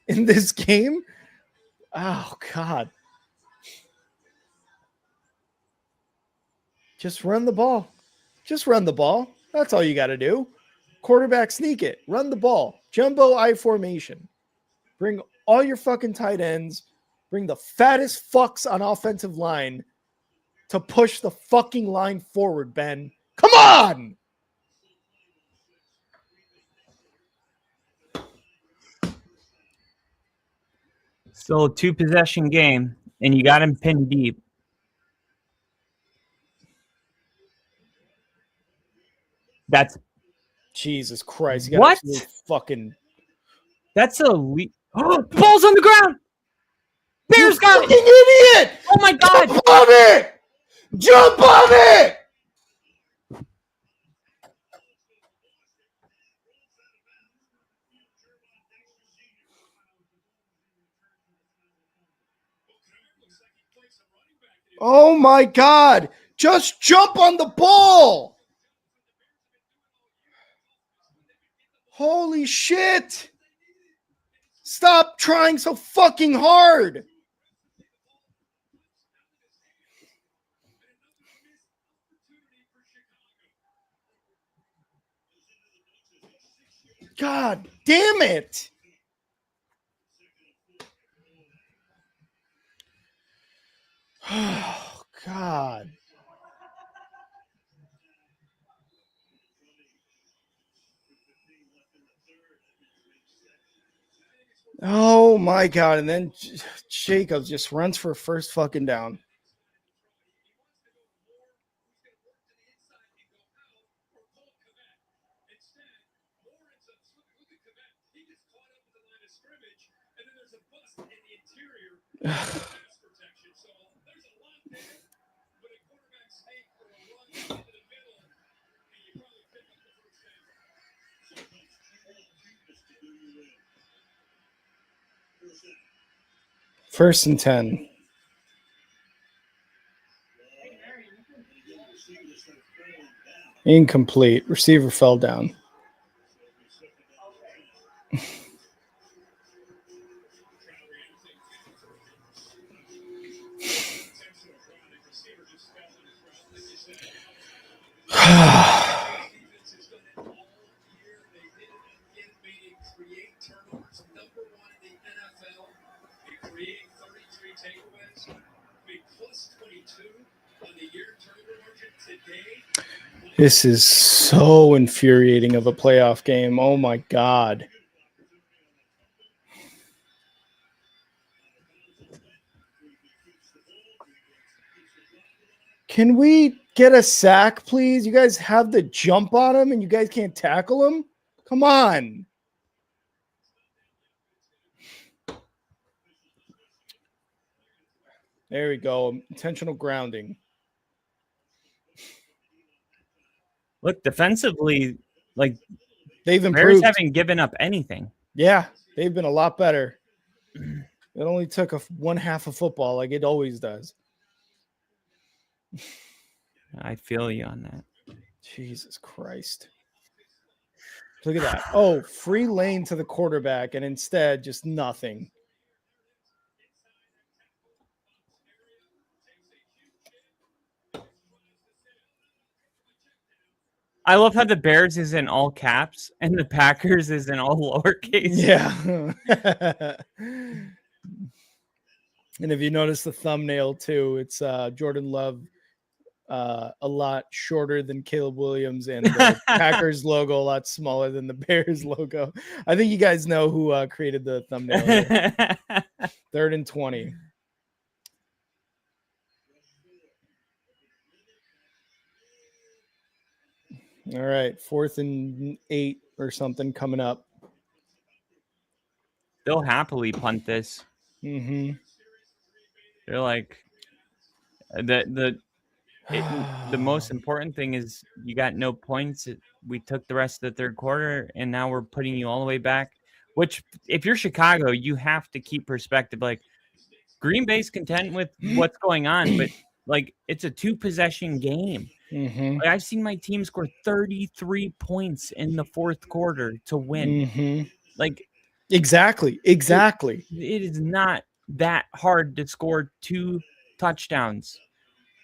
in this game. Oh God. Just run the ball. Just run the ball. That's all you got to do. Quarterback sneak it. Run the ball. Jumbo I formation. Bring all your fucking tight ends. Bring the fattest fucks on offensive line to push the fucking line forward, Ben. Come on! Still a 2-possession game, and you got him pinned deep. That's Jesus Christ. You got what? Fucking. That's a leap. Oh, ball's on the ground. Bears got it. Idiot! Oh my God! Jump on it! Jump on it! Oh my God! Just jump on the ball! Holy shit. Stop trying so fucking hard. God damn it. Oh, God. Oh, my God. And then Jacobs just runs for first fucking down. First and 10. Incomplete. Receiver fell down. This is so infuriating of a playoff game. Oh, my God. Can we get a sack, please? You guys have the jump on him and you guys can't tackle him? Come on. There we go. Intentional grounding. Look, defensively, like they've Bears improved. haven't given up anything. Yeah, they've been a lot better. It only took one half of football like it always does. I feel you on that. Jesus Christ. Look at that. Oh, free lane to the quarterback, and instead just nothing. I love how the Bears is in all caps and the Packers is in all lowercase. Yeah. And if you notice the thumbnail too, it's Jordan Love a lot shorter than Caleb Williams and the Packers logo a lot smaller than the Bears logo. I think you guys know who created the thumbnail here. 3rd and 20. All right, 4th and 8 or something coming up. They'll happily punt this. Mm-hmm. They're like the most important thing is you got no points. We took the rest of the third quarter, and now we're putting you all the way back. Which, if you're Chicago, you have to keep perspective. Like Green Bay's content with what's going on, but like it's a 2-possession game. Mm-hmm. Like, I've seen my team score 33 points in the fourth quarter to win. Mm-hmm. Like exactly. It is not that hard to score 2 touchdowns.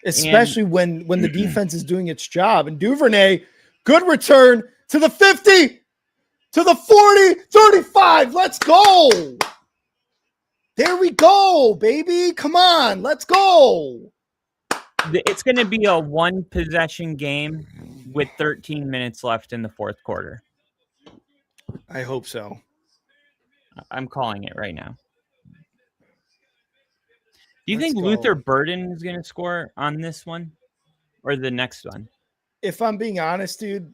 Especially when the defense is doing its job. And Duvernay, good return to the 50, to the 40, 35. Let's go. There we go, baby. Come on. Let's go. It's going to be a 1-possession game with 13 minutes left in the fourth quarter. I hope so. I'm calling it right now. Do you think Luther Burden is going to score on this one or the next one? If I'm being honest, dude,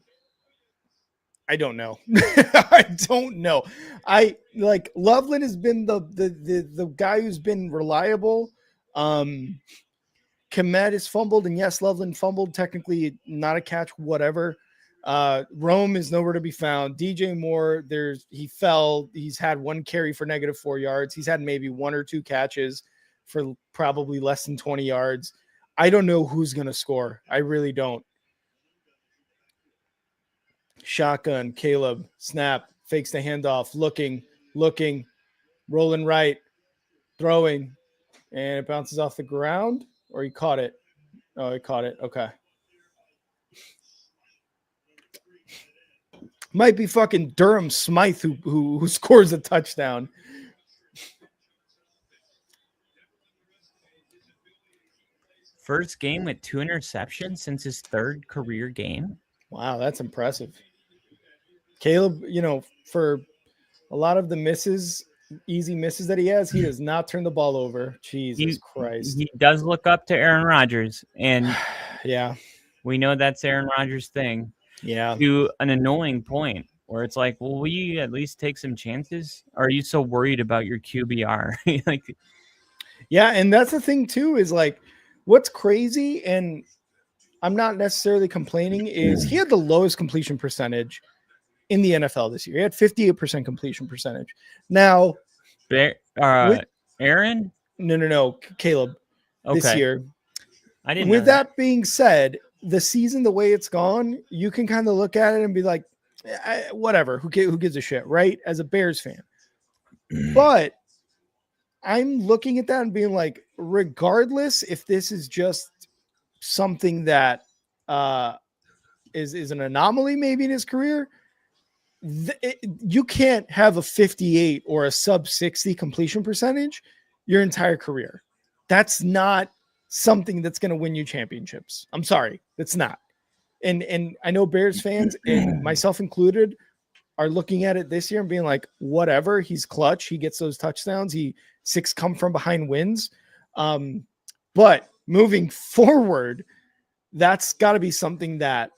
I don't know. I don't know. I like Loveland has been the guy who's been reliable. Komet is fumbled, and yes, Loveland fumbled. Technically, not a catch, whatever. Rome is nowhere to be found. DJ Moore, he fell. He's had 1 carry for -4 yards. He's had maybe 1 or 2 catches for probably less than 20 yards. I don't know who's going to score. I really don't. Shotgun, Caleb, snap, fakes the handoff, looking, rolling right, throwing, and it bounces off the ground, or he caught it. Oh, he caught it. Okay. Might be fucking Durham Smythe who scores a touchdown. First game with 2 interceptions since his 3rd career game. Wow, that's impressive. Caleb, for a lot of the easy misses that he has, he does not turn the ball over. Jesus Christ. He does look up to Aaron Rodgers, and yeah, we know that's Aaron Rodgers' thing. Yeah. To an annoying point where it's like, well, will you at least take some chances? Or are you so worried about your QBR? Like, yeah, and that's the thing too, is like what's crazy, and I'm not necessarily complaining, is he had the lowest completion percentage in the NFL this year. He had 58% completion percentage. Now, Aaron? No, Caleb. Okay. This year. I didn't. With that being said, the season, the way it's gone, you can kind of look at it and be like, whatever. Who gives a shit, right? As a Bears fan, but I'm looking at that and being like, regardless if this is just something that is an anomaly maybe in his career, you can't have a 58 or a sub 60 completion percentage your entire career. That's not something that's going to win you championships. I'm sorry, that's not. And I know Bears fans, and myself included, are looking at it this year and being like, whatever, he's clutch. He gets those touchdowns. He 6 come from behind wins. But moving forward, that's got to be something that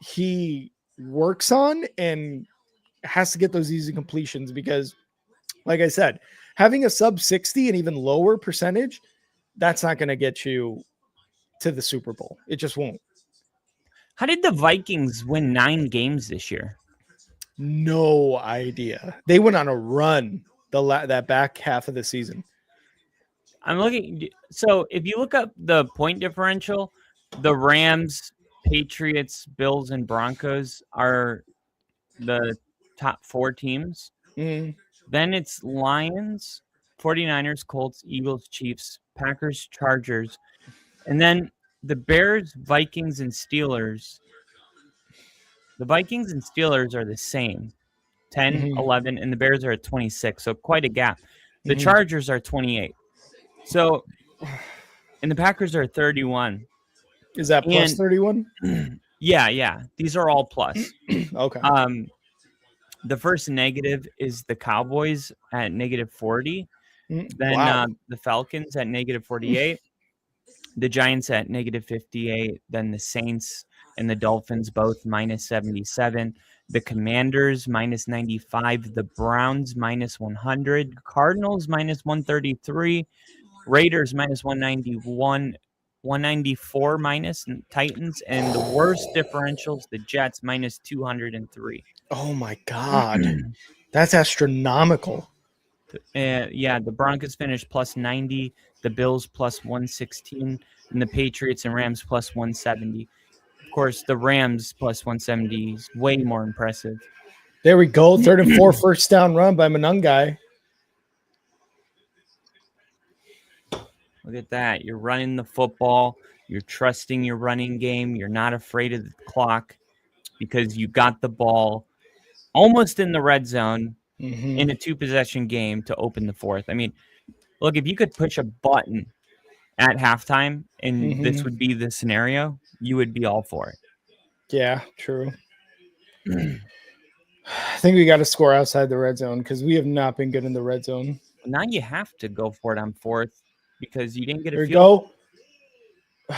he works on and has to get those easy completions, because like I said, having a sub 60 and even lower percentage, that's not going to get you to the Super Bowl. It just won't. How did the Vikings win 9 games this year? No idea. They went on a run that back half of the season. I'm looking. So if you look up the point differential, the Rams, Patriots, Bills, and Broncos are the top 4 teams. Mm. Then it's Lions, 49ers, Colts, Eagles, Chiefs, Packers, Chargers. And then the Bears, Vikings, and Steelers. The Vikings and Steelers are the same, 10, 11, and the Bears are at 26. So quite a gap. The Chargers are 28. So, and the Packers are 31. Is that plus 31? Yeah. These are all plus. Okay. The first negative is the Cowboys at negative 40. Then the Falcons at negative 48. The Giants at negative 58. Then the Saints and the Dolphins both minus 77. The Commanders minus 95. The Browns minus 100. Cardinals minus 133. Raiders minus 191. 194 minus, and Titans, and the worst differentials, the Jets minus 203. Oh my God. That's astronomical. The Broncos finished plus 90, the Bills plus 116, and the Patriots and Rams plus 170. Of course, the Rams plus 170 is way more impressive. There we go. 3rd and 4 first down run by Manungai. Look at that. You're running the football. You're trusting your running game. You're not afraid of the clock because you got the ball almost in the red zone in a 2-possession game to open the 4th. I mean, look, if you could push a button at halftime and this would be the scenario, you would be all for it. Yeah, true. I think we got to score outside the red zone because we have not been good in the red zone. Now you have to go for it on 4th. Because you didn't get a field. Go.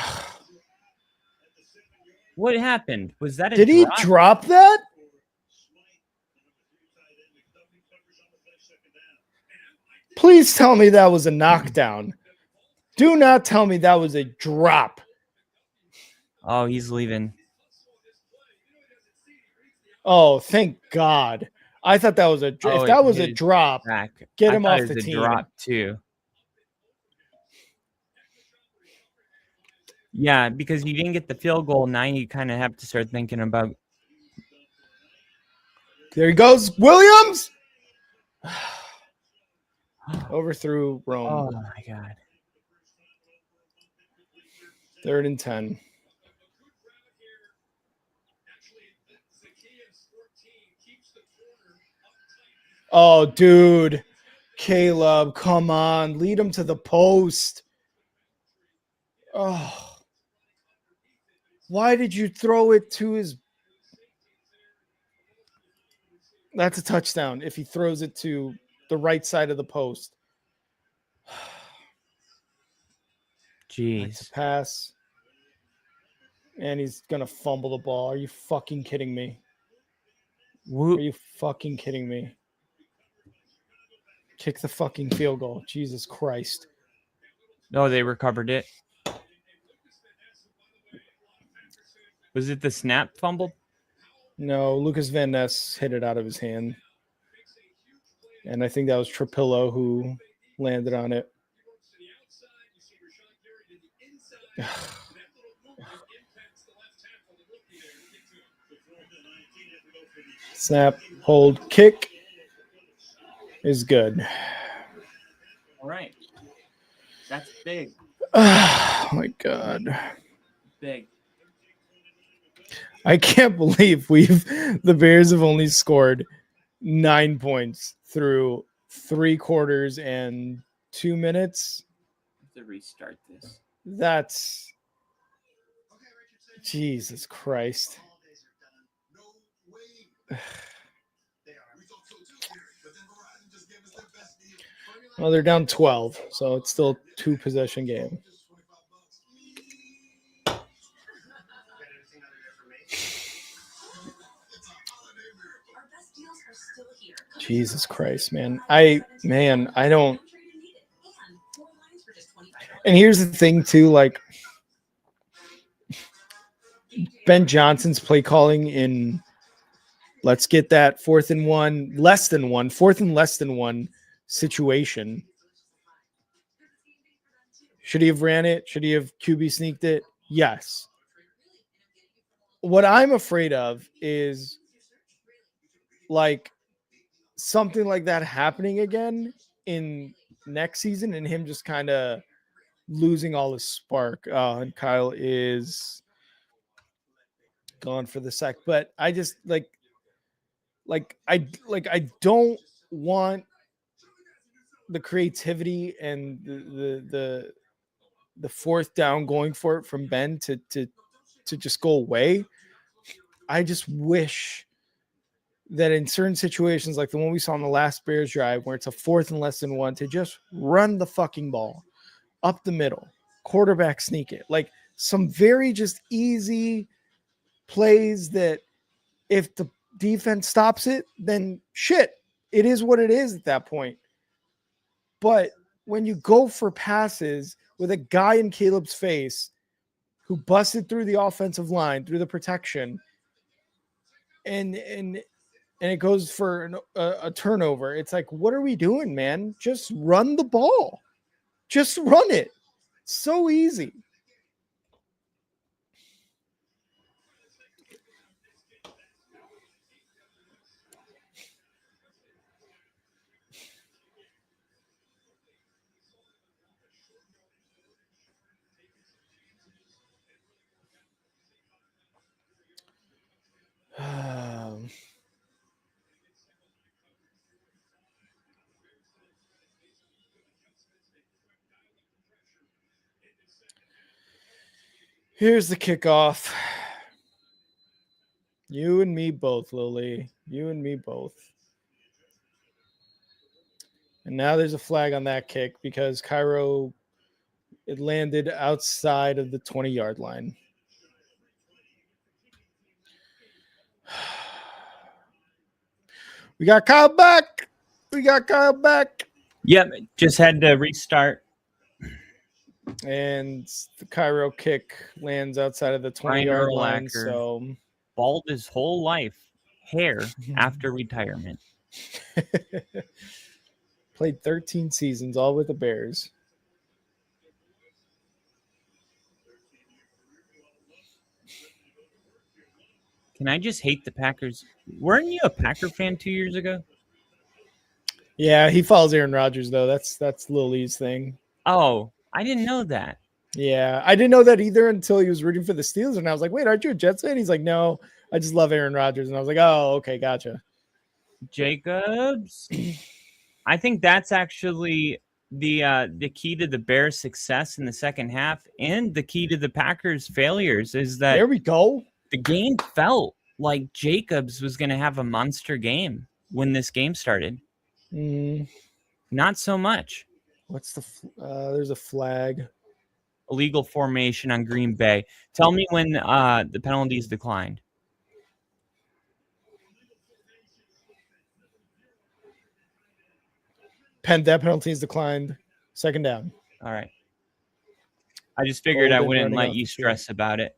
What happened? Was that Did he drop that? Please tell me that was a knockdown. Do not tell me that was a drop. Oh, he's leaving. Oh, thank God. I thought that was if that was a drop, get him off the team. Drop too. Yeah, because you didn't get the field goal. Now you kind of have to start thinking about There he goes. Williams. Overthrew Rome. Oh my God. 3rd and 10. Oh, dude. Caleb, come on. Lead him to the post. Oh. Why did you throw it to his... That's a touchdown if he throws it to the right side of the post. Jeez. Pass. And he's going to fumble the ball. Are you fucking kidding me? Are you fucking kidding me? Kick the fucking field goal. Jesus Christ. No, they recovered it. Was it the snap fumble? No, Lucas Van Ness hit it out of his hand. And I think that was Trapillo who landed on it. Snap, hold, kick is good. All right. That's big. Oh, my God. Big. I can't believe the Bears have only scored 9 points through 3 quarters and 2 minutes. To restart this. That's Jesus Christ. Well, they're down 12, so it's still a 2-possession game. Jesus Christ, man. I don't. And here's the thing, too, like Ben Johnson's play calling in let's get that 4th and 1, less than 1, 4th and less than 1 situation. Should he have ran it? Should he have QB sneaked it? Yes. What I'm afraid of is like something like that happening again in next season and him just kind of losing all his spark. And Kyle is gone for the sack. But I just I don't want the creativity and the 4th down going for it from Ben to just go away. I just wish that in certain situations, like the one we saw on the last Bears drive, where it's a 4th and less than 1, to just run the fucking ball up the middle, quarterback sneak it, like some very just easy plays that if the defense stops it, then shit, it is what it is at that point. But when you go for passes with a guy in Caleb's face who busted through the offensive line, through the protection, and it goes for a turnover, it's like, what are we doing, man? Just run the ball. Just run it. It's so easy. Here's the kickoff. You and me both, Lily. You and me both. And now there's a flag on that kick because Cairo, it landed outside of the 20-yard line. We got Kyle back. Yep, just had to restart. And the Cairo kick lands outside of the 20-yard line. So bald his whole life, hair after retirement. Played 13 seasons, all with the Bears. Can I just hate the Packers? Weren't you a Packer fan 2 years ago? Yeah, he follows Aaron Rodgers though. That's Lil Lee's thing. Oh, I didn't know that. Yeah, I didn't know that either until he was rooting for the Steelers, and I was like, "Wait, aren't you a Jets fan?" He's like, "No, I just love Aaron Rodgers," and I was like, "Oh, okay, gotcha." Jacobs, I think that's actually the key to the Bears' success in the second half, and the key to the Packers' failures is that There we go. the game felt like Jacobs was going to have a monster game when this game started. Not so much. What's there's a flag. Illegal formation on Green Bay. Tell me when the penalties declined. That penalty is declined. Second down. All right. I just figured I Golden wouldn't running let off you the field. stress about it.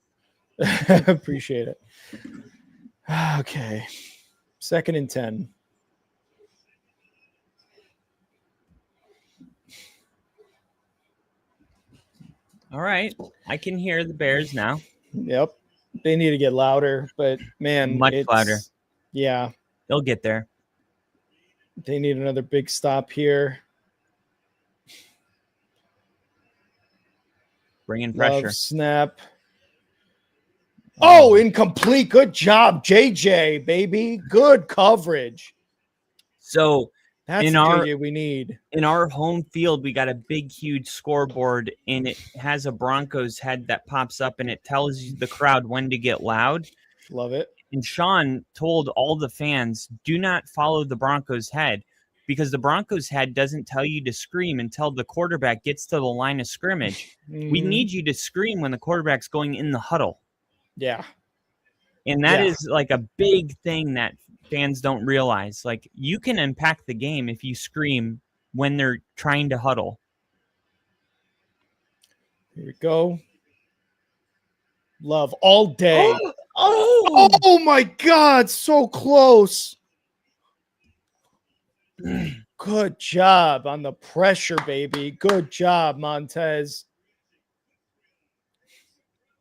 Appreciate it. Okay. 2nd and 10. All right. I can hear the Bears now. Yep. They need to get louder, but man, Much louder. Yeah. They'll get there. They need another big stop here. Bring in pressure. Love snap. Oh, incomplete. Good job, JJ, baby. Good coverage. So That's in the our JJ we need. in our home field, we got a big, huge scoreboard, and it has a Broncos head that pops up, and it tells you the crowd when to get loud. Love it. And Sean told all the fans, do not follow the Broncos head, because the Broncos head doesn't tell you to scream until the quarterback gets to the line of scrimmage. We need you to scream when the quarterback's going in the huddle. Yeah. And that is like a big thing that fans don't realize. Like, you can impact the game if you scream when they're trying to huddle. Here we go. Love all day. Oh my God. So close. Good job on the pressure, baby. Good job, Montez.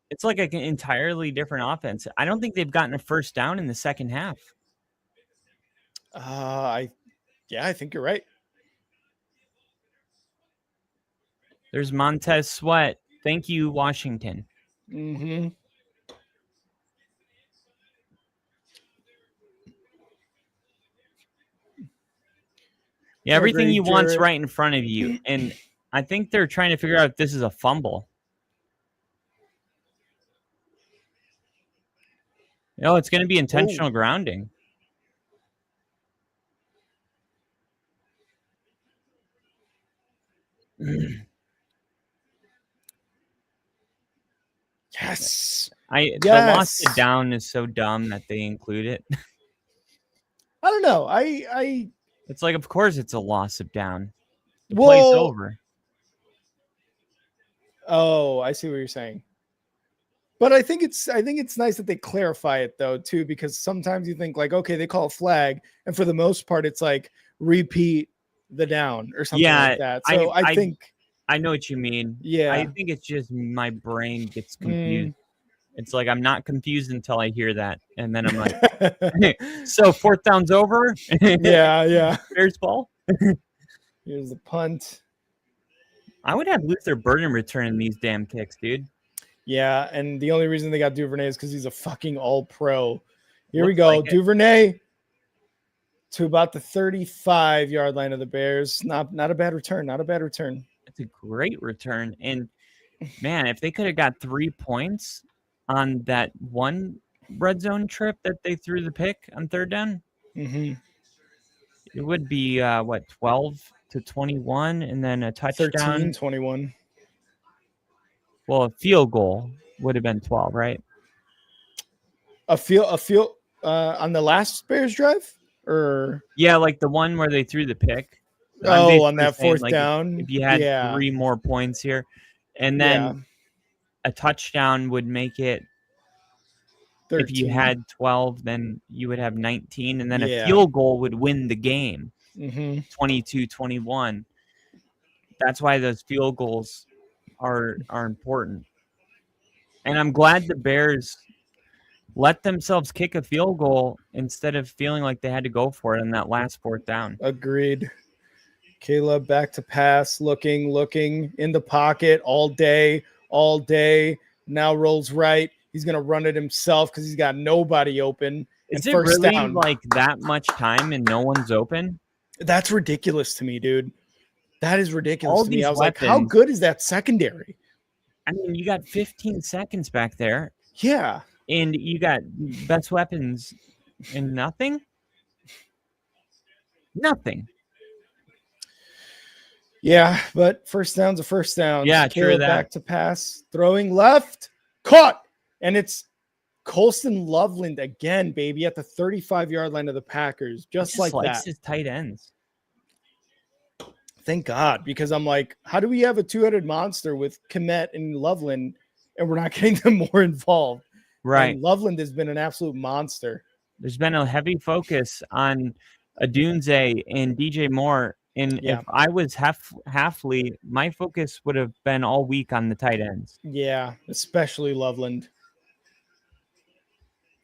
It's like an entirely different offense. I don't think they've gotten a first down in the second half. I think you're right. There's Montez Sweat. Thank you, Washington. Mm-hmm. Yeah, everything Agreed, you want's Jared. right in front of you. And I think they're trying to figure out if this is a fumble. No, it's going to be intentional grounding. Yes. The loss to down is so dumb that they include it. I don't know. It's like, of course it's a loss of down. The play's over. Oh, I see what you're saying. But I think it's nice that they clarify it though too, because sometimes you think like, okay, they call a flag, and for the most part, it's like repeat the down or something like that. So I think I know what you mean. Yeah. I think it's just my brain gets confused. It's like I'm not confused until I hear that, and then I'm like, so 4th down's over. yeah. Bears ball. Here's the punt. I would have Luther Burden returning these damn kicks, dude. Yeah, and the only reason they got Duvernay is because he's a fucking all-pro. Here we Looks go. like it. Duvernay to about the 35-yard line of the Bears. Not a bad return. Not a bad return. It's a great return. And, man, if they could have got 3 points on that one red zone trip that they threw the pick on 3rd down, Mm-hmm. it would be, 12-21, and then a touchdown. 13-21. Well, a field goal would have been 12, right? A field on the last Bears drive, or yeah, like the one where they threw the pick. On that 4th down. If you had 3 more points here, and then a touchdown would make it. 13. If you had 12, then you would have 19, and then a field goal would win the game. 22-21. That's why those field goals are important. And I'm glad the Bears let themselves kick a field goal instead of feeling like they had to go for it on that last 4th down. Agreed. Caleb back to pass, looking in the pocket all day. Now rolls right. He's going to run it himself because he's got nobody open. Is and it first really down. like that much time and no one's open? That's ridiculous to me, dude. That is ridiculous All to me. these I was like, how weapons- good is that secondary? I mean, you got 15 seconds back there, Yeah. and you got best weapons and nothing. Nothing. Yeah, but first down's a first down. Yeah, true Caleb that. back to pass, throwing left, caught, and it's Colston Loveland again, baby, at the 35-yard line of the Packers, just like likes that. his tight ends. Thank God, because I'm like, how do we have a two-headed monster with Kmet and Loveland, and we're not getting them more involved? Right. And Loveland has been an absolute monster. There's been a heavy focus on Adunze and DJ Moore. And Yeah. if I was Halfley, my focus would have been all week on the tight ends. Yeah, especially Loveland.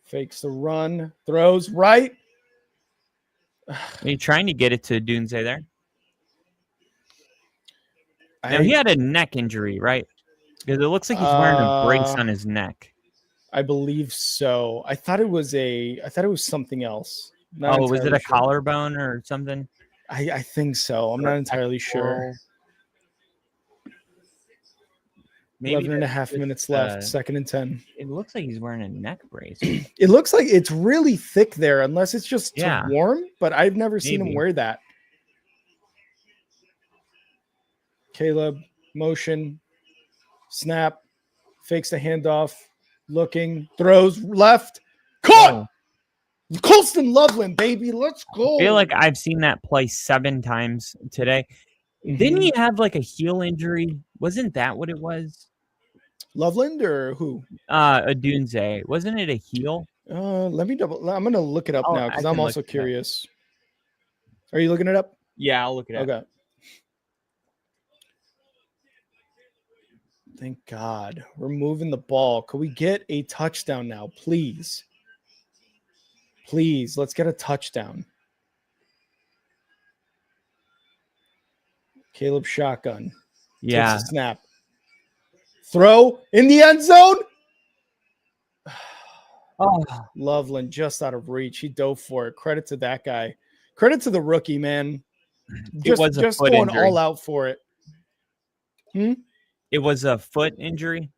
Fakes the run, throws right. Are you trying to get it to Adunze there? Now, he had a neck injury, right? Because it looks like he's wearing a brace on his neck. I believe so. I thought it was something else. Not Was it entirely a sure. collarbone or something? I think so. I'm not entirely sure. Maybe 11 and a that's half just, minutes left, 2nd and 10. It looks like he's wearing a neck brace. It looks like it's really thick there, unless it's just to Yeah. warm, but I've never seen him Maybe. wear that. Caleb, motion, snap, fakes the handoff, looking, throws left, caught! Oh. Colston Loveland, baby, let's go. I feel like I've seen that play 7 times today. Didn't he have like a heel injury? Wasn't that what it was? Loveland or who? Adunze. Wasn't it a heel? Let me I'm gonna look it up now because I I'm can also look it up. curious. Are you looking it up? Yeah, I'll look it up. Okay. Thank God. We're moving the ball. Could we get a touchdown now, please? Please, let's get a touchdown. Caleb shotgun. Yeah. Takes a snap. Throw in the end zone. Oh, Loveland just out of reach. He dove for it. Credit to that guy. Credit to the rookie, man. it was a Just foot going injury. all out for it. It was a foot injury.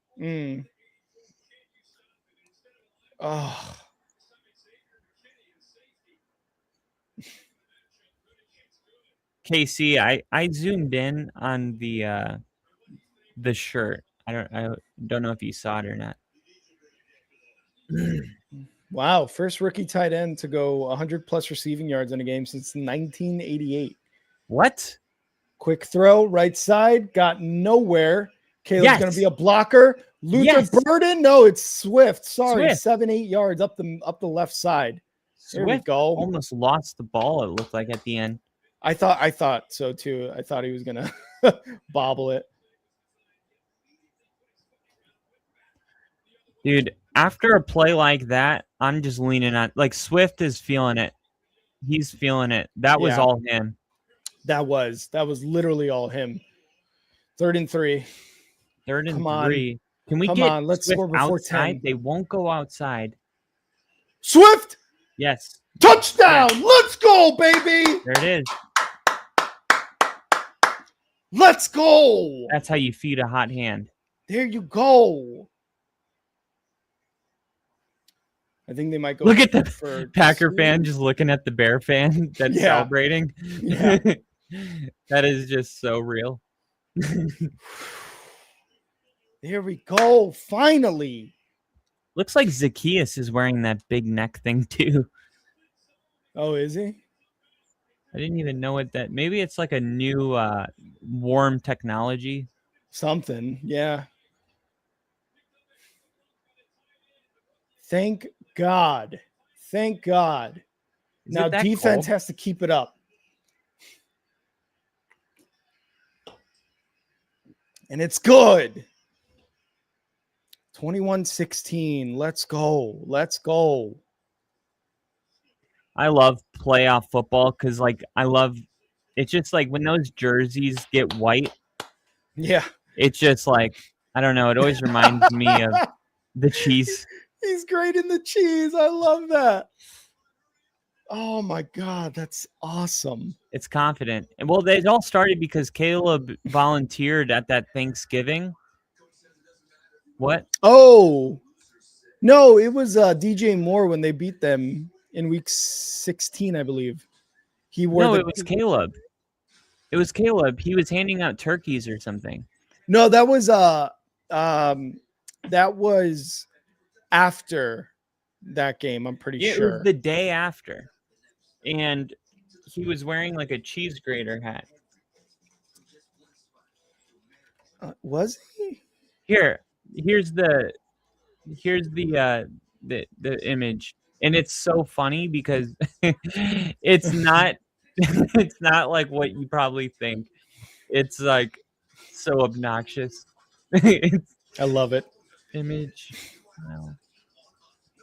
Oh. KC, I zoomed in on the shirt. I don't know if you saw it or not. Wow, first rookie tight end to go 100 plus receiving yards in a game since 1988. What? Quick throw, right side, got nowhere. Caleb's Yes. going to be a blocker. Luther Yes. Burden? No, it's Swift. Sorry, Swift. 7-8 yards up the left side. There we Swift go. almost lost the ball, it looked like, at the end. I thought so too. I thought he was going to bobble it. Dude, after a play like that, I'm just leaning on. Like, Swift is feeling it. He's feeling it. That was Yeah. all him. That was literally all him. 3rd and 3. 3rd and Come on. 3. Can we Come get on, let's Swift score before outside? 10. They won't go outside. Swift Yes, touchdown. Let's go, baby. there it is. Let's go. That's how you feed a hot hand. There you go. I think they might go. Look at the for Packer two. fan just looking at the Bear fan that's Yeah. celebrating. Yeah. That is just so real. There we go. Finally. Looks like Zacchaeus is wearing that big neck thing too. Oh, is he? I didn't even know what that. Maybe it's like a new warm technology. Something. Yeah. Thank God. Thank God. Is Now it that defense cold? has to keep it up. And it's good. 21-16. Let's go. Let's go. I love playoff football because, like, it's just like when those jerseys get white, Yeah. it's just like, I don't know. It always reminds me of the cheese. He's great in the cheese. I love that. Oh my God, that's awesome. It's confident. And well, it all started because Caleb volunteered at that Thanksgiving. What? Oh, no, it was DJ Moore when they beat them in week 16, I believe. It was Caleb. It was Caleb. He was handing out turkeys or something. No, that was after that game, I'm pretty sure. It was the day after. And he was wearing like a cheese grater hat. Was he? Here's the image, and it's so funny because it's not it's not like what you probably think. It's like so obnoxious. I love it. Image. No.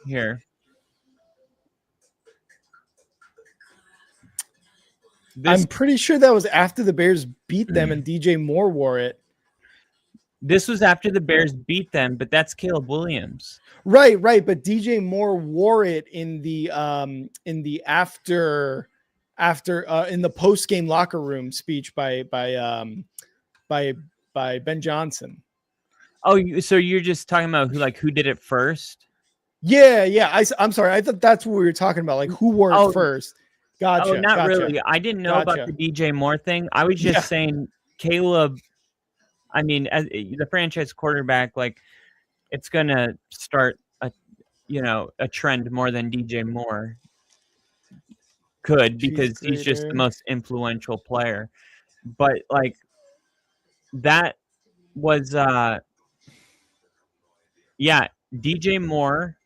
Here. I'm pretty sure that was after the Bears beat them and DJ Moore wore it. This was after the Bears beat them, but that's Caleb Williams. Right. But DJ Moore wore it in the after in the post game locker room speech by Ben Johnson. Oh, so you're just talking about who did it first? Yeah. I'm sorry. I thought that's what we were talking about. Like who wore it first. Gotcha. Oh, not really. I didn't know about the DJ Moore thing. I was just saying Caleb. I mean, as the franchise quarterback, like it's gonna start a trend more than DJ Moore could because he's just the most influential player. But like that was DJ Moore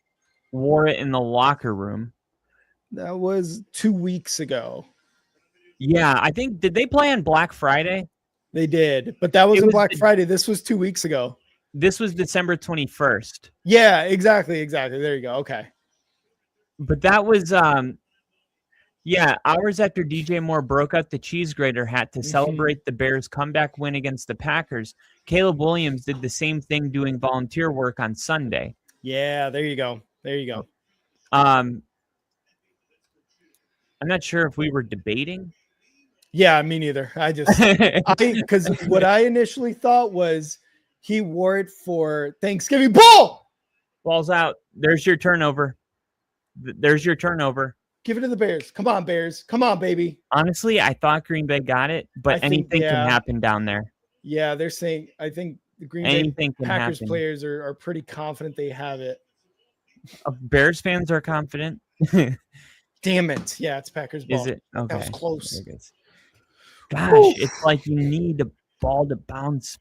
wore it in the locker room. That was 2 weeks ago. Yeah, I think, did they play on Black Friday? They did, but that wasn't Black Friday. This was 2 weeks ago. This was December 21st. Yeah, exactly. There you go. Okay. But that was, hours after DJ Moore broke out the cheese grater hat to celebrate the Bears' comeback win against the Packers, Caleb Williams did the same thing doing volunteer work on Sunday. Yeah, there you go. I'm not sure if we were debating. Yeah, me neither. Because what I initially thought was he wore it for Thanksgiving. Ball's out. There's your turnover. Give it to the Bears. Come on, Bears. Come on, baby. Honestly, I thought Green Bay got it, but anything can happen down there. Yeah, they're saying, I think the Green Bay Packers players are pretty confident they have it. Bears fans are confident. Damn it. Yeah, it's Packers ball. Is it? Okay. That was close. Gosh, it's like you need the ball to bounce.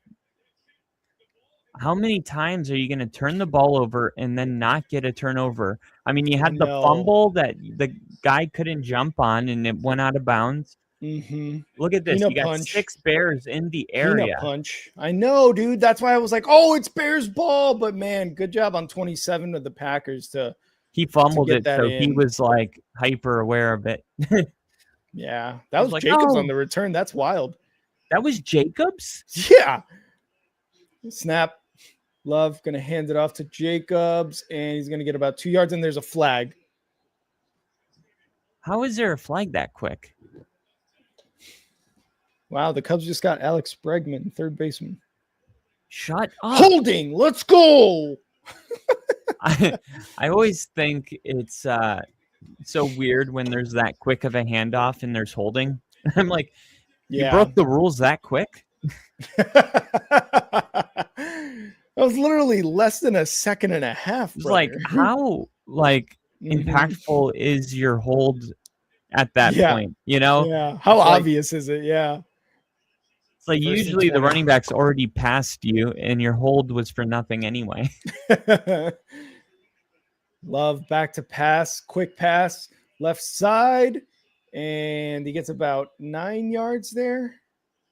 How many times are you going to turn the ball over and then not get a turnover? I mean, you had the fumble that the guy couldn't jump on and it went out of bounds. Look at this. You got 6 Bears in the area. Punch. I know, dude. That's why I was like, oh, it's Bears ball. But, man, good job on 27 of the Packers to – he fumbled it, so he was like hyper aware of it. Yeah, that was like, Jacobs on the return. That's wild. That was Jacobs? Yeah. Snap. Love going to hand it off to Jacobs, and he's going to get about 2 yards, and there's a flag. How is there a flag that quick? Wow, the Cubs just got Alex Bregman, third baseman. Shut up. Holding. Let's go. I always think it's so weird when there's that quick of a handoff and there's holding. I'm like, you broke the rules that quick? That was literally less than a second and a half. It's like, how impactful is your hold at that point? You know? Yeah. How obvious is it? Yeah. It's like usually the running back's already passed you and your hold was for nothing anyway. Love back to pass, quick pass, left side, and he gets about 9 yards there.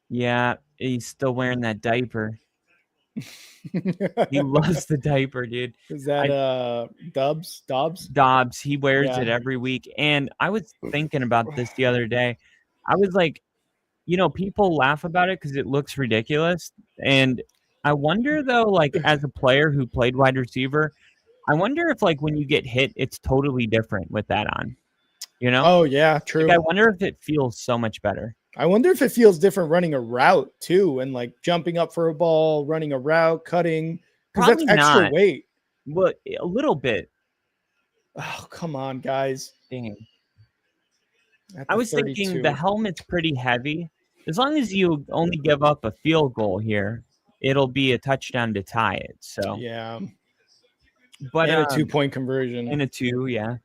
Yeah, he's still wearing that diaper. He loves the diaper, dude. Is that Dobbs? Dobbs, he wears it Yeah. every week. And I was thinking about this the other day. I was like, people laugh about it because it looks ridiculous. And I wonder, though, like, as a player who played wide receiver, I wonder if, like, when you get hit, it's totally different with that on, Oh, yeah, true. Like, I wonder if it feels so much better. I wonder if it feels different running a route, too, and, like, jumping up for a ball, running a route, cutting, because that's Probably extra not. weight. Well, a little bit. Oh, come on, guys. Dang. At I the was thinking 32. the helmet's pretty heavy. As long as you only give up a field goal here, it'll be a touchdown to tie it. So Yeah. but And a 2-point conversion. and a 2, yeah.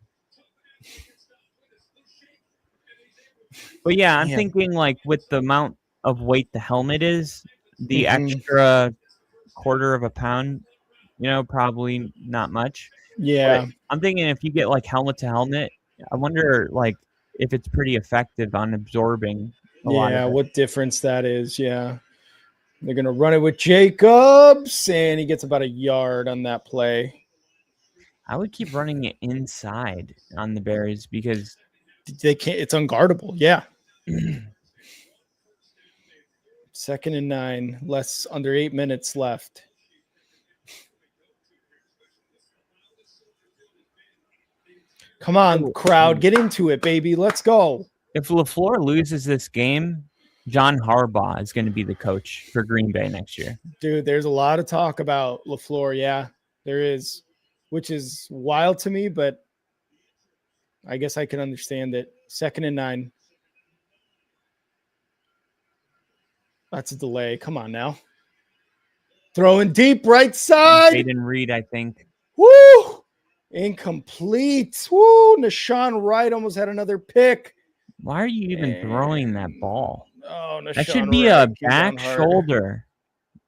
But yeah, I'm Man. thinking like with the amount of weight the helmet is, the Mhm. extra quarter of a pound, probably not much. Yeah. But I'm thinking if you get like helmet to helmet, I wonder like if it's pretty effective on absorbing a lot of it. What difference that is. Yeah. They're going to run it with Jacobs, and he gets about a yard on that play. I would keep running it inside on the Bears because they can't. It's unguardable. Yeah. 2nd and 9, under 8 minutes left. Come on, crowd, get into it, baby. Let's go. If LaFleur loses this game, John Harbaugh is going to be the coach for Green Bay next year. Dude, there's a lot of talk about LaFleur. Yeah, there is, which is wild to me, but I guess I can understand it. 2nd and 9. That's a delay. Come on now. Throwing deep right side. Jaden Reed, I think. Woo! Incomplete. Woo! Nashawn Wright almost had another pick. Why are you even throwing that ball? Oh, Nashawn That should be Wright, a back shoulder,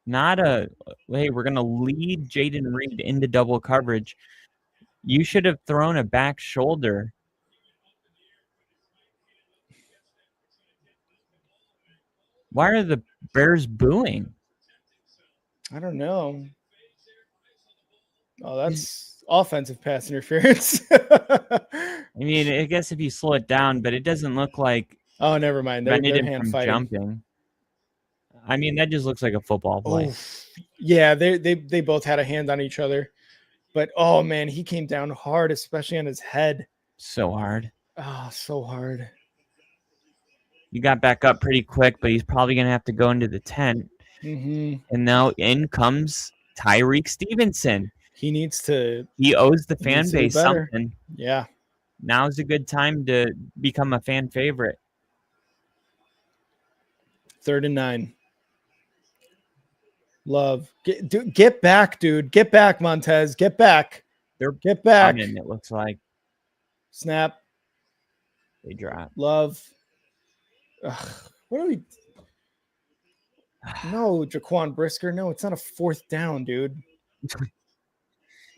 not a, hey, we're going to lead Jaden Reed into double coverage. You should have thrown a back shoulder. Why are the Bears booing? I don't know. Oh, that's offensive pass interference. I mean, I guess if you slow it down, but it doesn't look like. Oh, never mind. They're hand from fighting. Jumping. I mean, that just looks like a football play. Oh, yeah, they both had a hand on each other. But, oh, man, he came down hard, especially on his head. So hard. Oh, so hard. You got back up pretty quick, but he's probably going to have to go into the tent. Mm-hmm. And now in comes Tyreek Stevenson. He owes the fan base something. Yeah. Now's a good time to become a fan favorite. 3rd and 9. Love. Get back, dude. Get back, Montez. Get back. Get back. Coming, it looks like. Snap. They drop. Love. Ugh, what are we? No, Jaquan Brisker. No, it's not a 4th down, dude.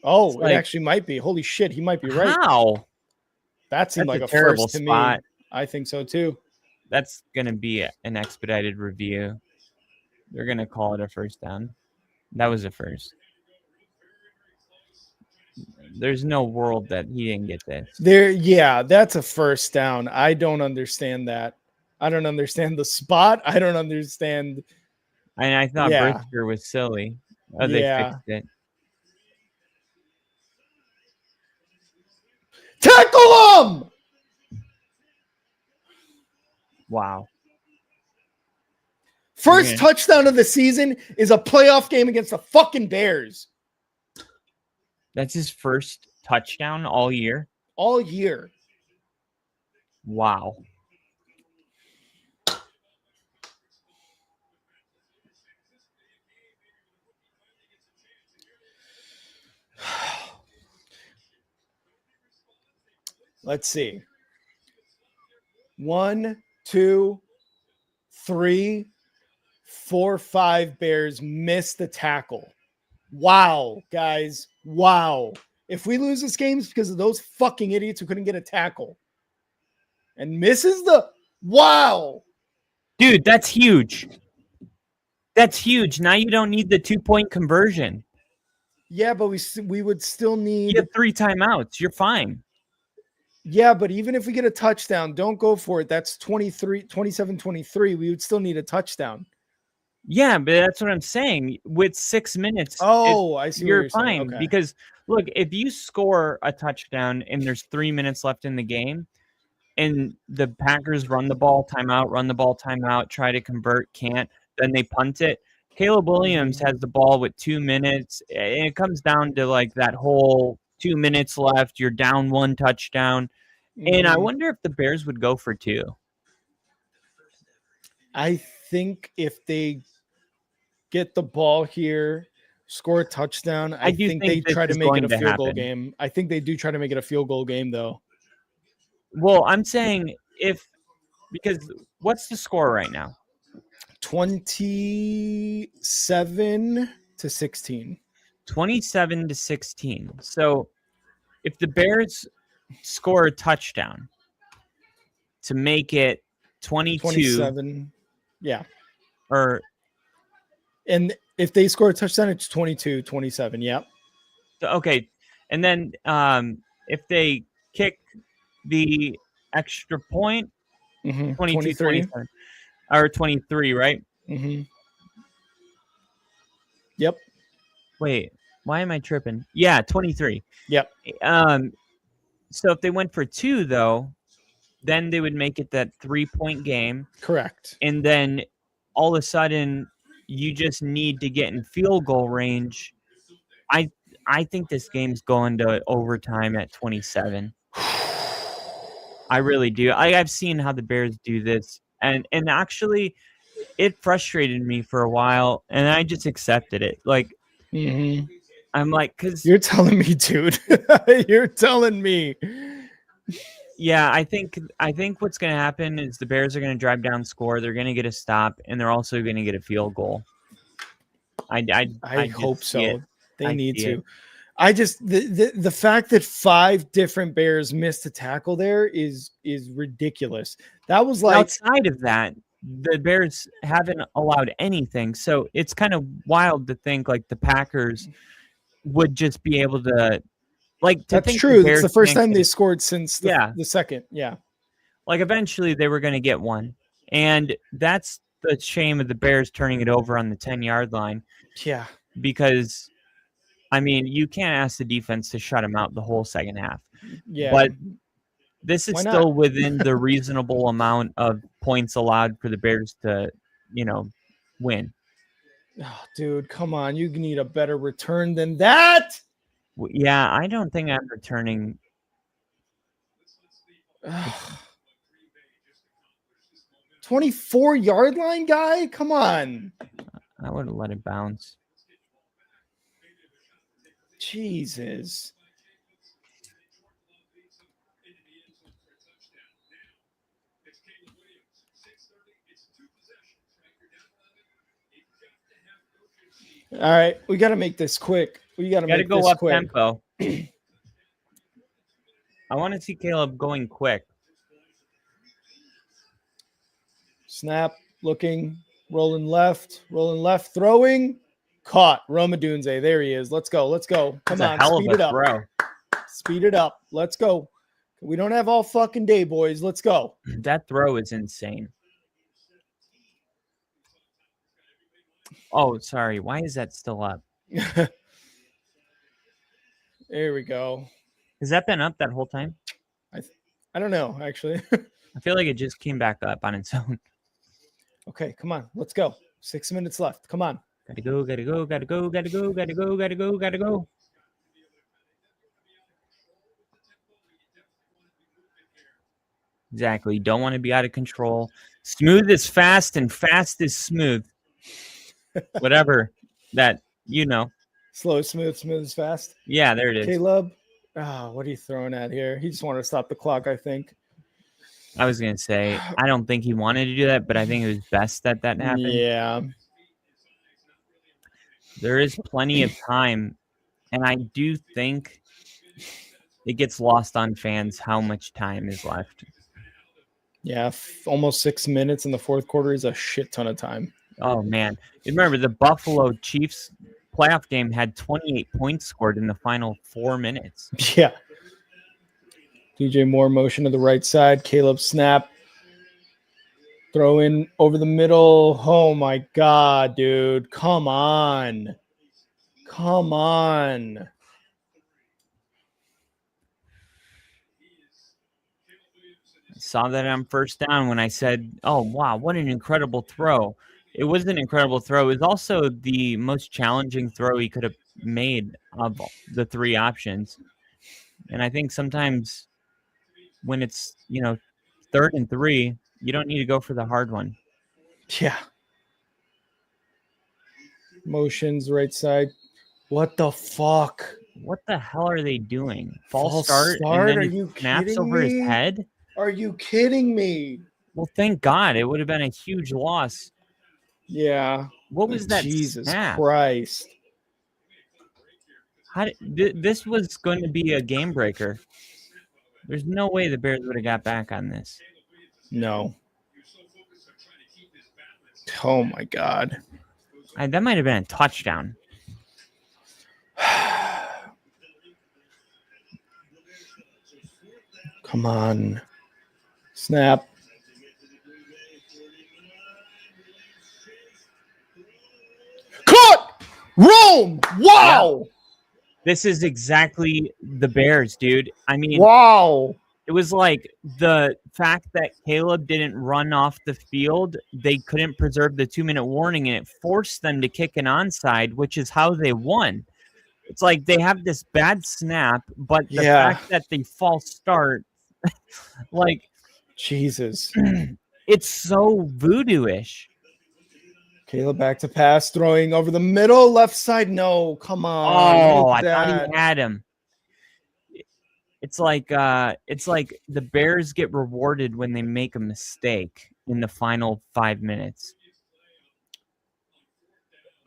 Oh, it actually might be. Holy shit, he might be right. How? That seemed like a terrible first to spot. me. I think so too. That's going to be an expedited review. They're going to call it a first down. That was a first. There's no world that he didn't get this. Yeah, that's a first down. I don't understand that. I don't understand the spot. I don't understand. And I thought Brisker was silly. Oh, they fixed it. Tackle him! Wow. First touchdown of the season is a playoff game against the fucking Bears. That's his first touchdown all year? All year. Wow. Let's see. 1, 2, 3, 4, 5 Bears missed the tackle. Wow, guys. Wow. If we lose this game, it's because of those fucking idiots who couldn't get a tackle. And misses the... Wow. Dude, that's huge. That's huge. Now you don't need the 2-point conversion. Yeah, but we would still need. You have 3 timeouts. You're fine. Yeah, but even if we get a touchdown, don't go for it. That's 27-23. We would still need a touchdown. Yeah, but that's what I'm saying. With 6 minutes, I see. You're what fine saying. Okay. because look, if you score a touchdown and there's 3 minutes left in the game, and the Packers run the ball, timeout, try to convert, can't, then they punt it. Caleb Williams has the ball with 2 minutes, and it comes down to like that whole 2 minutes left. You're down 1 touchdown, and I wonder if the Bears would go for 2. I think if they get the ball here, score a touchdown, I think they try to make it a field goal game. I think they do try to make it a field goal game, though. Well, I'm saying because what's the score right now? 27-16. 27-16. So if the Bears score a touchdown to make it 27, yeah. And if they score a touchdown, it's 22-27. Yep. Okay. And then if they kick the extra point, 22-27 or 23, right? Yep. Wait, why am I tripping? Yeah, 23. Yep. So if they went for 2, though, then they would make it that 3-point game. Correct. And then all of a sudden, you just need to get in field goal range. I think this game's going to overtime at 27. I really do. I've seen how the Bears do this, and actually, it frustrated me for a while, and I just accepted it. Like, I'm like, because you're telling me, dude. You're telling me. Yeah, I think what's going to happen is the Bears are going to drive down, score. They're going to get a stop, and they're also going to get a field goal. I hope so. They need to. I just the fact that 5 different Bears missed a tackle there is ridiculous. That was like outside of that, the Bears haven't allowed anything. So it's kind of wild to think like the Packers would just be able to that's true. It's the first time they scored since the second. Yeah. Like eventually they were going to get one. And that's the shame of the Bears turning it over on the 10-yard line. Yeah. Because I mean, you can't ask the defense to shut them out the whole second half. Yeah. But this is still within the reasonable amount of points allowed for the Bears to, win. Oh, dude, come on. You need a better return than that. Yeah, I don't think I'm returning. 24-yard line guy? Come on. I would have let it bounce. Jesus. All right, we got to make this quick. We got to make go this up quick. Tempo. I want to see Caleb going quick. Snap, looking, rolling left, throwing, caught. Romadunze, there he is. Let's go. Come on, speed it up. Throw. Speed it up. Let's go. We don't have all fucking day, boys. Let's go. That throw is insane. Oh, sorry. Why is that still up? There we go. Has that been up that whole time? I don't know, actually. I feel like it just came back up on its own. Okay, come on. Let's go. 6 minutes left. Come on. Gotta go. Exactly. Don't want to be out of control. Smooth is fast and fast is smooth. Whatever that, Slow, smooth is fast. Yeah, there it is. Caleb. What are you throwing at here? He just wanted to stop the clock, I think. I was going to say, I don't think he wanted to do that, but I think it was best that happened. Yeah. There is plenty of time, and I do think it gets lost on fans how much time is left. Yeah, almost 6 minutes in the fourth quarter is a shit ton of time. Oh man, you remember the Buffalo Chiefs playoff game had 28 points scored in the final 4 minutes. Yeah. DJ Moore motion to the right side. Caleb snap. Throw in over the middle. Oh my God, dude. Come on. Come on. I saw that on first down when I said, "Oh wow, what an incredible throw!" It was an incredible throw. It was also the most challenging throw he could have made of the 3 options. And I think sometimes when it's 3rd and 3, you don't need to go for the hard one. Yeah. Motions right side. What the fuck? What the hell are they doing? False start? and then Are it you snaps kidding over his me? head? Are you kidding me? Well, thank God. It would have been a huge loss. Yeah. What was that Jesus snap? Christ. This was going to be a game breaker. There's no way the Bears would have got back on this. No. Oh my God. That might have been a touchdown. Come on. Snap. Caught! Rome! Wow! Yeah. This is exactly the Bears, dude. I mean, wow. It was like the fact that Caleb didn't run off the field, they couldn't preserve the 2-minute warning, and it forced them to kick an onside, which is how they won. It's like they have this bad snap, but the fact that they false start, like, Jesus. It's so voodoo-ish. Caleb back to pass, throwing over the middle, left side. No, come on. Oh, I thought he had him. It's like the Bears get rewarded when they make a mistake in the final 5 minutes.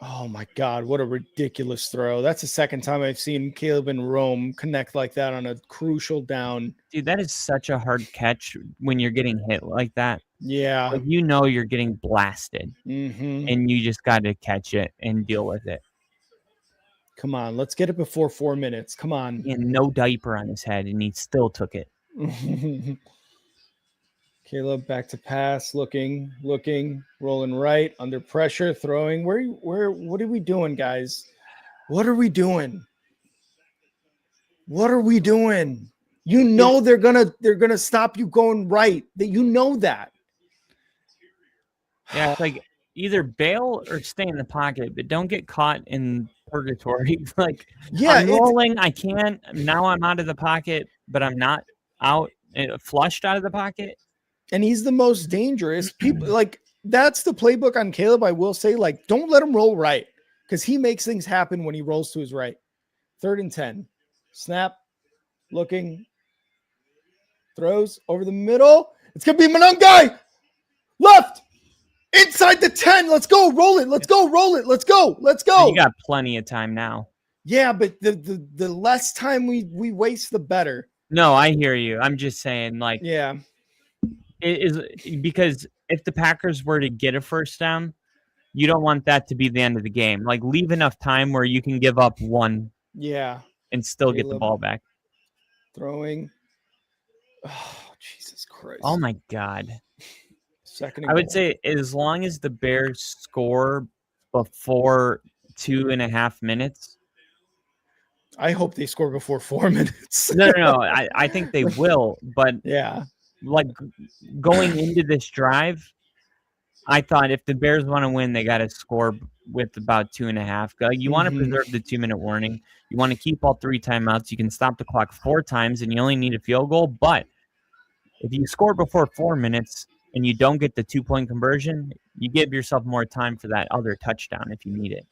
Oh my God, what a ridiculous throw. That's the second time I've seen Caleb and Rome connect like that on a crucial down. Dude, that is such a hard catch when you're getting hit like that. Yeah. Like, you're getting blasted. Mm-hmm. And you just got to catch it and deal with it. Come on, let's get it before 4 minutes. Come on. And no diaper on his head, and he still took it. Caleb back to pass, looking, rolling right, under pressure, throwing. What are we doing, guys? What are we doing? What are we doing? You know they're gonna stop you going right. That you know that. Yeah, it's like either bail or stay in the pocket, but don't get caught in purgatory. Like, yeah, I'm rolling, I can't. Now I'm out of the pocket, but I'm not out flushed out of the pocket. And he's the most dangerous. People like that's the playbook on Caleb. I will say, like, don't let him roll right because he makes things happen when he rolls to his right. 3rd and 10. Snap, looking, throws over the middle. It's gonna be Manungai. Left, inside the 10. Let's go, roll it. Let's go, roll it. Let's go. Let's go. You got plenty of time now. Yeah, but the less time we waste, the better. No, I hear you. I'm just saying, like, yeah. It is because if the Packers were to get a first down, you don't want that to be the end of the game. Like, leave enough time where you can give up one. Yeah. And still get the ball back. Throwing. Oh, Jesus Christ. Oh, my God. Second. I would say as long as the Bears score before 2.5 minutes. I hope they score before 4 minutes. No. I think they will. But yeah. Like going into this drive, I thought if the Bears want to win, they got to score with about 2.5. You want to preserve the 2-minute warning. You want to keep all 3 timeouts. You can stop the clock 4 times, and you only need a field goal. But if you score before 4 minutes and you don't get the 2-point conversion, you give yourself more time for that other touchdown if you need it.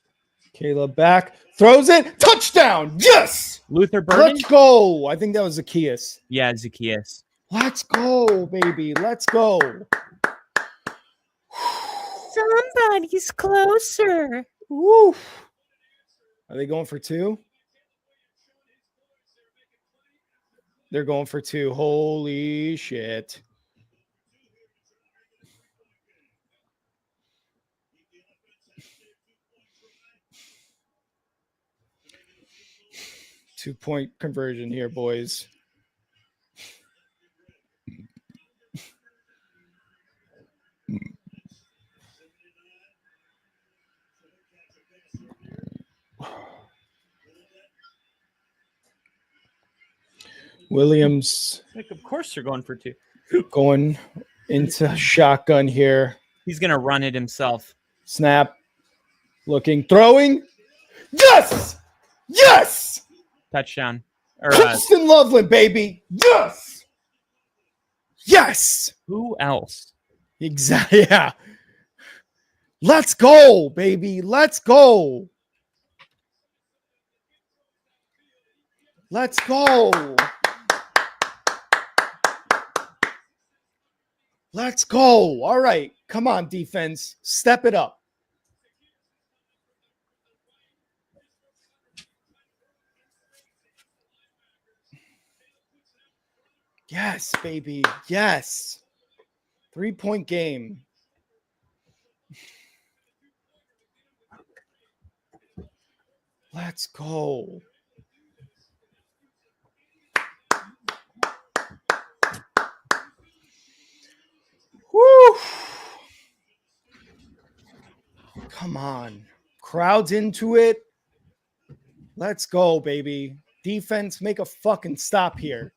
Caleb back, throws it, touchdown! Yes! Luther Burden? Let's go! I think that was Zacchaeus. Yeah, Zacchaeus. Let's go, baby. Let's go. Somebody's closer. Woo. Are they going for 2? They're going for 2. Holy shit. 2-point conversion here, boys. Williams. Like, of course they're going for 2. Going into shotgun here. He's going to run it himself. Snap. Looking. Throwing. Yes! Yes! Touchdown. Preston Loveland, baby. Yes! Yes! Who else? Exactly. Yeah. Let's go, baby. Let's go. Let's go. Let's go. All right. Come on, defense. Step it up. Yes, baby. Yes. 3-point game. Let's go. Woo. Come on. Crowds into it. Let's go, baby. Defense, make a fucking stop here.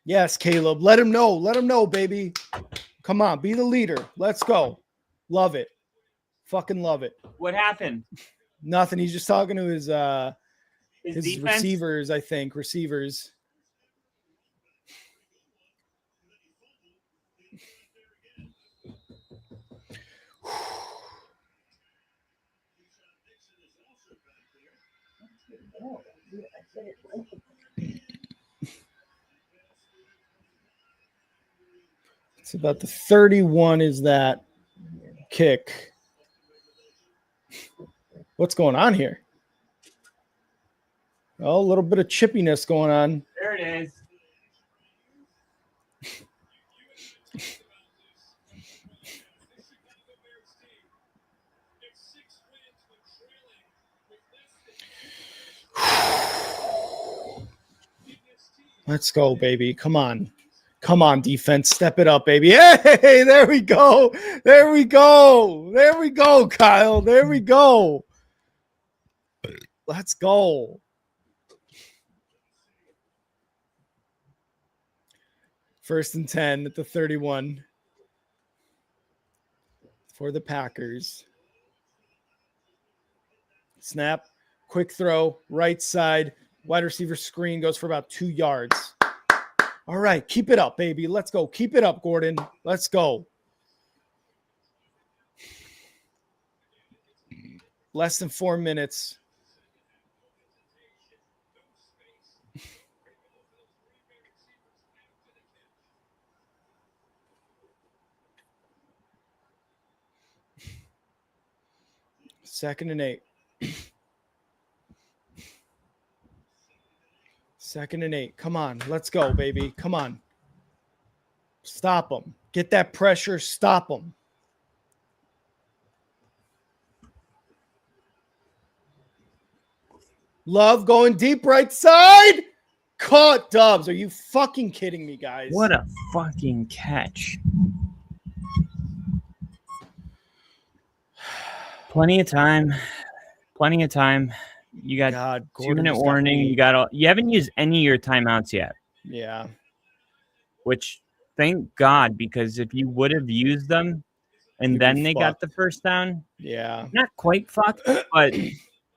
Yes, Caleb. Let him know. Let him know, baby. Come on. Be the leader. Let's go. Love it. Fucking love it. What happened? Nothing. He's just talking to his defense? receivers, I think. Receivers. It's about the 31 is that kick. What's going on here? Oh, a little bit of chippiness going on. There it is. Let's go, baby. Come on. Come on, defense. Step it up, baby. Hey, there we go. There we go. There we go, Kyle. There we go. Let's go. First and 10 at the 31 for the Packers. Snap. Quick throw. Right side. Wide receiver screen goes for about 2 yards. All right, keep it up, baby. Let's go. Keep it up, Gordon. Let's go. Less than 4 minutes. Second and 8. Second and 8. Come on. Let's go, baby. Come on. Stop them. Get that pressure. Stop them. Love going deep right side. Caught Dubs. Are you fucking kidding me, guys? What a fucking catch. Plenty of time. Plenty of time. You got 2-minute warning. You haven't used any of your timeouts yet. Yeah. Which, thank God, because if you would have used them and then they got the first down, yeah, not quite fucked, but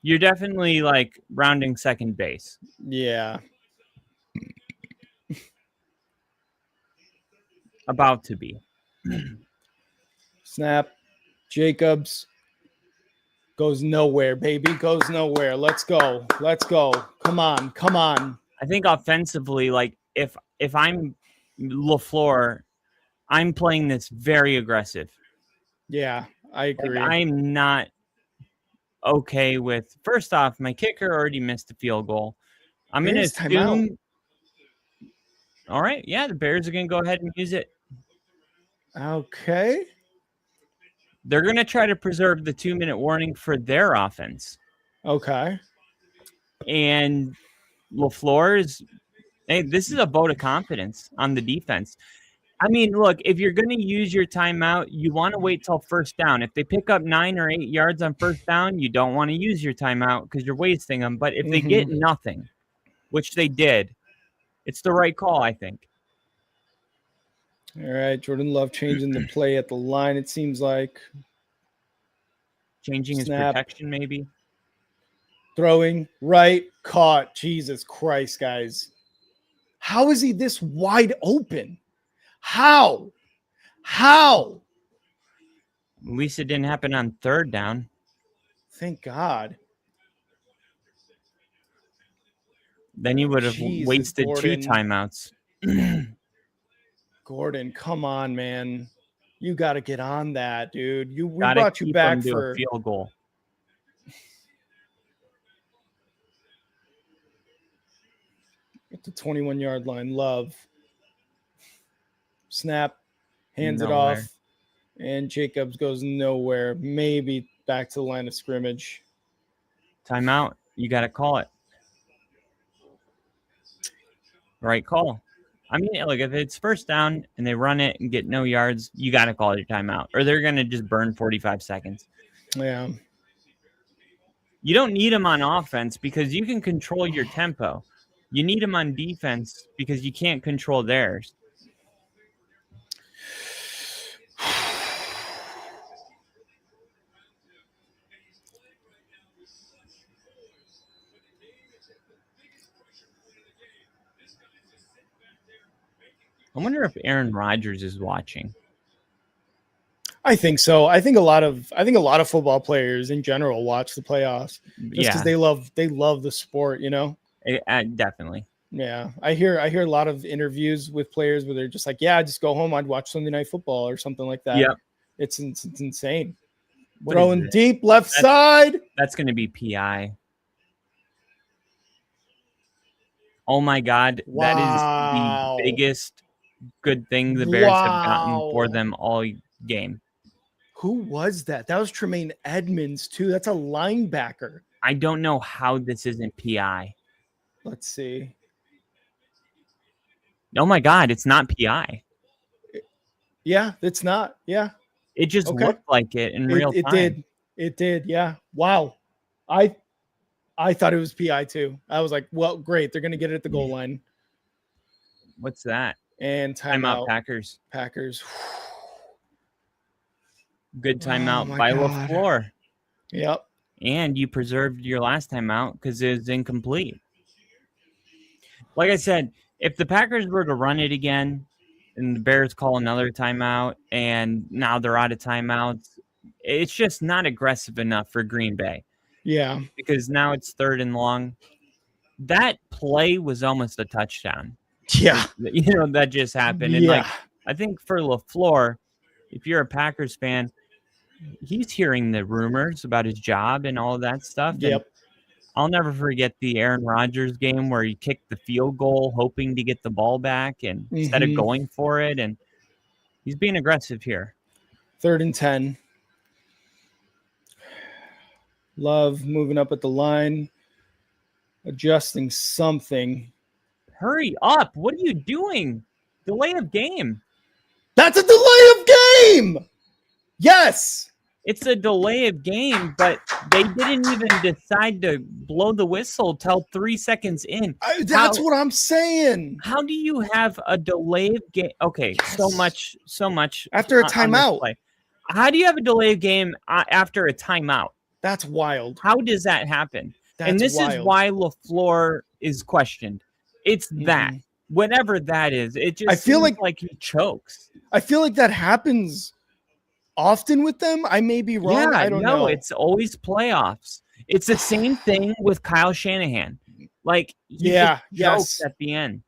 you're definitely like rounding second base. Yeah. About to be. Snap. Jacobs. Goes nowhere, baby. Goes nowhere. Let's go. Let's go. Come on. Come on. I think offensively, like if I'm LaFleur, I'm playing this very aggressive. Yeah, I agree. Like, I'm not okay with, first off, my kicker already missed a field goal. I'm going to assume. All right. Yeah, the Bears are going to go ahead and use it. Okay. They're going to try to preserve the 2-minute warning for their offense. Okay. And LaFleur is, hey, this is a vote of confidence on the defense. I mean, look, if you're going to use your timeout, you want to wait till first down. If they pick up 9 or 8 yards on first down, you don't want to use your timeout because you're wasting them. But if they get nothing, which they did, it's the right call, I think. All right, Jordan Love changing the play at the line, it seems like. Changing Snap. his protection, maybe. Throwing, right, caught. Jesus Christ, guys. How is he this wide open? How? At least it didn't happen on third down. Thank God. Then you would have wasted Gordon. 2 timeouts. Gordon, come on, man. You got to get on that, dude. We Gotta brought you keep back them to for a field goal. at the 21-yard line. Love. Snap. Hands it Nowhere. off. And Jacobs goes nowhere. Maybe back to the line of scrimmage. Timeout. You got to call it. Right call. I mean, look, if it's first down and they run it and get no yards, you got to call your timeout, or they're going to just burn 45 seconds. Yeah. You don't need them on offense because you can control your tempo. You need them on defense because you can't control theirs. I wonder if Aaron Rodgers is watching. I think so. I think a lot of football players in general watch the playoffs just because they love the sport, you know. Definitely. Yeah, I hear a lot of interviews with players where they're just like, "Yeah, just go home. I'd watch Sunday Night Football or something like that." Yeah, it's insane. What Throwing deep left side. That's going to be PI. Oh my God, Wow. That is the biggest good thing the Bears have gotten for them all game. Who was that? That was Tremaine Edmonds too. That's a linebacker. I don't know how this isn't PI. Let's see. Oh my God, it's not PI. Yeah, it's not. Yeah. It just looked like it in real time. It did. Yeah. Wow. I thought it was PI too. I was like, well, great. They're going to get it at the goal line. What's that? And timeout. Packers. Good timeout by God. LaFleur. Yep. And you preserved your last timeout because it was incomplete. Like I said, if the Packers were to run it again and the Bears call another timeout and now they're out of timeouts, it's just not aggressive enough for Green Bay. Yeah. Because now it's 3rd and long. That play was almost a touchdown. Yeah. You know, that just happened. And yeah. I think for LaFleur, if you're a Packers fan, he's hearing the rumors about his job and all of that stuff. Yep. And I'll never forget the Aaron Rodgers game where he kicked the field goal hoping to get the ball back and instead of going for it. And he's being aggressive here. 3rd and 10. Love moving up at the line, adjusting something. Hurry up. What are you doing? Delay of game. That's a delay of game. Yes. It's a delay of game, but they didn't even decide to blow the whistle till 3 seconds in. That's what I'm saying. How do you have a delay of game? Okay, yes. so much. After a timeout. How do you have a delay of game after a timeout? That's wild. How does that happen? That's and this wild. is why LaFleur is questioned. It's that. Whatever that is. It just seems like he chokes. I feel like that happens often with them. I may be wrong. I don't know. It's always playoffs. It's the same thing with Kyle Shanahan. Like, he jokes at the end.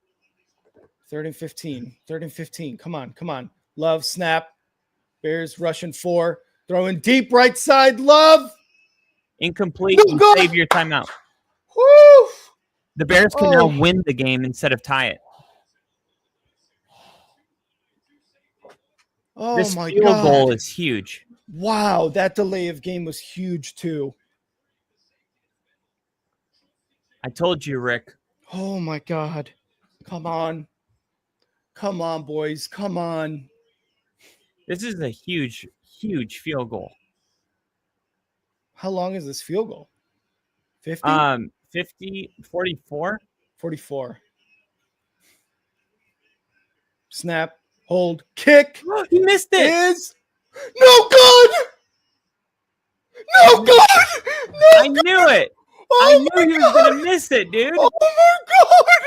3rd and 15. 3rd and 15. Come on. Love, snap. Bears rushing 4. Throwing deep right side. Love. Incomplete. Save your timeout. Woo! The Bears can now win the game instead of tie it. Oh, this my field God. goal is huge. Wow, that delay of game was huge too. I told you, Rick. Oh my God. Come on. Come on, boys. Come on. This is a huge, huge field goal. How long is this field goal? 50? 50, 44. 44. Snap, hold, kick. He missed it. Is no good. No good. No I knew it. I knew he was going to miss it, dude. Oh my God.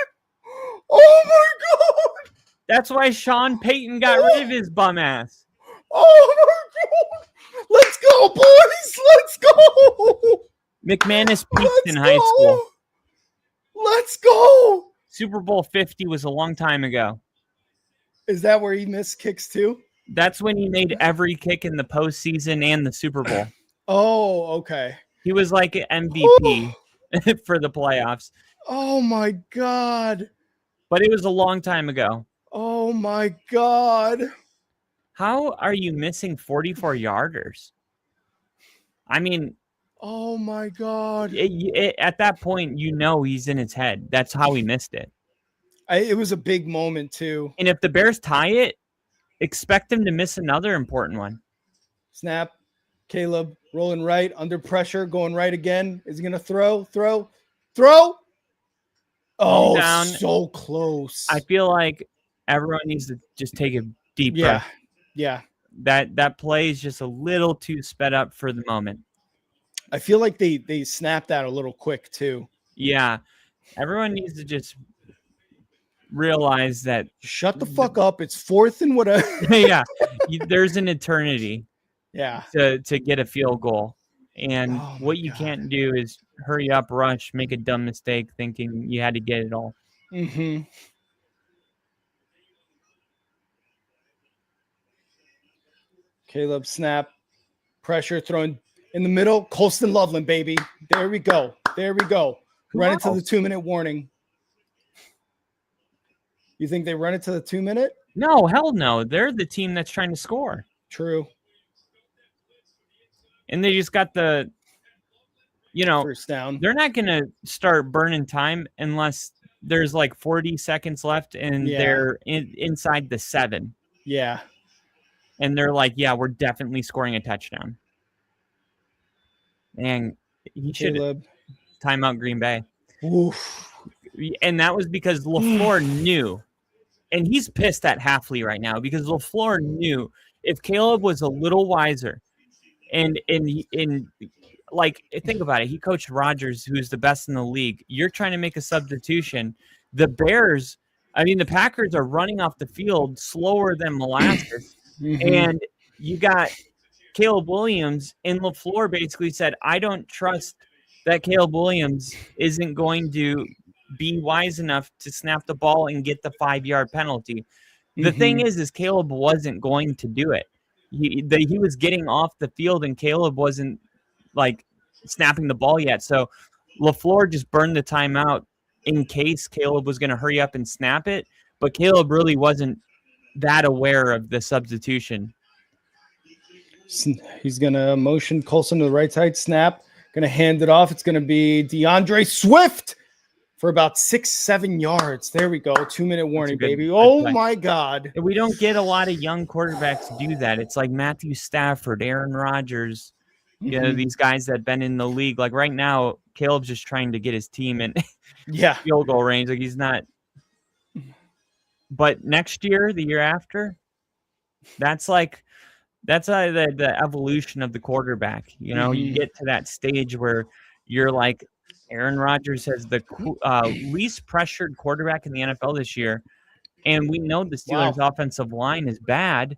Oh my God. That's why Sean Payton got rid of his bum ass. Oh my God. Let's go, boys. Let's go. McManus peaked in high school. Let's go. Super Bowl 50 was a long time ago. Is that where he missed kicks too? That's when he made every kick in the postseason and the Super Bowl. Oh, okay. He was like an MVP for the playoffs. Oh my God. But it was a long time ago. Oh my God. How are you missing 44-yarders? I mean, oh my God. At that point, you know he's in his head. That's how he missed it. It was a big moment too. And if the Bears tie it, expect him to miss another important one. Snap. Caleb rolling right, under pressure, going right again. Is he going to throw? Oh, down. So close. I feel like everyone needs to just take a deep breath. Yeah. That play is just a little too sped up for the moment. I feel like they snapped that a little quick too. Yeah. Everyone needs to just realize that. Shut the fuck up. It's fourth and whatever. Yeah. There's an eternity. Yeah. To get a field goal. And what you can't do is hurry up, rush, make a dumb mistake thinking you had to get it all. Mm-hmm. Caleb snap. Pressure thrown in the middle. Colston Loveland, baby. There we go. Run into the 2-minute warning. You think they run it to the 2-minute? No, hell no. They're the team that's trying to score. True. And they just got the, first down. They're not going to start burning time unless there's like 40 seconds left and they're inside the 7. Yeah. And they're like, yeah, we're definitely scoring a touchdown. And he should time out Green Bay. Oof. And that was because LaFleur knew. And he's pissed at Hafley right now because LaFleur knew if Caleb was a little wiser. And like, think about it. He coached Rodgers, who's the best in the league. You're trying to make a substitution. The Packers are running off the field slower than molasses. Mm-hmm. And you got Caleb Williams, and LaFleur basically said, I don't trust that Caleb Williams isn't going to be wise enough to snap the ball and get the 5-yard penalty. The thing is Caleb wasn't going to do it. He was getting off the field and Caleb wasn't like snapping the ball yet. So LaFleur just burned the timeout in case Caleb was going to hurry up and snap it. But Caleb really wasn't that aware of the substitution. He's going to motion Colson to the right side, snap, going to hand it off. It's going to be DeAndre Swift for about 6-7 yards. There we go. 2-minute warning, baby. Oh my God. We don't get a lot of young quarterbacks do that. It's like Matthew Stafford, Aaron Rodgers, these guys that have been in the league. Like right now, Caleb's just trying to get his team in field goal range. Like he's not. But next year, the year after, that's the evolution of the quarterback. You get to that stage where you're like, Aaron Rodgers has the least pressured quarterback in the NFL this year, and we know the Steelers' offensive line is bad,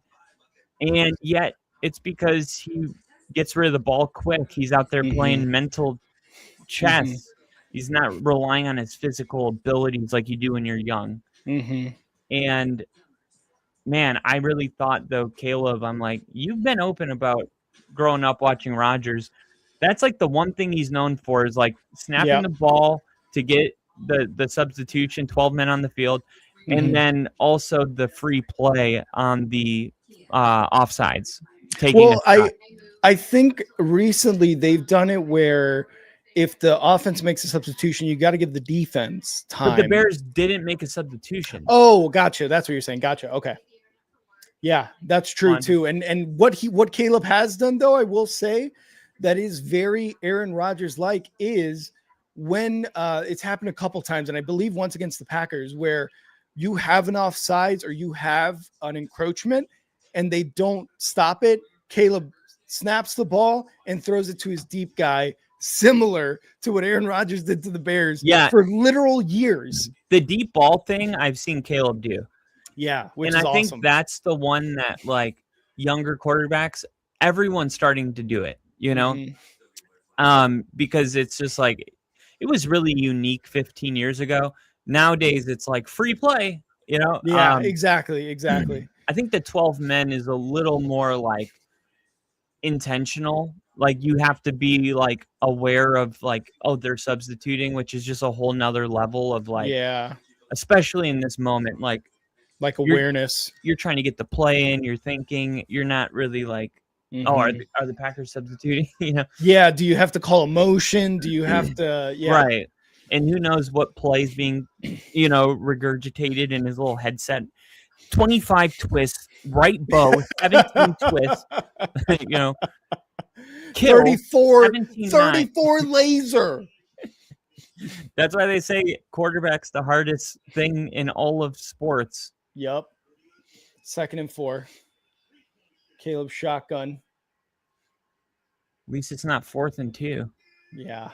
and yet it's because he gets rid of the ball quick. He's out there playing mental chess. He's not relying on his physical abilities like you do when you're young. And, man, I really thought, though, Caleb, I'm like, you've been open about growing up watching Rodgers. That's like the one thing he's known for is like snapping the ball to get the substitution, 12 men on the field, and then also the free play on the offsides. I think recently they've done it where if the offense makes a substitution, you got to give the defense time. But the Bears didn't make a substitution. Oh, gotcha. That's what you're saying. Gotcha. Okay. Yeah, that's true too. And what Caleb has done, though, I will say that is very Aaron Rodgers like is when it's happened a couple times, and I believe once against the Packers, where you have an offsides or you have an encroachment and they don't stop it. Caleb snaps the ball and throws it to his deep guy, similar to what Aaron Rodgers did to the Bears for literal years. The deep ball thing I've seen Caleb do. Yeah, which and is I awesome. think that's the one that like younger quarterbacks, everyone's starting to do it, you know, because it's just like it was really unique 15 years ago. Nowadays, it's like free play, you know. Yeah, exactly. I think the 12 men is a little more like intentional. Like you have to be like aware of like, oh, they're substituting, which is just a whole nother level of like, especially in this moment, like awareness. You're trying to get the play in. You're thinking. You're not really like, oh, are the Packers substituting? You know? Yeah. Do you have to call a motion? Do you have to? Yeah. Right. And who knows what plays being, you know, regurgitated in his little headset. 25 twists, right bow, 17 twists. You know, kill, 34 laser. That's why they say quarterback's the hardest thing in all of sports. Yep. 2nd and 4. Caleb shotgun. At least it's not 4th and 2. Yeah.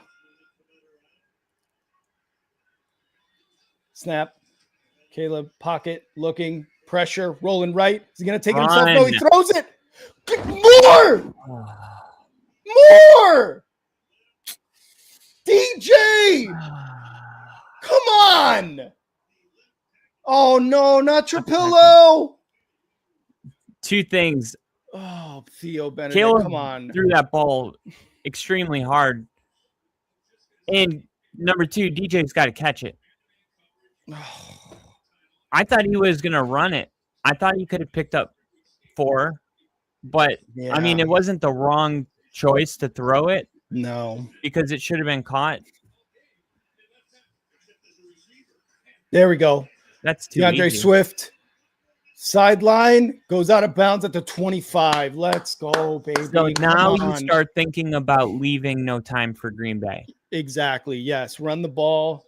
Snap. Caleb pocket looking, pressure, rolling right. Is he going to take it himself? No, he throws it. More. More. DJ. Come on. Oh, no, not your pillow. 2 things. Oh, Theo Benedict, Caleb come on. Threw that ball extremely hard. And number 2, DJ's got to catch it. I thought he was going to run it. I thought he could have picked up 4. But, I mean, it wasn't the wrong choice to throw it. No. Because it should have been caught. There we go. That's too DeAndre easy. Swift. Sideline goes out of bounds at the 25. Let's go, baby. So now you start thinking about leaving no time for Green Bay. Exactly. Yes. Run the ball.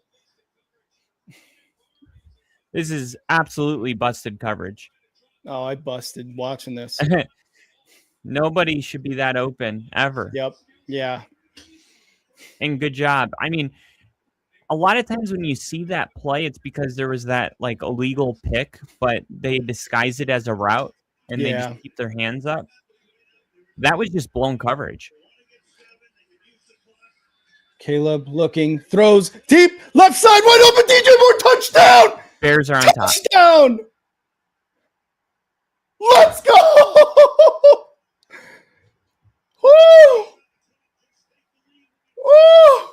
This is absolutely busted coverage. Oh, I busted watching this. Nobody should be that open ever. Yep. Yeah. And good job. I mean, a lot of times when you see that play, it's because there was that like illegal pick, but they disguise it as a route and they just keep their hands up. That was just blown coverage. Caleb looking, throws deep, left side, wide open, DJ Moore, touchdown! Bears are on top. Touchdown! Let's go! Woo! Woo!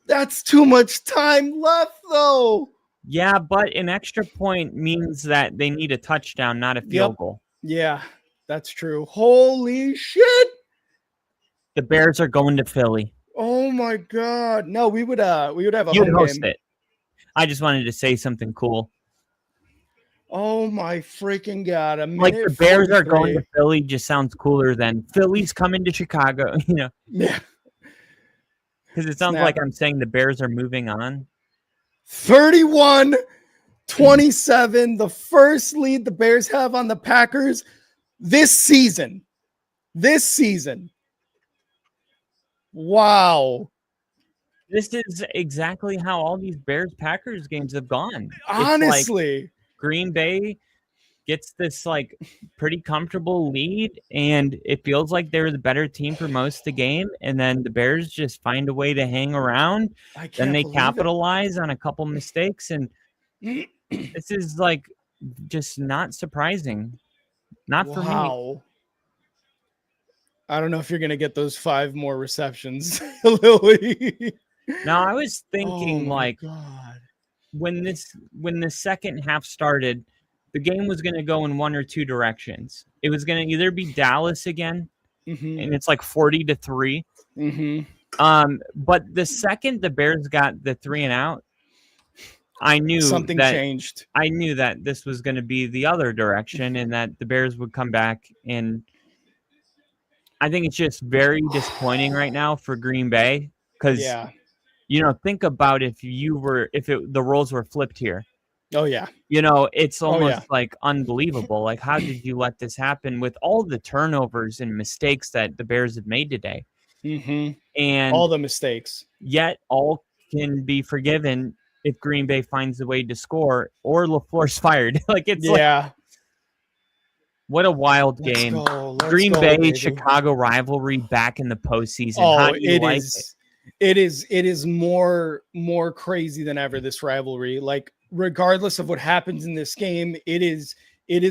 That's too much time left, though. Yeah, but an extra point means that they need a touchdown, not a field goal. Yeah, that's true. Holy shit! The Bears are going to Philly. Oh my God! No, we would have a You'd home host game. it. I just wanted to say something cool. Oh my freaking God! Like the Bears are going to Philly just sounds cooler than Philly's coming to Chicago. You know? Yeah. Because it sounds like I'm saying the Bears are moving on. 31-27, the first lead the Bears have on the Packers this season. Wow. This is exactly how all these Bears-Packers games have gone. Honestly. Like Green Bay gets this like pretty comfortable lead, and it feels like they're the better team for most of the game, and then the Bears just find a way to hang around. Then they capitalize on a couple mistakes, and this is like just not surprising. Not for me. I don't know if you're going to get those 5 more receptions, Lily. Now, I was thinking when the second half started, the game was going to go in one or two directions. It was going to either be Dallas again and it's like 40-3. But the second the Bears got the 3 and out, I knew something changed. I knew that this was going to be the other direction and that the Bears would come back. And I think it's just very disappointing right now for Green Bay because, think about if the roles were flipped here. Oh, yeah. It's almost like unbelievable. Like, how did you let this happen with all the turnovers and mistakes that the Bears have made today? And all the mistakes. Yet all can be forgiven if Green Bay finds a way to score or LaFleur's fired. Like, what a wild game. Let's Green go, Bay, baby. Chicago rivalry back in the postseason. Oh, how do you like it? It is more crazy than ever, this rivalry. Like, regardless of what happens in this game, it is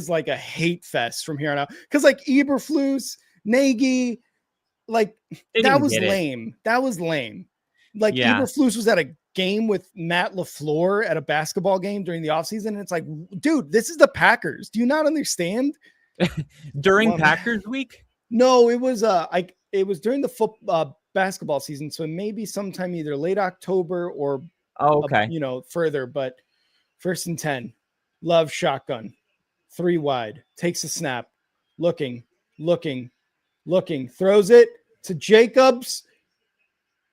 like a hate fest from here on out. Because like Eberflus, Nagy, like that was lame. That was lame. Like Eberflus was at a game with Matt LaFleur at a basketball game during the offseason. And it's like, dude, this is the Packers. Do you not understand? During Packers week? No, it was it was during the basketball season. So maybe sometime either late October or further, but 1st and 10, Love shotgun, 3 wide, takes a snap, looking, throws it to Jacobs,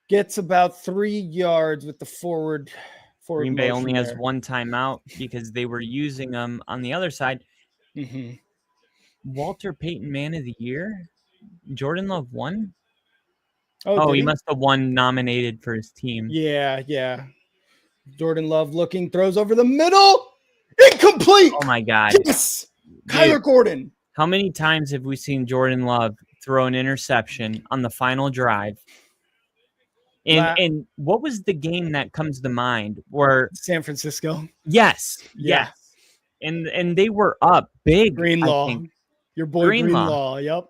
gets about 3 yards with the forward. Green Bay only has 1 timeout because they were using them on the other side. Walter Payton Man of the Year, Jordan Love won. Oh, he must have won nominated for his team. Yeah. Jordan Love looking, throws over the middle. Incomplete. Oh, my God. Yes. Kyler Gordon. How many times have we seen Jordan Love throw an interception on the final drive? And what was the game that comes to mind where San Francisco? Yes. And they were up big. Greenlaw. Your boy Greenlaw. Yep.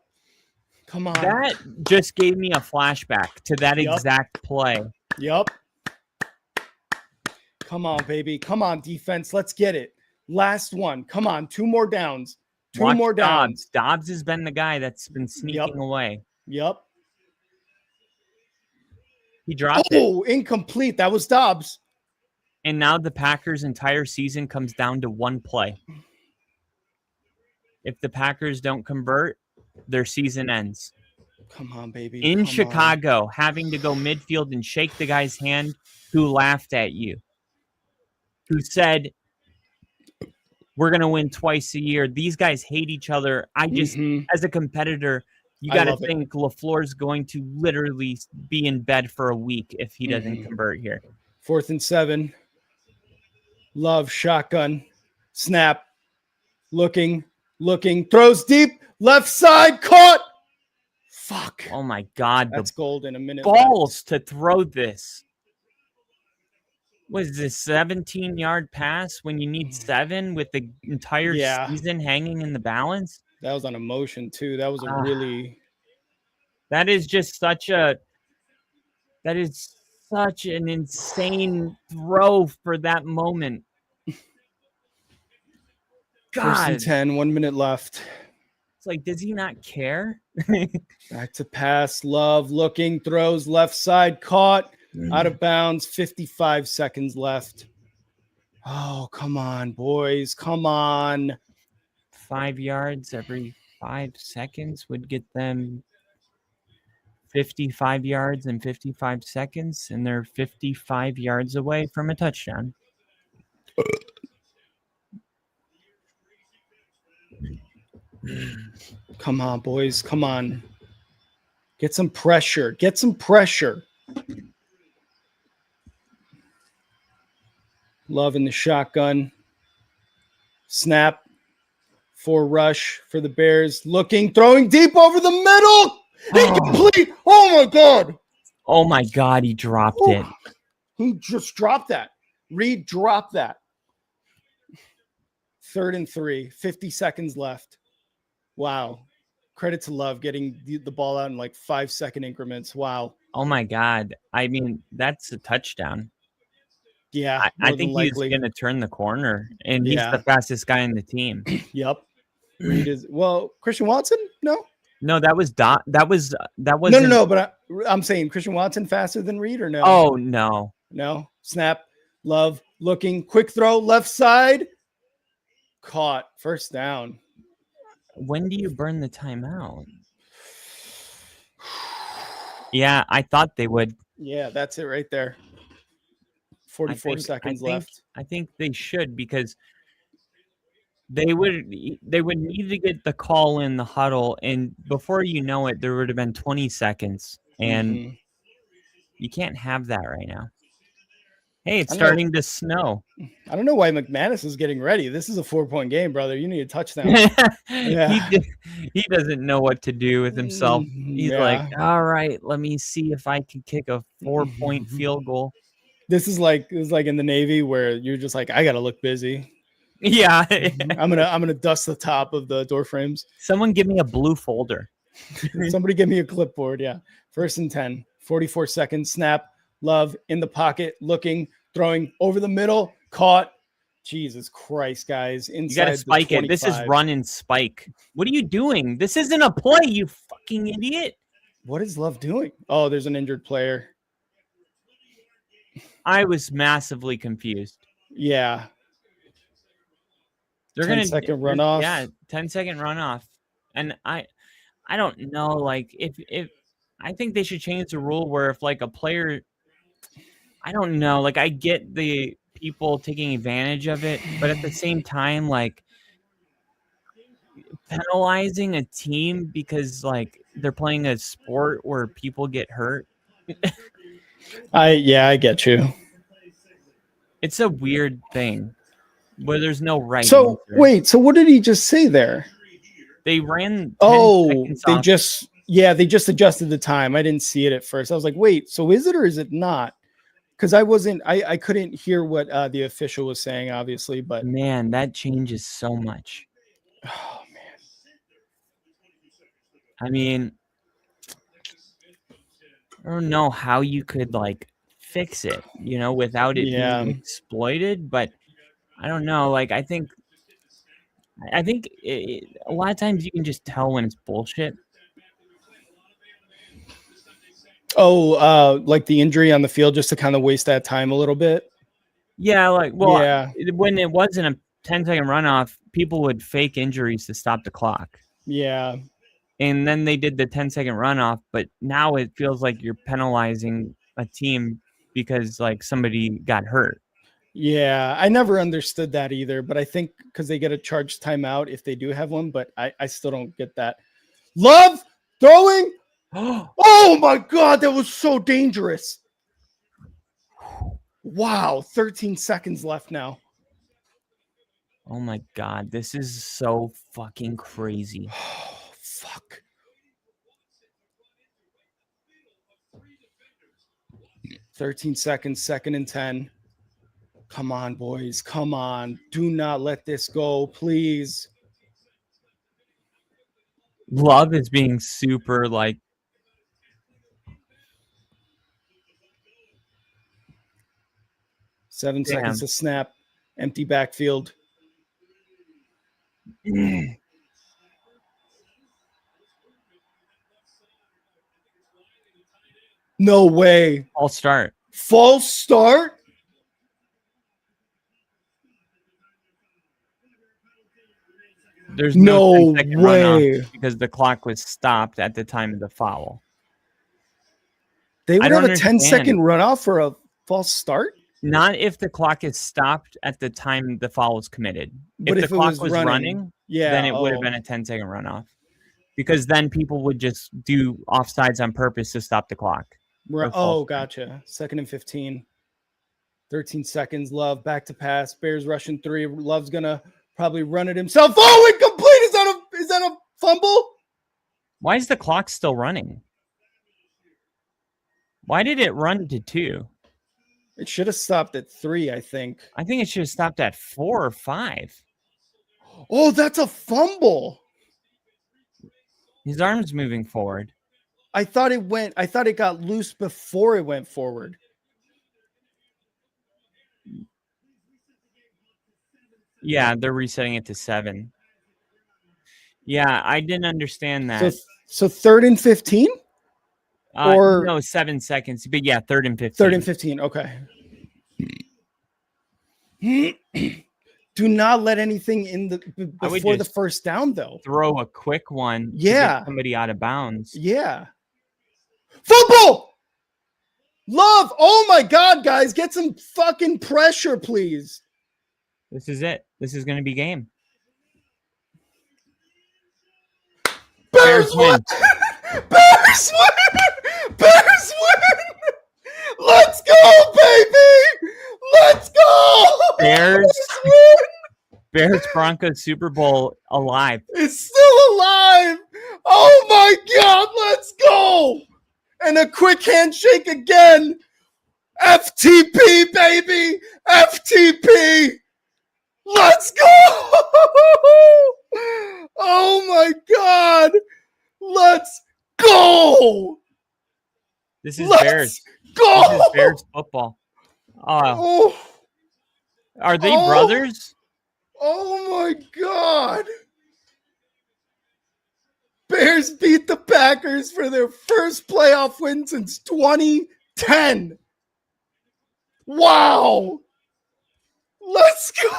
Come on. That just gave me a flashback to that exact play. Yep. Come on, baby. Come on, defense. Let's get it. Last one. Come on. 2 more downs. Two more downs. Dobbs has been the guy that's been sneaking away. Yep. He dropped it. Oh, incomplete. That was Dobbs. And now the Packers' entire season comes down to 1 play. If the Packers don't convert, their season ends. Come on, baby. In Chicago, having to go midfield and shake the guy's hand who laughed at you, who said, we're going to win twice a year. These guys hate each other. I just, as a competitor, you got to think LaFleur's going to literally be in bed for a week if he doesn't convert here. 4th and 7. Love shotgun. Snap. Looking, throws deep, left side, caught. Fuck. Oh my God. That's gold in a minute. Balls to throw this. Was this 17-yard pass when you need 7 with the entire season hanging in the balance? That was on emotion too. That was a really. That is just such an insane throw for that moment. God. 1st and 10, 1 minute left. It's like, does he not care? Back to pass. Love looking, throws left side, caught, out of bounds. 55 seconds left. Oh, come on, boys. Come on. 5 yards every 5 seconds would get them 55 yards in 55 seconds, and they're 55 yards away from a touchdown. Come on, boys. Come on. Get some pressure. Love in the shotgun. Snap. 4 rush for the Bears. Looking, throwing deep over the middle. Incomplete. Oh, my God. Oh, my God. He dropped it. He just dropped that. Reed dropped that. 3rd and 3. 50 seconds left. Wow. Credit to Love getting the ball out in like 5-second increments. Wow. Oh, my God. I mean, that's a touchdown. Yeah. I think he's going to turn the corner, and he's the fastest guy in the team. Yep. Reed is, Christian Watson? No. No, that was No. But I'm saying Christian Watson faster than Reed or no? Oh, no. No. Snap. Love looking. Quick throw. Left side. Caught. First down. When do you burn the timeout? Yeah, I thought they would. Yeah, that's it right there. 44 seconds left. I think they should, because they would need to get the call in the huddle, and before you know it, there would have been 20 seconds, and you can't have that right now. Hey, it's starting to snow. I don't know why McManus is getting ready. This is a 4-point game, brother. You need a touchdown. Yeah. He doesn't know what to do with himself. He's like, all right, let me see if I can kick a 4-point field goal. This is like in the Navy where you're just like, I gotta look busy. Yeah. I'm gonna dust the top of the door frames. Someone give me a blue folder. Somebody give me a clipboard. Yeah. 1st and 10. 44 seconds. Snap. Love in the pocket, looking, throwing over the middle, caught. Jesus Christ, guys. Inside you gotta spike it. This is run and spike. What are you doing? This isn't a play, you fucking idiot. What is Love doing? Oh, there's an injured player. I was massively confused. Yeah. They're 10-second runoff. Yeah, 10-second runoff. And I don't know, like, if I think they should change the rule where if like a player, I don't know, like, I get the people taking advantage of it, but at the same time, like, penalizing a team because like they're playing a sport where people get hurt. I get you. It's a weird thing where there's no right. So answer. wait, so what did he just say there? They ran. They just adjusted the time. I didn't see it at first. I was like, wait, so is it or is it not? Because I couldn't hear what the official was saying, obviously, but man, that changes so much. Oh man. I mean, I don't know how you could like fix it, without it being exploited, but I don't know. Like, I think a lot of times you can just tell when it's bullshit. Oh, like the injury on the field just to kind of waste that time a little bit. Yeah, when it wasn't a 10-second runoff, people would fake injuries to stop the clock. Yeah. And then they did the 10-second runoff, but now it feels like you're penalizing a team because like somebody got hurt. Yeah, I never understood that either, but I think because they get a charged timeout if they do have one, but I still don't get that. Love throwing. Oh my God, that was so dangerous. Wow, 13 seconds left now. Oh my God, this is so fucking crazy. Oh, fuck. $13 seconds, 2nd and 10. Come on, boys. Come on. Do not let this go, please. Love is being super like. Seven seconds to snap. Empty backfield. No way. False start. False start? There's no way because the clock was stopped at the time of the foul. They would have a 10-second runoff for a false start? Not if the clock is stopped at the time the foul was committed. But if the clock was running, then it would have been a 10-second runoff. Because then people would just do offsides on purpose to stop the clock. Oh, gotcha. 2nd and 15. 13 seconds. Love back to pass. Bears rushing 3. Love's gonna probably run it himself. Oh, incomplete! Is that a fumble? Why is the clock still running? Why did it run to 2? It should have stopped at 3, I think. I think it should have stopped at 4 or 5. Oh, that's a fumble. His arm's moving forward. I thought it got loose before it went forward. Yeah, they're resetting it to 7. Yeah, I didn't understand that. So So 3rd and 15? Or no, 7 seconds. But yeah, 3rd and 15. 3rd and 15. Okay. Do not let anything in before the first down, though. Throw a quick one. To Yeah. get somebody out of bounds. Yeah. Football. Love. Oh my God, guys, get some fucking pressure, please. This is it. This is going to be game. Bears win. Bears win. Bears win. Let's go, baby. Let's go. Bears win. Bears Broncos Super Bowl alive. It's still alive. Oh my God, let's go. And a quick handshake again. FTP, baby. FTP. Let's go. Oh my God. Let's go. This is Bears. Go. This is Bears football. Oh. Are they brothers? Oh my God. Bears beat the Packers for their first playoff win since 2010. Wow. Let's go.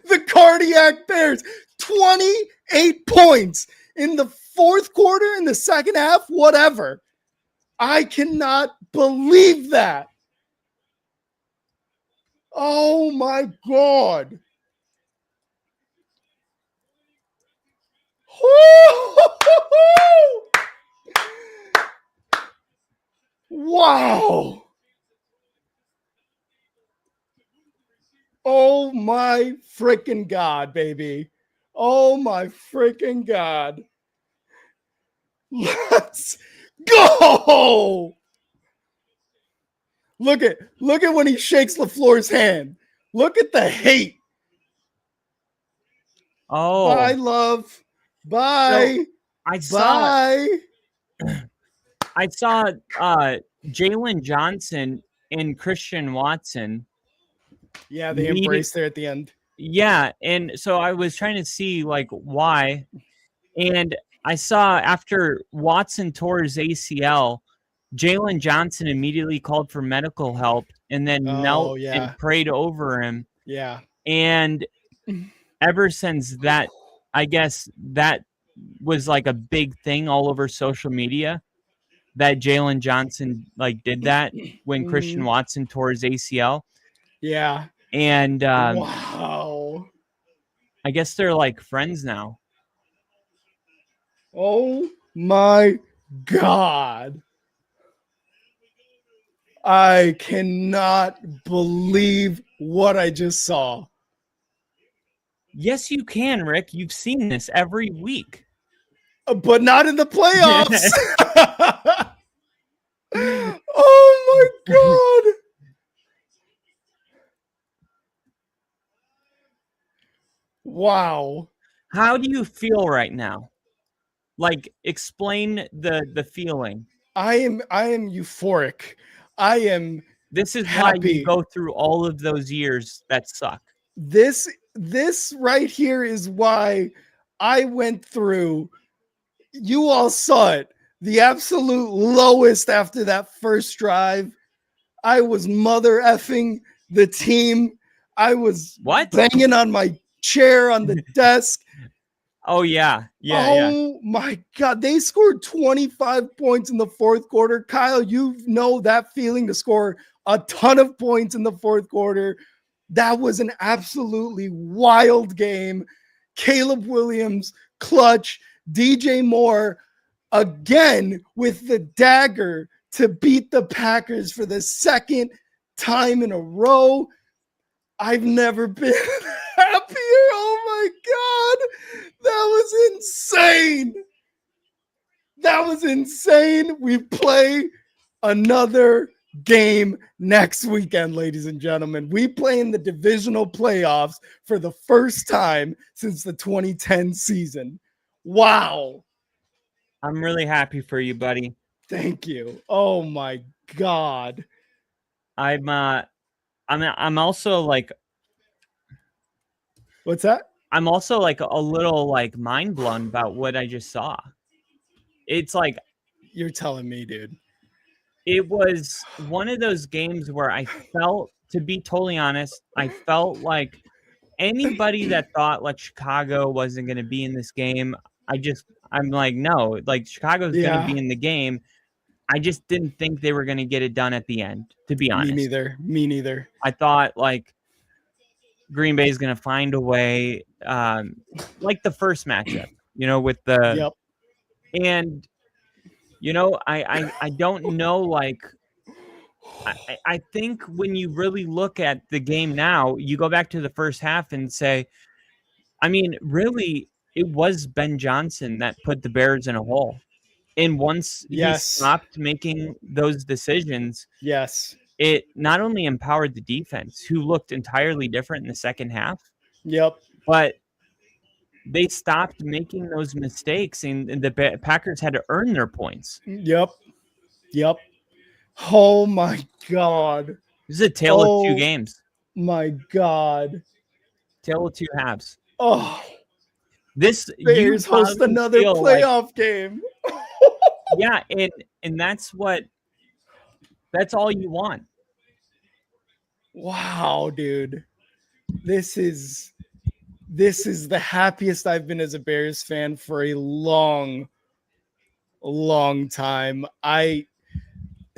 The Cardiac Bears. 28 points in the fourth quarter, in the second half, whatever. I cannot believe that. Oh my God. Wow. Oh my freaking God, baby. Oh my freaking God. Let's go. Look at when he shakes LaFleur's hand. Look at the hate. Oh. Bye, love. Bye. So I saw Jalen Johnson and Christian Watson. Yeah, they embraced there at the end. Yeah, and so I was trying to see like why, and I saw after Watson tore his ACL, Jalen Johnson immediately called for medical help and then knelt and prayed over him. Yeah, and ever since that, I guess that was like a big thing all over social media that Jalen Johnson like did that when Christian Watson tore his ACL. Yeah. And wow. I guess they're like friends now. Oh my God. I cannot believe what I just saw. Yes, you can, Rick. You've seen this every week. But not in the playoffs. Oh my God. Wow. How do you feel right now? Like, explain the feeling. I am euphoric. I am This is happy. why you go through all of those years that suck. This right here is why I went through, you all saw it, the absolute lowest after that first drive. I was mother effing the team. I was banging on my chair on the desk. Oh, yeah. Oh, my God. They scored 25 points in the fourth quarter. Kyle, you know that feeling to score a ton of points in the fourth quarter. That was an absolutely wild game. Caleb Williams, clutch. DJ Moore, again, with the dagger to beat the Packers for the second time in a row. I've never been happier. Oh my God. That was insane. That was insane. We play another game next weekend, ladies and gentlemen. We play in the divisional playoffs for the first time since the 2010 season. Wow. I'm really happy for you, buddy. Thank you. Oh my God. I'm also like, what's that? I'm also like a little like mind blown about what I just saw. It's like, you're telling me, dude. It was one of those games where I felt, to be totally honest, I felt like anybody that thought like Chicago wasn't going to be in this game, I'm like, no, like Chicago's going to be in the game. I just didn't think they were going to get it done at the end, to be honest. Me neither. I thought like Green Bay is going to find a way, like the first matchup, with the, and, I don't know, like, I think when you really look at the game now, you go back to the first half and say, I mean, really, it was Ben Johnson that put the Bears in a hole. And once he stopped making those decisions, it not only empowered the defense, who looked entirely different in the second half, but they stopped making those mistakes, and the Packers had to earn their points. Yep. Oh my God. This is a tale of two games. My God. Tale of two halves. Oh. This Bears host another playoff game. Yeah, and that's all you want. Wow, dude. This is the happiest I've been as a Bears fan for a long time. I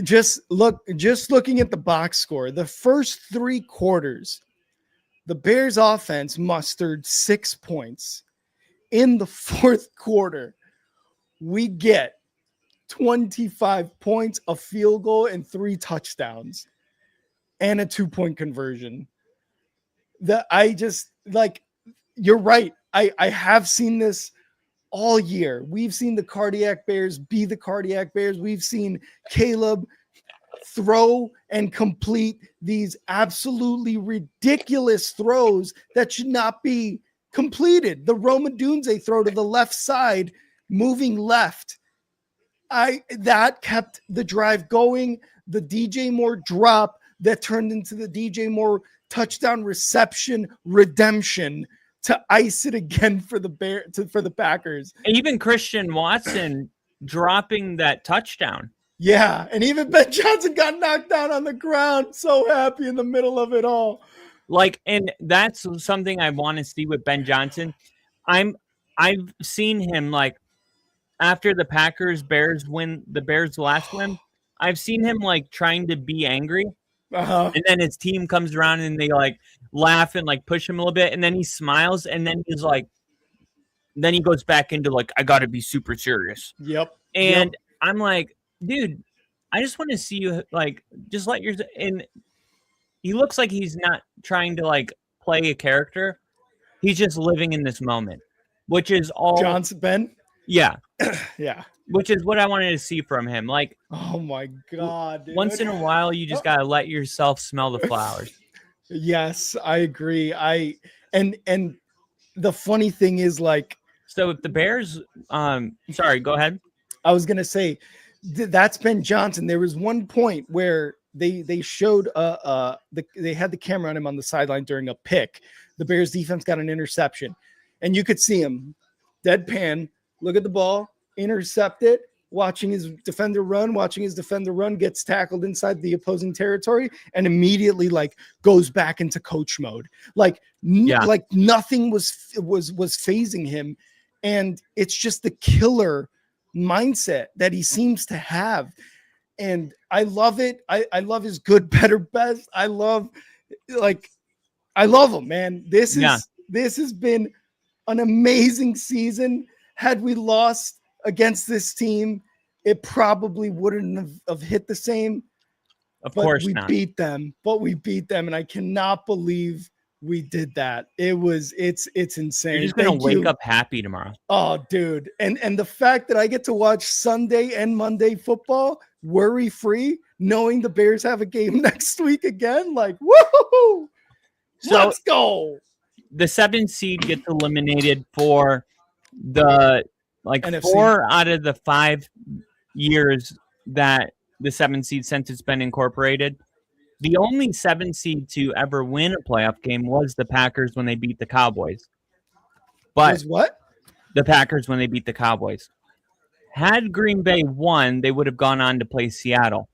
just looking at the box score, the first 3 quarters, the Bears offense mustered 6 points. In the fourth quarter, we get 25 points, a field goal, and 3 touchdowns, and a 2-point conversion. You're right. I have seen this all year. We've seen the cardiac Bears be the cardiac Bears. We've seen Caleb throw and complete these absolutely ridiculous throws that should not be completed. The Roma Dunze throw to the left side, moving left. That kept the drive going. The DJ Moore drop that turned into the DJ Moore touchdown reception redemption to ice it again for the Packers. And even Christian Watson dropping that touchdown. Yeah, and even Ben Johnson got knocked down on the ground. So happy in the middle of it all. Like, and that's something I want to see with Ben Johnson. I've seen him, like, after the Bears last win, I've seen him like trying to be angry. And then his team comes around and they like laugh and like push him a little bit, and then he smiles, and then he's like, then he goes back into like, I got to be super serious. And I'm like, dude, I just want to see you like just let your, and he looks like he's not trying to like play a character. He's just living in this moment, which is all Johnson Ben. Yeah. Yeah. Which is what I wanted to see from him. Like, oh my God, dude. Once in a while, you just got to let yourself smell the flowers. Yes, I agree. And the funny thing is, like, so if the Bears, sorry, go ahead. I was going to say that's Ben Johnson. There was one point where they showed they had the camera on him on the sideline during a pick. The Bears defense got an interception, and you could see him deadpan, look at the ball, intercept it, watching his defender run, gets tackled inside the opposing territory, and immediately like goes back into coach mode. Like, like nothing was phasing him. And it's just the killer mindset that he seems to have. And I love it. I love his good, better, best. I love him, man. This has been an amazing season. Had we lost against this team, it probably wouldn't have hit the same. Of course not. We beat them, and I cannot believe we did that. It's insane. You're just going to wake up happy tomorrow. Oh, dude. And the fact that I get to watch Sunday and Monday football worry-free, knowing the Bears have a game next week again, like, woohoo! So let's go. The 7th seed gets eliminated for the NFC. 4 out of the 5 years that the 7th seed since it's been incorporated. The only 7th seed to ever win a playoff game was the Packers when they beat the Cowboys. But was what? The Packers when they beat the Cowboys. Had Green Bay won, they would have gone on to play Seattle.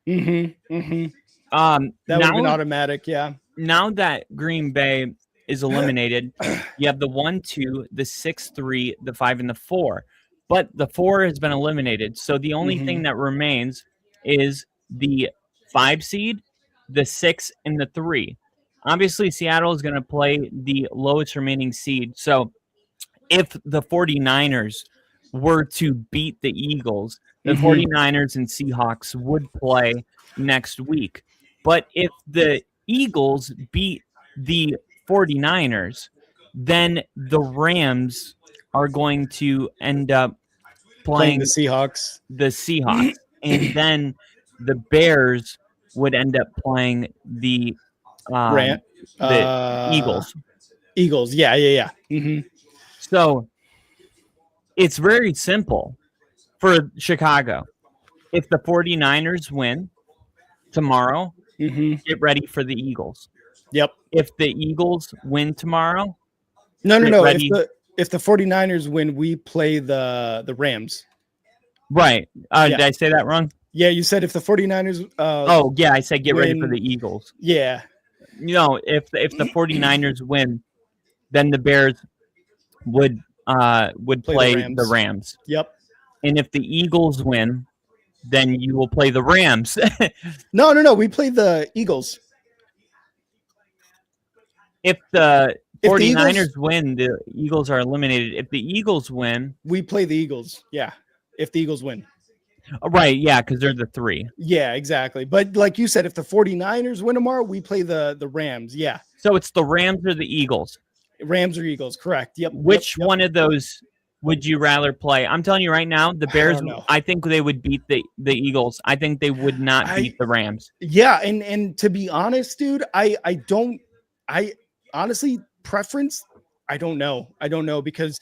Mm-hmm. Mm-hmm. That would have been automatic, yeah. Now that Green Bay is eliminated, you have the 1-2, the 6-3, the 5, and the 4. But the 4 has been eliminated. So the only thing that remains is the 5 seed, the 6, and the 3. Obviously, Seattle is going to play the lowest remaining seed. So if the 49ers were to beat the Eagles, the 49ers and Seahawks would play next week. But if the Eagles beat the 49ers, then the Rams are going to end up playing the Seahawks. And then the Bears would end up playing the Eagles. Eagles, yeah. Mm-hmm. So it's very simple for Chicago. If the 49ers win tomorrow, get ready for the Eagles. Yep. If the Eagles win tomorrow, no. If the 49ers win, we play the Rams. Right. Did I say that wrong? Yeah, you said if the 49ers I said get ready for the Eagles. Yeah. If the 49ers win, then the Bears would play the Rams. Yep. And if the Eagles win, then you will play the Rams. No. We play the Eagles. If the 49ers win, the Eagles are eliminated. If the Eagles win, we play the Eagles. Yeah. If the Eagles win. Right. Yeah. Because they're the 3. Yeah, exactly. But like you said, if the 49ers win tomorrow, we play the Rams. Yeah. So it's the Rams or the Eagles? Rams or Eagles. Correct. Yep. Which one of those would you rather play? I'm telling you right now, the Bears, I think they would beat the Eagles. I think they would not beat the Rams. Yeah. And to be honest, dude, I honestly preference. I don't know because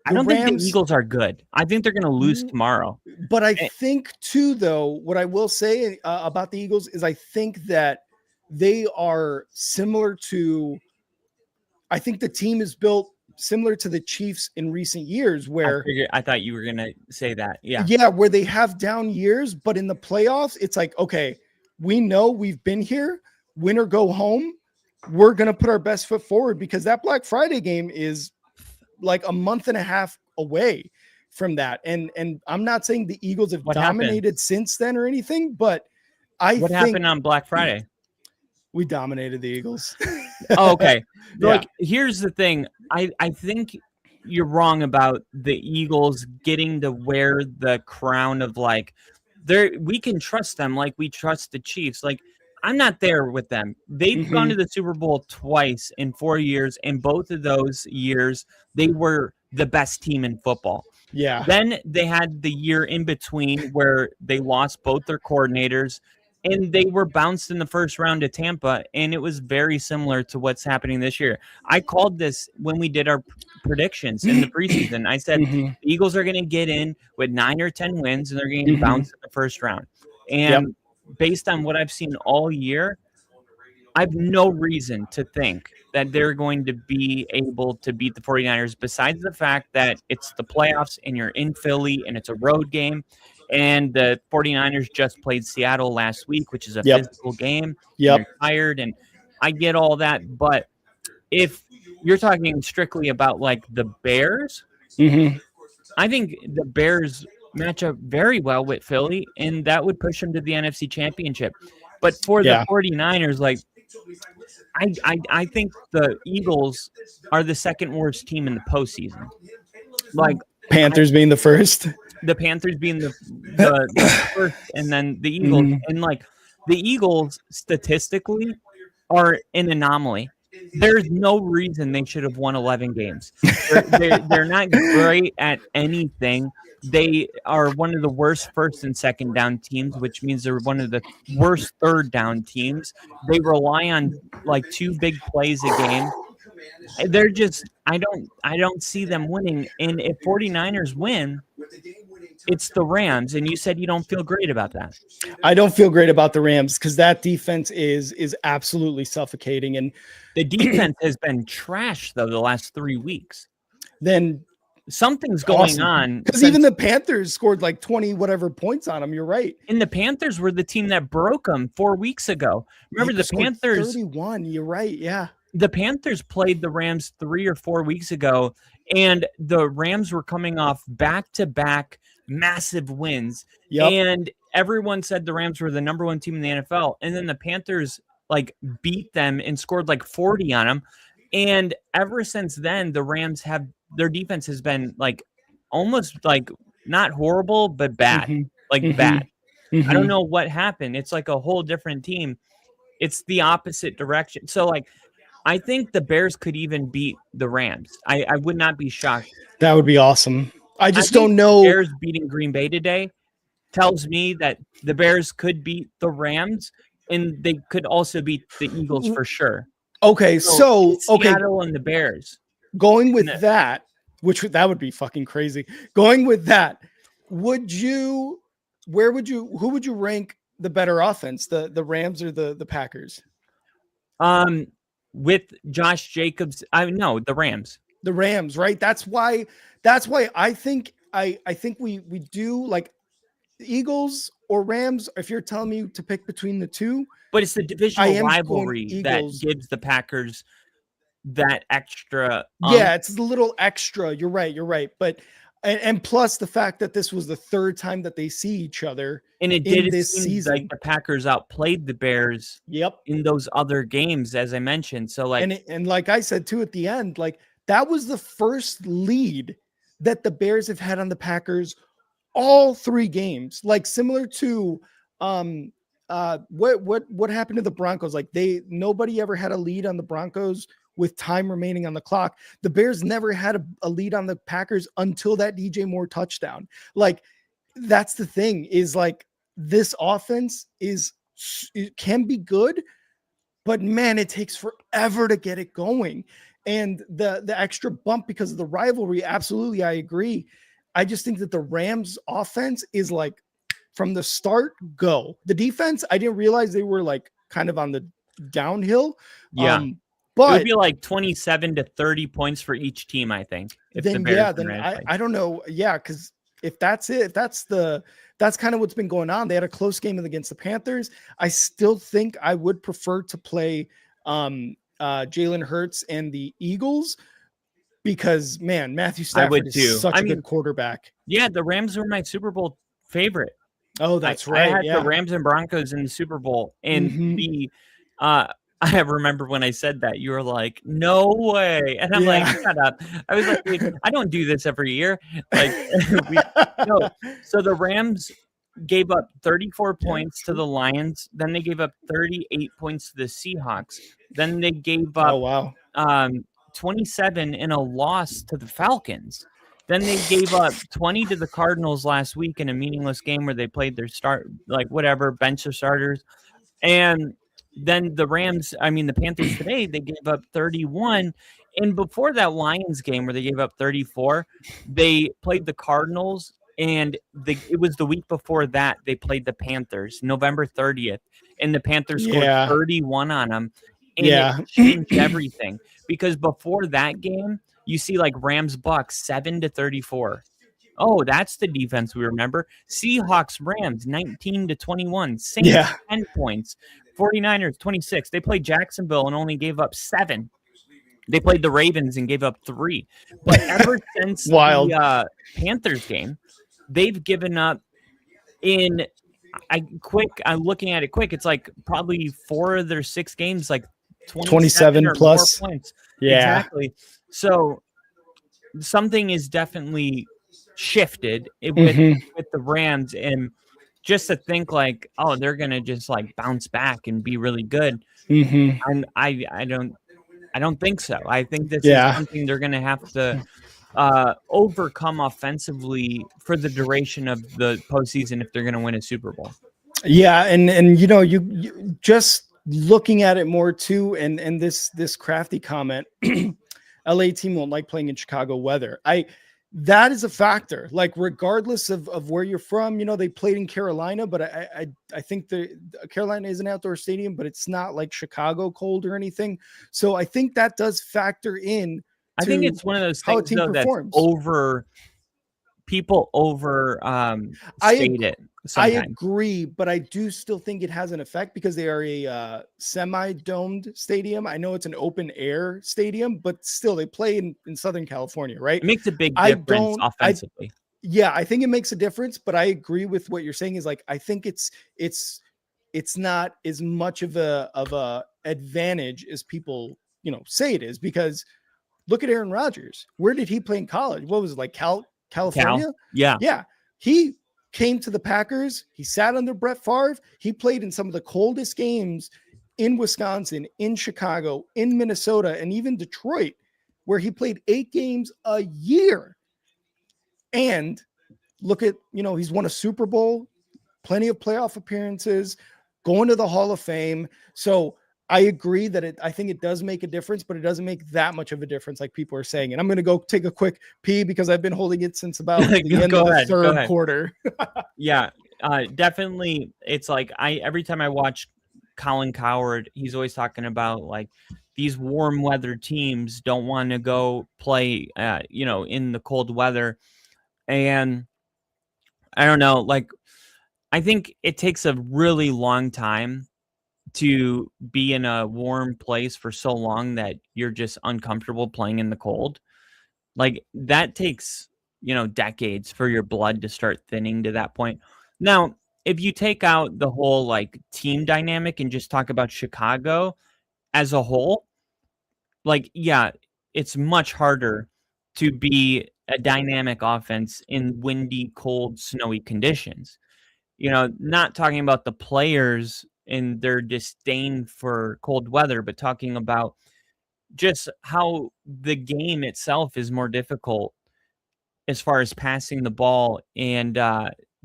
I don't think the Eagles are good. I think they're going to lose tomorrow. But I think too, though, what I will say about the Eagles is I think that they are similar to, I think the team is built similar to the Chiefs in recent years where I thought you were going to say that. Yeah. Yeah. Where they have down years, but in the playoffs, it's like, okay, we know we've been here, win or go home. We're going to put our best foot forward because that Black Friday game is like a month and a half away from that. And I'm not saying the Eagles have dominated since then or anything, but what happened on Black Friday? We dominated the Eagles. Oh, okay. Yeah. Like, here's the thing. I think you're wrong about the Eagles getting to wear the crown of like, we can trust them like we trust the Chiefs. Like, I'm not there with them. They've gone to the Super Bowl twice in 4 years. And both of those years, they were the best team in football. Yeah. Then they had the year in between where they lost both their coordinators and they were bounced in the first round to Tampa. And it was very similar to what's happening this year. I called this when we did our predictions in the preseason. I said the Eagles are going to get in with 9 or 10 wins and they're going to get bounced in the first round. And based on what I've seen all year, I have no reason to think that they're going to be able to beat the 49ers, besides the fact that it's the playoffs and you're in Philly and it's a road game. And the 49ers just played Seattle last week, which is a physical game. You're tired, and I get all that. But if you're talking strictly about like the Bears, I think the Bears match up very well with Philly, and that would push them to the NFC Championship. But for the 49ers, like I think the Eagles are the second worst team in the postseason. Like Panthers being the first. The Panthers being the first, and then the Eagles. And like the Eagles statistically are an anomaly. There's no reason they should have won 11 games. They're not great at anything. They are one of the worst first and second down teams, which means they're one of the worst third down teams. They rely on like 2 big plays a game. They're just, I don't see them winning. And if 49ers win, it's the Rams. And you said you don't feel great about that. I don't feel great about the Rams because that defense is absolutely suffocating. And the defense has been trash though the last 3 weeks. Then something's going on. Because even the Panthers scored like 20 whatever points on them. You're right. And the Panthers were the team that broke them 4 weeks ago. Remember the Panthers 31. You're right. Yeah. The Panthers played the Rams 3 or 4 weeks ago, and the Rams were coming off back-to-back massive wins. Yep. And everyone said the Rams were the number 1 team in the NFL. And then the Panthers like beat them and scored like 40 on them. And ever since then, the Rams their defense has been like almost like not horrible, but bad, bad. I don't know what happened. It's like a whole different team. It's the opposite direction. So like, I think the Bears could even beat the Rams. I would not be shocked. That would be awesome. I don't know. The Bears beating Green Bay today tells me that the Bears could beat the Rams, and they could also beat the Eagles for sure. Okay, so Seattle and the Bears. Going with that, that would be fucking crazy. Going with that, who would you rank the better offense, the Rams or the Packers? With Josh Jacobs, the Rams. The Rams, right? That's why I think we do like Eagles or Rams. If you're telling me to pick between the two, but it's the divisional rivalry that gives the Packers that extra. Yeah, it's a little extra. You're right. But and plus the fact that this was the third time that they see each other, and it this season, like the Packers outplayed the Bears. Yep. In those other games, as I mentioned. So like, and like I said too at the end, like that was the first lead that the Bears have had on the Packers all 3 games. Like similar to what happened to the Broncos? Like nobody ever had a lead on the Broncos with time remaining on the clock. The Bears never had a lead on the Packers until that DJ Moore touchdown. Like that's the thing is like this offense it can be good, but man, it takes forever to get it going. And the extra bump because of the rivalry, absolutely, I agree. I just think that the Rams offense is like from the start, go. The defense, I didn't realize they were like kind of on the downhill. Yeah. But it would be like 27 to 30 points for each team, I think. I don't know. Yeah, because if that's it, that's kind of what's been going on. They had a close game against the Panthers. I still think I would prefer to play Jalen Hurts and the Eagles because, man, Matthew Stafford is such a good quarterback. Yeah, the Rams were my Super Bowl favorite. Oh, that's right. I had the Rams and Broncos in the Super Bowl, and I remember when I said that, you were like, no way. And I'm like, shut up. I was like, wait, I don't do this every year. Like, So the Rams gave up 34 points to the Lions. Then they gave up 38 points to the Seahawks. Then they gave up 27 in a loss to the Falcons. Then they gave up 20 to the Cardinals last week in a meaningless game where they played their bench of starters. And then the Panthers today, they gave up 31. And before that Lions game where they gave up 34, they played the Cardinals. And it was the week before that they played the Panthers, November 30th. And the Panthers scored 31 on them. And it changed everything. Because before that game, you see like Rams Bucks 7-34. Oh, that's the defense we remember. Seahawks Rams 19-21. Saints 10 points. 49ers 26. They played Jacksonville and only gave up 7. They played the Ravens and gave up 3. But ever since the Panthers game, they've given up I'm looking at it quick. It's like probably 4 of their 6 games, like 27 plus points. Yeah, exactly. So something is definitely shifted with the Rams, and just to think like, oh, they're gonna just like bounce back and be really good. And I don't think so. I think this is something they're gonna have to overcome offensively for the duration of the postseason if they're gonna win a Super Bowl. Yeah, and you just looking at it more too, and this crafty comment, LA team won't like playing in Chicago weather. That is a factor. Like regardless of where you're from, they played in Carolina, but I think Carolina is an outdoor stadium, but it's not like Chicago cold or anything. So I think that does factor in I think it's one of those how a things team though performs. that's people state it I sometimes. agree, but I do still think it has an effect because they are a semi-domed stadium. I know it's an open air stadium, but still they play in Southern California, right? It makes a big difference offensively. Yeah, I think it makes a difference, but I agree with what you're saying is like, I think it's not as much of a advantage as people, say it is, because look at Aaron Rodgers. Where did he play in college? What was it, like California? Yeah. He came to the Packers. He sat under Brett Favre. He played in some of the coldest games in Wisconsin, in Chicago, in Minnesota, and even Detroit, where he played 8 games a year. And look at, he's won a Super Bowl, plenty of playoff appearances, going to the Hall of Fame. So I agree that I think it does make a difference, but it doesn't make that much of a difference like people are saying. And I'm going to go take a quick pee because I've been holding it since about the end of the third quarter. Yeah, definitely. It's like every time I watch Colin Cowherd, he's always talking about like these warm weather teams don't want to go play, in the cold weather. And I don't know, like, I think it takes a really long time to be in a warm place for so long that you're just uncomfortable playing in the cold. Like that takes, decades for your blood to start thinning to that point. Now, if you take out the whole like team dynamic and just talk about Chicago as a whole, like, yeah, it's much harder to be a dynamic offense in windy, cold, snowy conditions. Not talking about the players and their disdain for cold weather, but talking about just how the game itself is more difficult as far as passing the ball and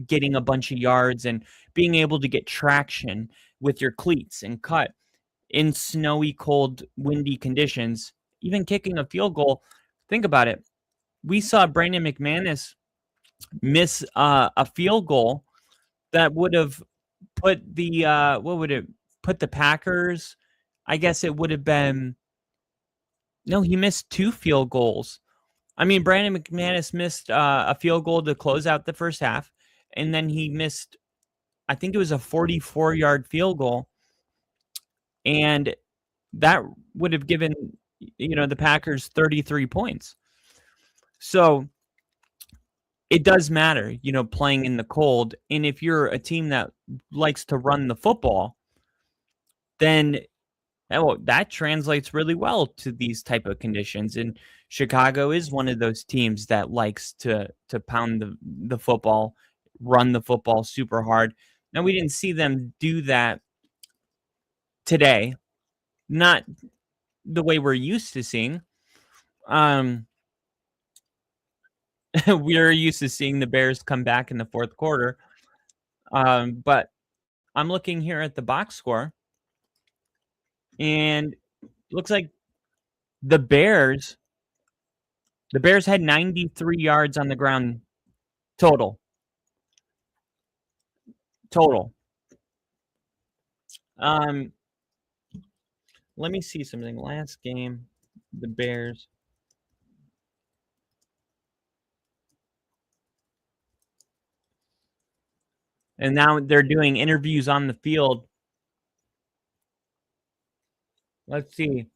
getting a bunch of yards and being able to get traction with your cleats and cut in snowy, cold, windy conditions, even kicking a field goal. Think about it. We saw Brandon McManus miss a field goal that would have put the put the Packers, I guess it would have been, no, he missed 2 field goals. I mean, Brandon McManus missed a field goal to close out the first half, and then he missed, I think it was a 44-yard field goal, and that would have given, the Packers 33 points. So it does matter, playing in the cold. And if you're a team that likes to run the football, then that translates really well to these type of conditions. And Chicago is one of those teams that likes to pound the football, run the football super hard. Now, we didn't see them do that today, not the way we're used to seeing. We're used to seeing the Bears come back in the fourth quarter. But I'm looking here at the box score, and it looks like the Bears had 93 yards on the ground total. Let me see something. Last game, the Bears. And now they're doing interviews on the field. Let's see.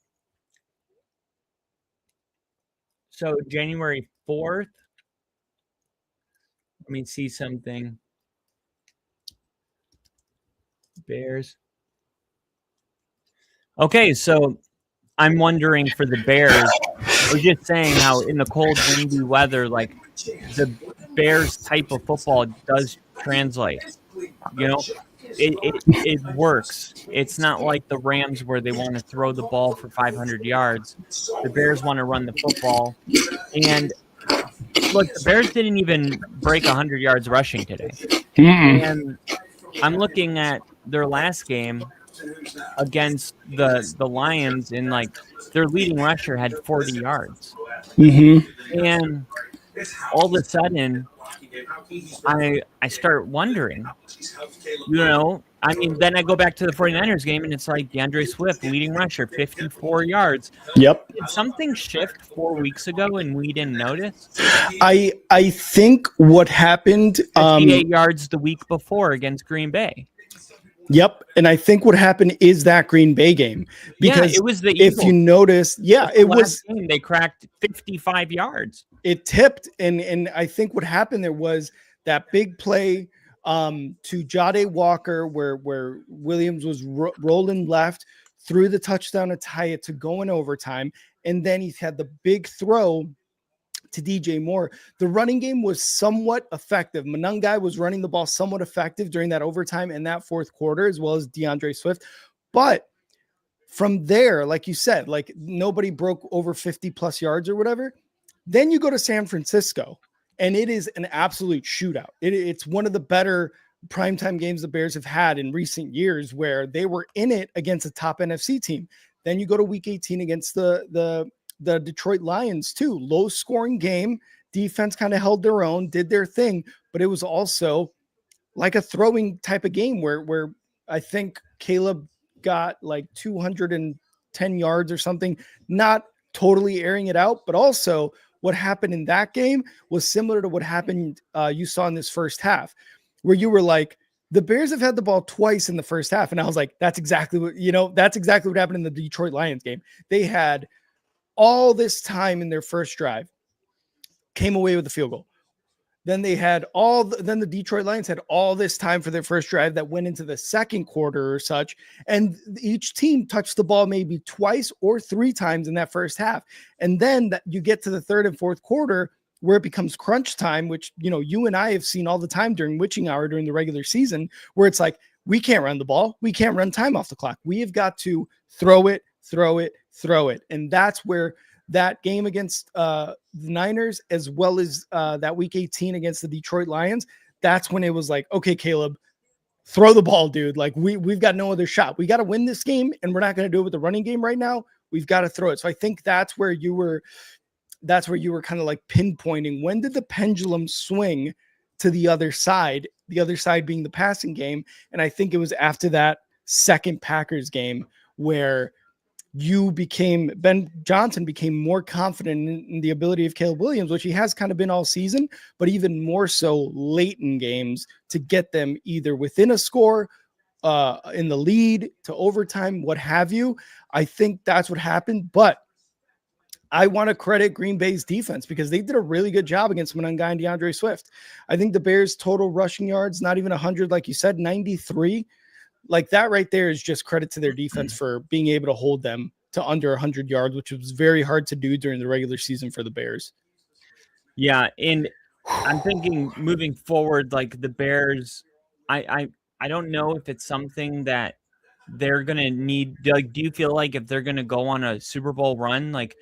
So January 4th. Let me see something. Bears. Okay, so I'm wondering for the Bears, we're just saying how in the cold, windy weather, like the Bears type of football does translate. It works. It's not like the Rams where they want to throw the ball for 500 yards. The Bears want to run the football. And look, the Bears didn't even break 100 yards rushing today. And I'm looking at their last game against the Lions, and like their leading rusher had 40 yards. And all of a sudden, I start wondering, I mean, then I go back to the 49ers game, and it's like DeAndre Swift, leading rusher, 54 yards. Yep. Did something shift 4 weeks ago and we didn't notice? I think what happened 58 yards the week before against Green Bay. Yep. And I think what happened is that Green Bay game. Because it was the Eagles. If you notice, it was game, they cracked 55 yards. It tipped, and I think what happened there was that big play to Jade Walker where Williams was rolling left, threw the touchdown to tie it to go in overtime, and then he had the big throw to DJ Moore. The running game was somewhat effective. Monangai was running the ball somewhat effective during that overtime and that fourth quarter, as well as DeAndre Swift. But from there, like you said, like nobody broke over 50 plus yards or whatever. Then you go to San Francisco, and it is an absolute shootout. It's one of the better primetime games the Bears have had in recent years, where they were in it against a top NFC team. Then you go to week 18 against the Detroit Lions too. Low scoring game. Defense kind of held their own, did their thing, but it was also like a throwing type of game where I think Caleb got like 210 yards or something, not totally airing it out, but also what happened in that game was similar to what happened you saw in this first half, where you were like, the Bears have had the ball twice in the first half. And I was like, that's exactly what happened in the Detroit Lions game. They had all this time in their first drive, came away with the field goal. Then they had then the Detroit Lions had all this time for their first drive that went into the second quarter or such. And each team touched the ball maybe twice or three times in that first half. And then you get to the third and fourth quarter where it becomes crunch time, which, you and I have seen all the time during witching hour during the regular season, where it's like, we can't run the ball. We can't run time off the clock. We have got to throw it. And that's where that game against the Niners, as well as that week 18 against the Detroit Lions, that's when it was like, okay, Caleb, throw the ball, dude. Like we've got no other shot. We got to win this game, and we're not going to do it with the running game right now. We've got to throw it. So I think that's where you were kind of like pinpointing, when did the pendulum swing to the other side being the passing game. And I think it was after that second Packers game where Ben Johnson became more confident in the ability of Caleb Williams, which he has kind of been all season, but even more so late in games, to get them either within a score, in the lead, to overtime, what have you. I think that's what happened, but I want to credit Green Bay's defense because they did a really good job against Monangai and DeAndre Swift. I think the Bears' total rushing yards, not even 100, like you said, 93. Like that right there is just credit to their defense for being able to hold them to under 100 yards, which was very hard to do during the regular season for the Bears. Yeah, and I'm thinking moving forward, like the Bears, I don't know if it's something that they're going to need. Like, do you feel like if they're going to go on a Super Bowl run, like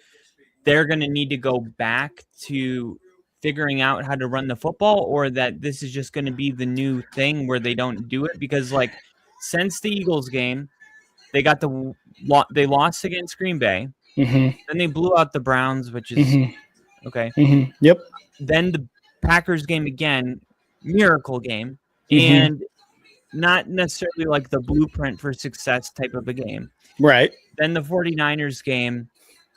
they're going to need to go back to figuring out how to run the football, or that this is just going to be the new thing where they don't do it? Because like since the Eagles game, they lost against Green Bay. Mm-hmm. Then they blew out the Browns, which is okay. Mm-hmm. Yep. Then the Packers game again, miracle game, and not necessarily like the blueprint for success type of a game. Right. Then the 49ers game,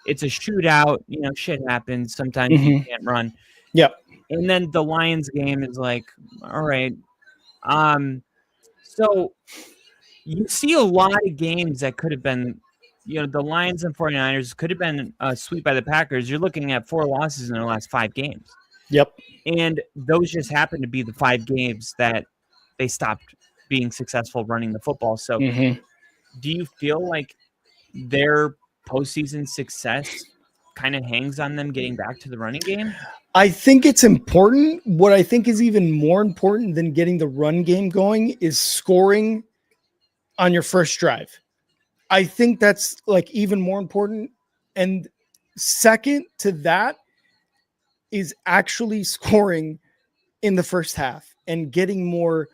it's a shootout. Shit happens. Sometimes you can't run. Yep. And then the Lions game is like, all right. So you see a lot of games that could have been, the Lions and 49ers could have been a sweep by the Packers. You're looking at 4 losses in their last 5 games. Yep. And those just happen to be the 5 games that they stopped being successful running the football. So do you feel like their postseason success kind of hangs on them getting back to the running game? I think it's important. What I think is even more important than getting the run game going is scoring on your first drive. I think that's like even more important. And second to that is actually scoring in the first half and getting more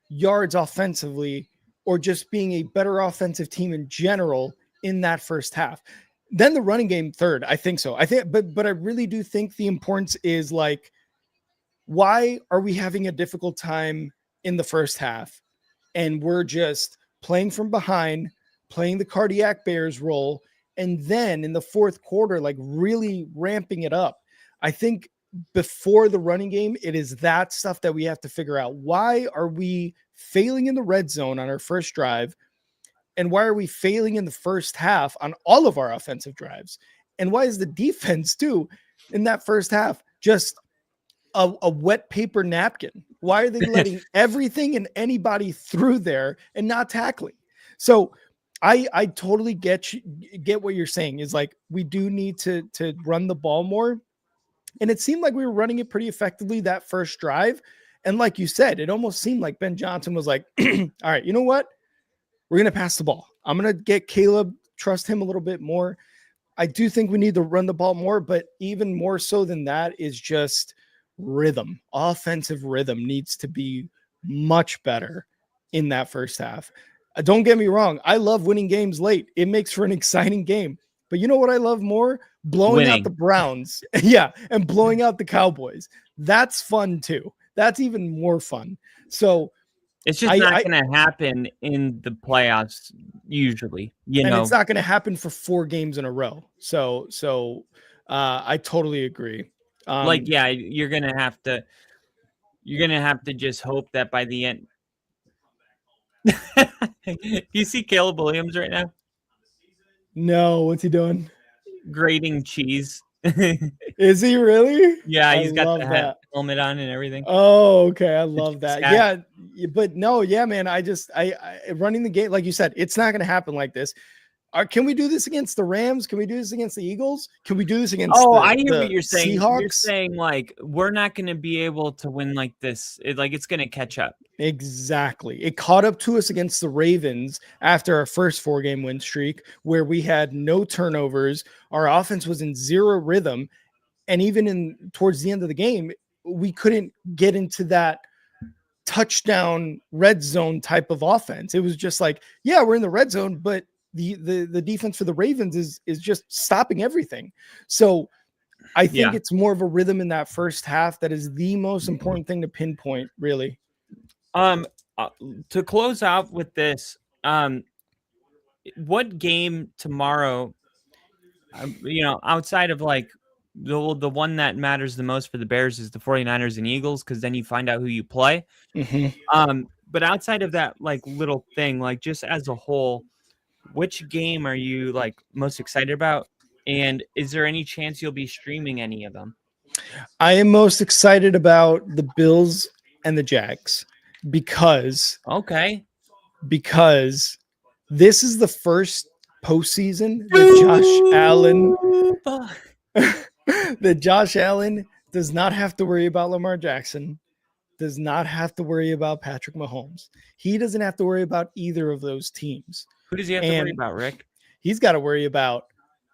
yards offensively, or just being a better offensive team in general in that first half. Then the running game third, I think so. But I really do think the importance is like why are we having a difficult time in the first half and we're just playing from behind, playing the cardiac bears role, and then in the fourth quarter, like really ramping it up? I think before the running game, it is that stuff that we have to figure out. Why are we failing in the red zone on our first drive? And why are we failing in the first half on all of our offensive drives? And why is the defense too in that first half just a wet paper napkin? Why are they letting everything and anybody through there and not tackling? So I totally get what you're saying is like, we do need to run the ball more. And it seemed like we were running it pretty effectively that first drive. And like you said, it almost seemed like Ben Johnson was like, all right, you know what? We're going to pass the ball. I'm going to get Caleb, trust him a little bit more. I do think we need to run the ball more, but even more so than that is just rhythm. Offensive rhythm needs to be much better in that first half. Don't get me wrong. I love winning games late. It makes for an exciting game. But you know what I love more? Blowing out the Browns. Yeah. And blowing out the Cowboys. That's fun too. That's even more fun. So it's just not going to happen in the playoffs usually, and it's not going to happen for 4 games in a row. So I totally agree. You're going to have to just hope that by the end. You see Caleb Williams right now? No, what's he doing? Grating cheese. Is he really? Yeah, he's got the helmet on and everything. Oh, okay. I love that. Yeah, but no, yeah, man. I running the game, like you said, it's not going to happen like this. Can we do this against the Rams? Can we do this against the Eagles? Can we do this against I hear what you're saying. Seahawks? You're saying like we're not going to be able to win like this. It's going to catch up. Exactly. It caught up to us against the Ravens after our first 4-game win streak where we had no turnovers. Our offense was in zero rhythm. And even towards the end of the game, we couldn't get into that touchdown red zone type of offense. It was just like, yeah, we're in the red zone, but the defense for the Ravens is just stopping everything. So I think it's more of a rhythm in that first half that is the most important thing to pinpoint, really. To close out with this, what game tomorrow, outside of like the one that matters the most for the Bears is the 49ers and Eagles, because then you find out who you play. Mm-hmm. But outside of that, like little thing, like just as a whole, which game are you like most excited about? And is there any chance you'll be streaming any of them? I am most excited about the Bills and the Jags because this is the first postseason that Josh Allen does not have to worry about Lamar Jackson, does not have to worry about Patrick Mahomes. He doesn't have to worry about either of those teams. Who does he have to worry about, Rick? He's got to worry about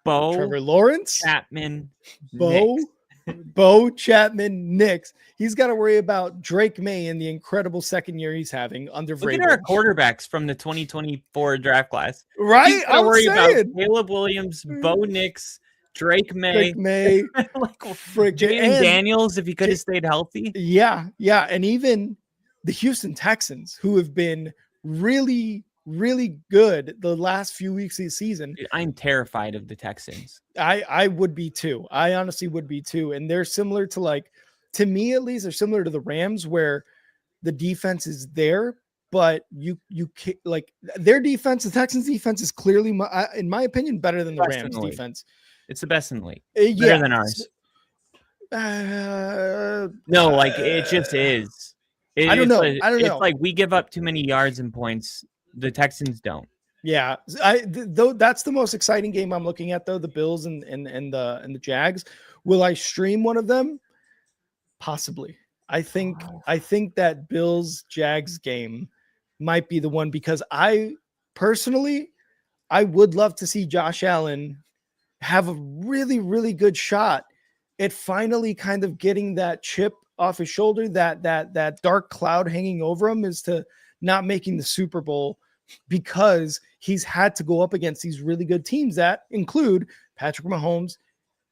Trevor Lawrence, Chapman, Bo Chapman, Knicks. He's got to worry about Drake May in the incredible second year he's having under Vrabel. Look at our quarterbacks from the 2024 draft class. Right? I'm worry about Caleb Williams, Bo Nix, Drake May, like Jaden Daniels if he could have stayed healthy. Yeah. And even the Houston Texans, who have been really, really good the last few weeks of the season. I'm terrified of the Texans. I would be too. I honestly would be too. And they're similar to to me at least, they're similar to the Rams where the defense is there, but you like their defense, the Texans defense is clearly, in my opinion, better than the Rams defense. It's the best in the league. Better than ours. No, like it just is. I don't know. It's like we give up too many yards and points. The Texans don't. Yeah, though that's the most exciting game I'm looking at, though, the Bills and the Jags. Will I stream one of them? Possibly. I think that Bills Jags game might be the one because I personally would love to see Josh Allen have a really, really good shot at finally kind of getting that chip off his shoulder, that dark cloud hanging over him is to not making the Super Bowl because he's had to go up against these really good teams that include Patrick Mahomes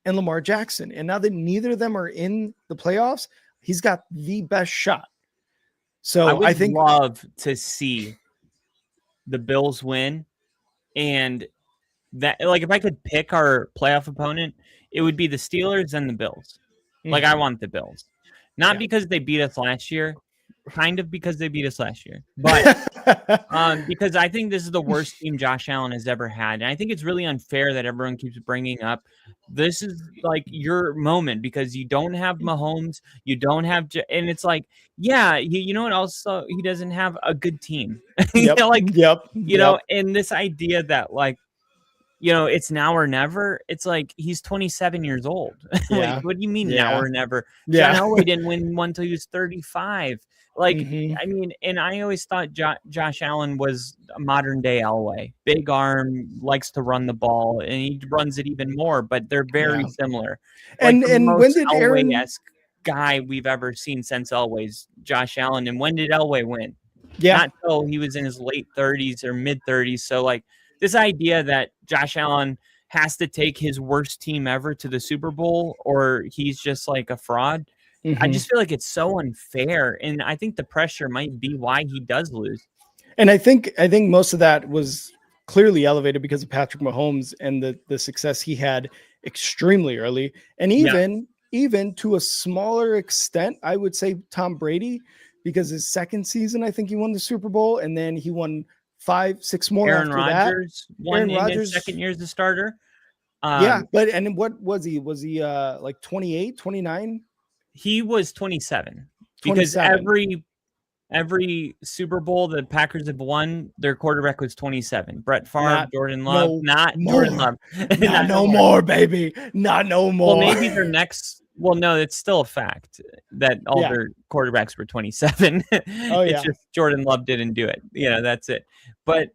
and Lamar Jackson. And now that neither of them are in the playoffs, He's got the best shot. So I would I think love to see the Bills win, and that, like, if I could pick our playoff opponent, it would be the Steelers and the Bills. Like, I want the Bills, not because they beat us last year, kind of because they beat us last year, but because I think this is the worst team Josh Allen has ever had, and I think it's really unfair that everyone keeps bringing up. This is like your moment because you don't have Mahomes, you don't have, and it's like, yeah, you know what? Also, he doesn't have a good team. Yep. You know, and this idea that, like, you know, it's now or never. It's like he's 27 years old. Yeah. Like, what do you mean now or never? Yeah. John Elway didn't win one until he was 35. Like, I mean, and I always thought Josh Allen was a modern day Elway. Big arm, likes to run the ball, and he runs it even more. But they're very similar. Like, and when did Aaron Elway-esque guy we've ever seen since Elway's Josh Allen? And when did Elway win? Yeah. Not until he was in his late 30s or mid 30s. So, like, this idea that Josh Allen has to take his worst team ever to the Super Bowl or he's just like a fraud, I just feel like it's so unfair. And I think the pressure might be why he does lose. And I think most of that was clearly elevated because of Patrick Mahomes and the success he had extremely early. And even to a smaller extent, I would say Tom Brady, because his second season, I think he won the Super Bowl, and then he won 5-6 more Aaron after Rodgers that. won in his second year as a starter. But and what was he? Was he like 28, 29? He was 27 because every Super Bowl the Packers have won, their quarterback was 27. Brett Favre, Jordan Love, Jordan Love. Not no more, baby. Not no more. Well, maybe their next. Well, no, it's still a fact that all their quarterbacks were 27. It's just Jordan Love didn't do it. You know, that's it. But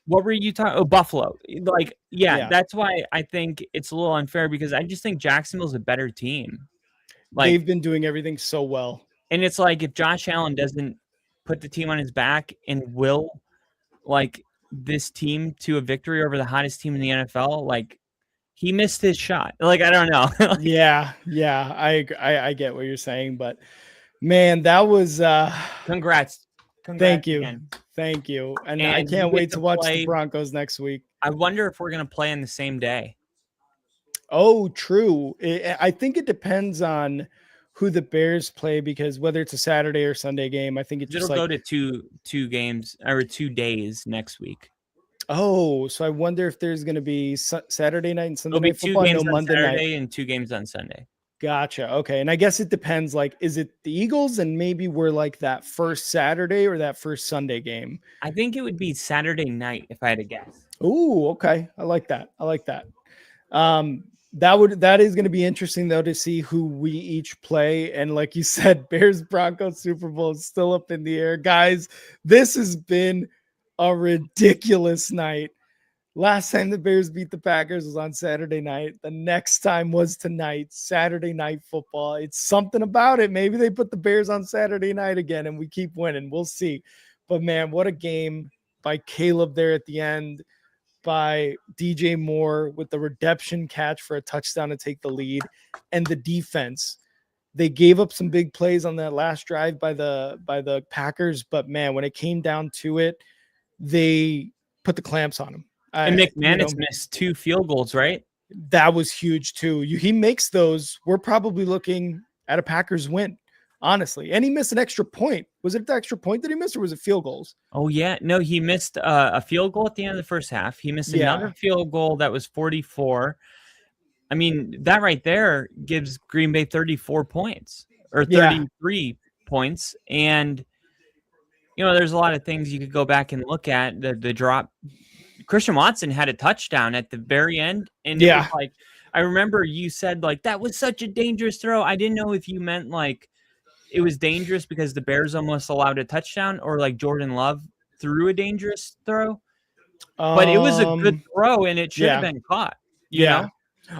what were you talking? Oh, Buffalo. Like, that's why I think it's a little unfair because I just think Jacksonville's a better team. Like, they've been doing everything so well. And it's like if Josh Allen doesn't put the team on his back and will like this team to a victory over the hottest team in the NFL, like he missed his shot. Like, I don't know. Yeah. I get what you're saying, but man, that was congrats. Thank you. Again. Thank you. And I can't wait to watch the Broncos next week. I wonder if we're going to play on the same day. Oh, true. I think it depends on who the Bears play because whether it's a Saturday or Sunday game, I think it'll go to two games or 2 days next week. Oh, so I wonder if there's going to be Saturday night and Sunday night football. 2 games on Monday Saturday night and 2 games on Sunday. Gotcha. Okay. And I guess it depends. Like, is it the Eagles and maybe we're like that first Saturday or that first Sunday game? I think it would be Saturday night if I had to guess. Ooh, okay. I like that. That is going to be interesting though to see who we each play. And like you said, Bears Broncos Super Bowl is still up in the air. Guys, this has been a ridiculous night. Last time the Bears beat the Packers was on Saturday night. The next time was tonight, Saturday Night Football. It's something about it. Maybe they put the Bears on Saturday night again and we keep winning. We'll see. But man, what a game by Caleb there at the end, by DJ Moore with the redemption catch for a touchdown to take the lead, and the defense. They gave up some big plays on that last drive by the Packers, but man, when it came down to it, they put the clamps on him. And McManus missed 2 field goals, right? That was huge too. He makes those. We're probably looking at a Packers win, honestly. And he missed an extra point. Was it the extra point that he missed, or was it field goals? Oh yeah, no, he missed a field goal at the end of the first half. He missed another field goal that was 44. I mean, that right there gives Green Bay 34 points or 33 points, and there's a lot of things you could go back and look at. The drop. Christian Watson had a touchdown at the very end. And it was like, I remember you said like, that was such a dangerous throw. I didn't know if you meant like it was dangerous because the Bears almost allowed a touchdown or like Jordan Love threw a dangerous throw. But it was a good throw and it should have been caught. You know?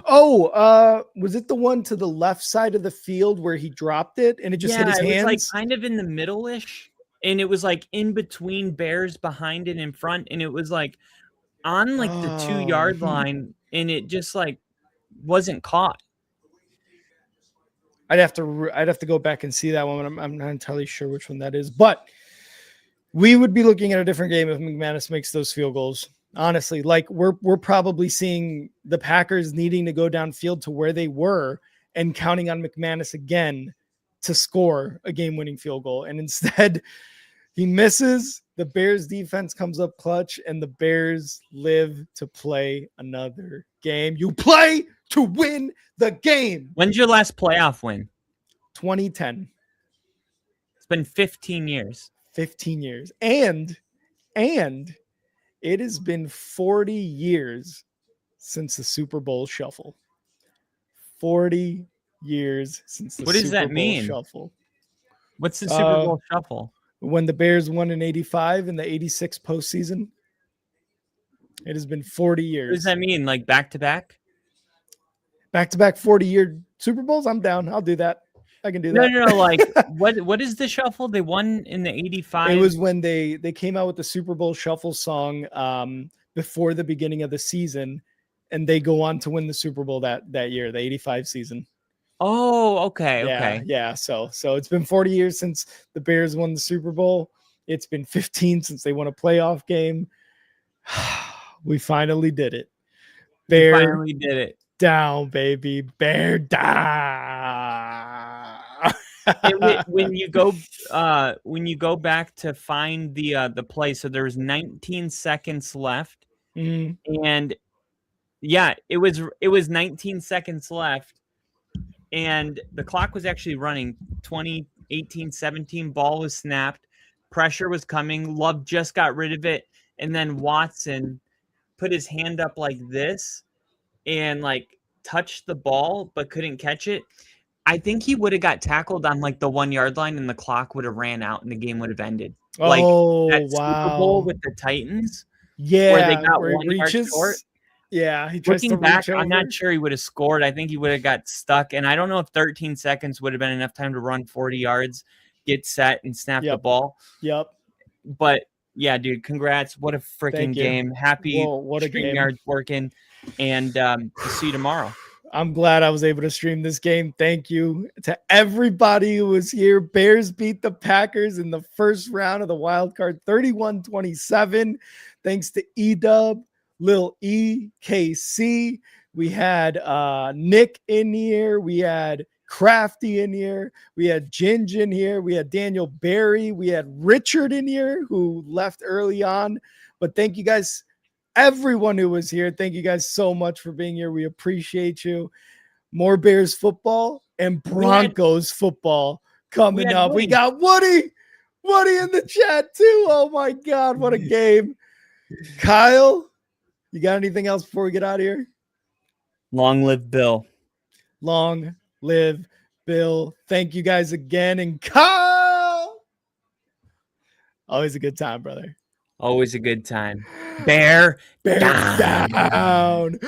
Oh, was it the one to the left side of the field where he dropped it and it just hit his hands? It was like kind of in the middle-ish. And it was like in between Bears behind and in front. And it was like, on like the 2-yard line, and it just like wasn't caught. I'd have to go back and see that one. I'm not entirely sure which one that is, but we would be looking at a different game if McManus makes those field goals. Honestly, like we're probably seeing the Packers needing to go downfield to where they were and counting on McManus again to score a game-winning field goal. And instead, he misses. The Bears defense comes up clutch, and the Bears live to play another game. You play to win the game. When's your last playoff win? 2010. It's been 15 years. 15 years. And it has been 40 years since the Super Bowl shuffle. 40 years since the What does Super that Bowl mean? shuffle. What's the Super Bowl shuffle? When the Bears won in 85 in the 86 postseason. It has been 40 years. What does that mean? Like back-to-back? Back-to-back 40-year Super Bowls? I'm down. I'll do that. I can do that. No. Like, what is the shuffle? They won in the 85? It was when they came out with the Super Bowl shuffle song before the beginning of the season, and they go on to win the Super Bowl that year, the 85 season. Oh, okay, Yeah, okay. yeah. So it's been 40 years since the Bears won the Super Bowl. It's been 15 since they won a playoff game. We finally did it. Bear We finally did it. down, baby. Bear down. When you go back to find the play, so there was 19 seconds left, and yeah, it was 19 seconds left. And the clock was actually running 20, 18, 17. Ball was snapped. Pressure was coming. Love just got rid of it. And then Watson put his hand up like this and like touched the ball but couldn't catch it. I think he would have got tackled on like the 1 yard line and the clock would have ran out and the game would have ended. Like that Super Bowl with the Titans. Yeah. Where they got where 1 yard short. Yeah, he tries to Looking back, reach over. I'm not sure he would have scored. I think he would have got stuck. And I don't know if 13 seconds would have been enough time to run 40 yards, get set, and snap the ball. Yep. But, yeah, dude, congrats. What a freaking game. Happy what a game. StreamYard's working. And see you tomorrow. I'm glad I was able to stream this game. Thank you to everybody who was here. Bears beat the Packers in the first round of the wild card, 31-27. Thanks to E-Dub. Lil E, KC, we had Nick in here, we had Crafty in here, we had Ginge in here, we had Daniel Barry, we had Richard in here who left early on. But thank you guys, everyone who was here. Thank you guys so much for being here. We appreciate you. More Bears football and Broncos football coming up. We got Woody in the chat too. Oh my God, what a game. Kyle, you got anything else before we get out of here? Long live Bill. Long live Bill. Thank you guys again. And Kyle, always a good time, brother. Always a good time. Bear down.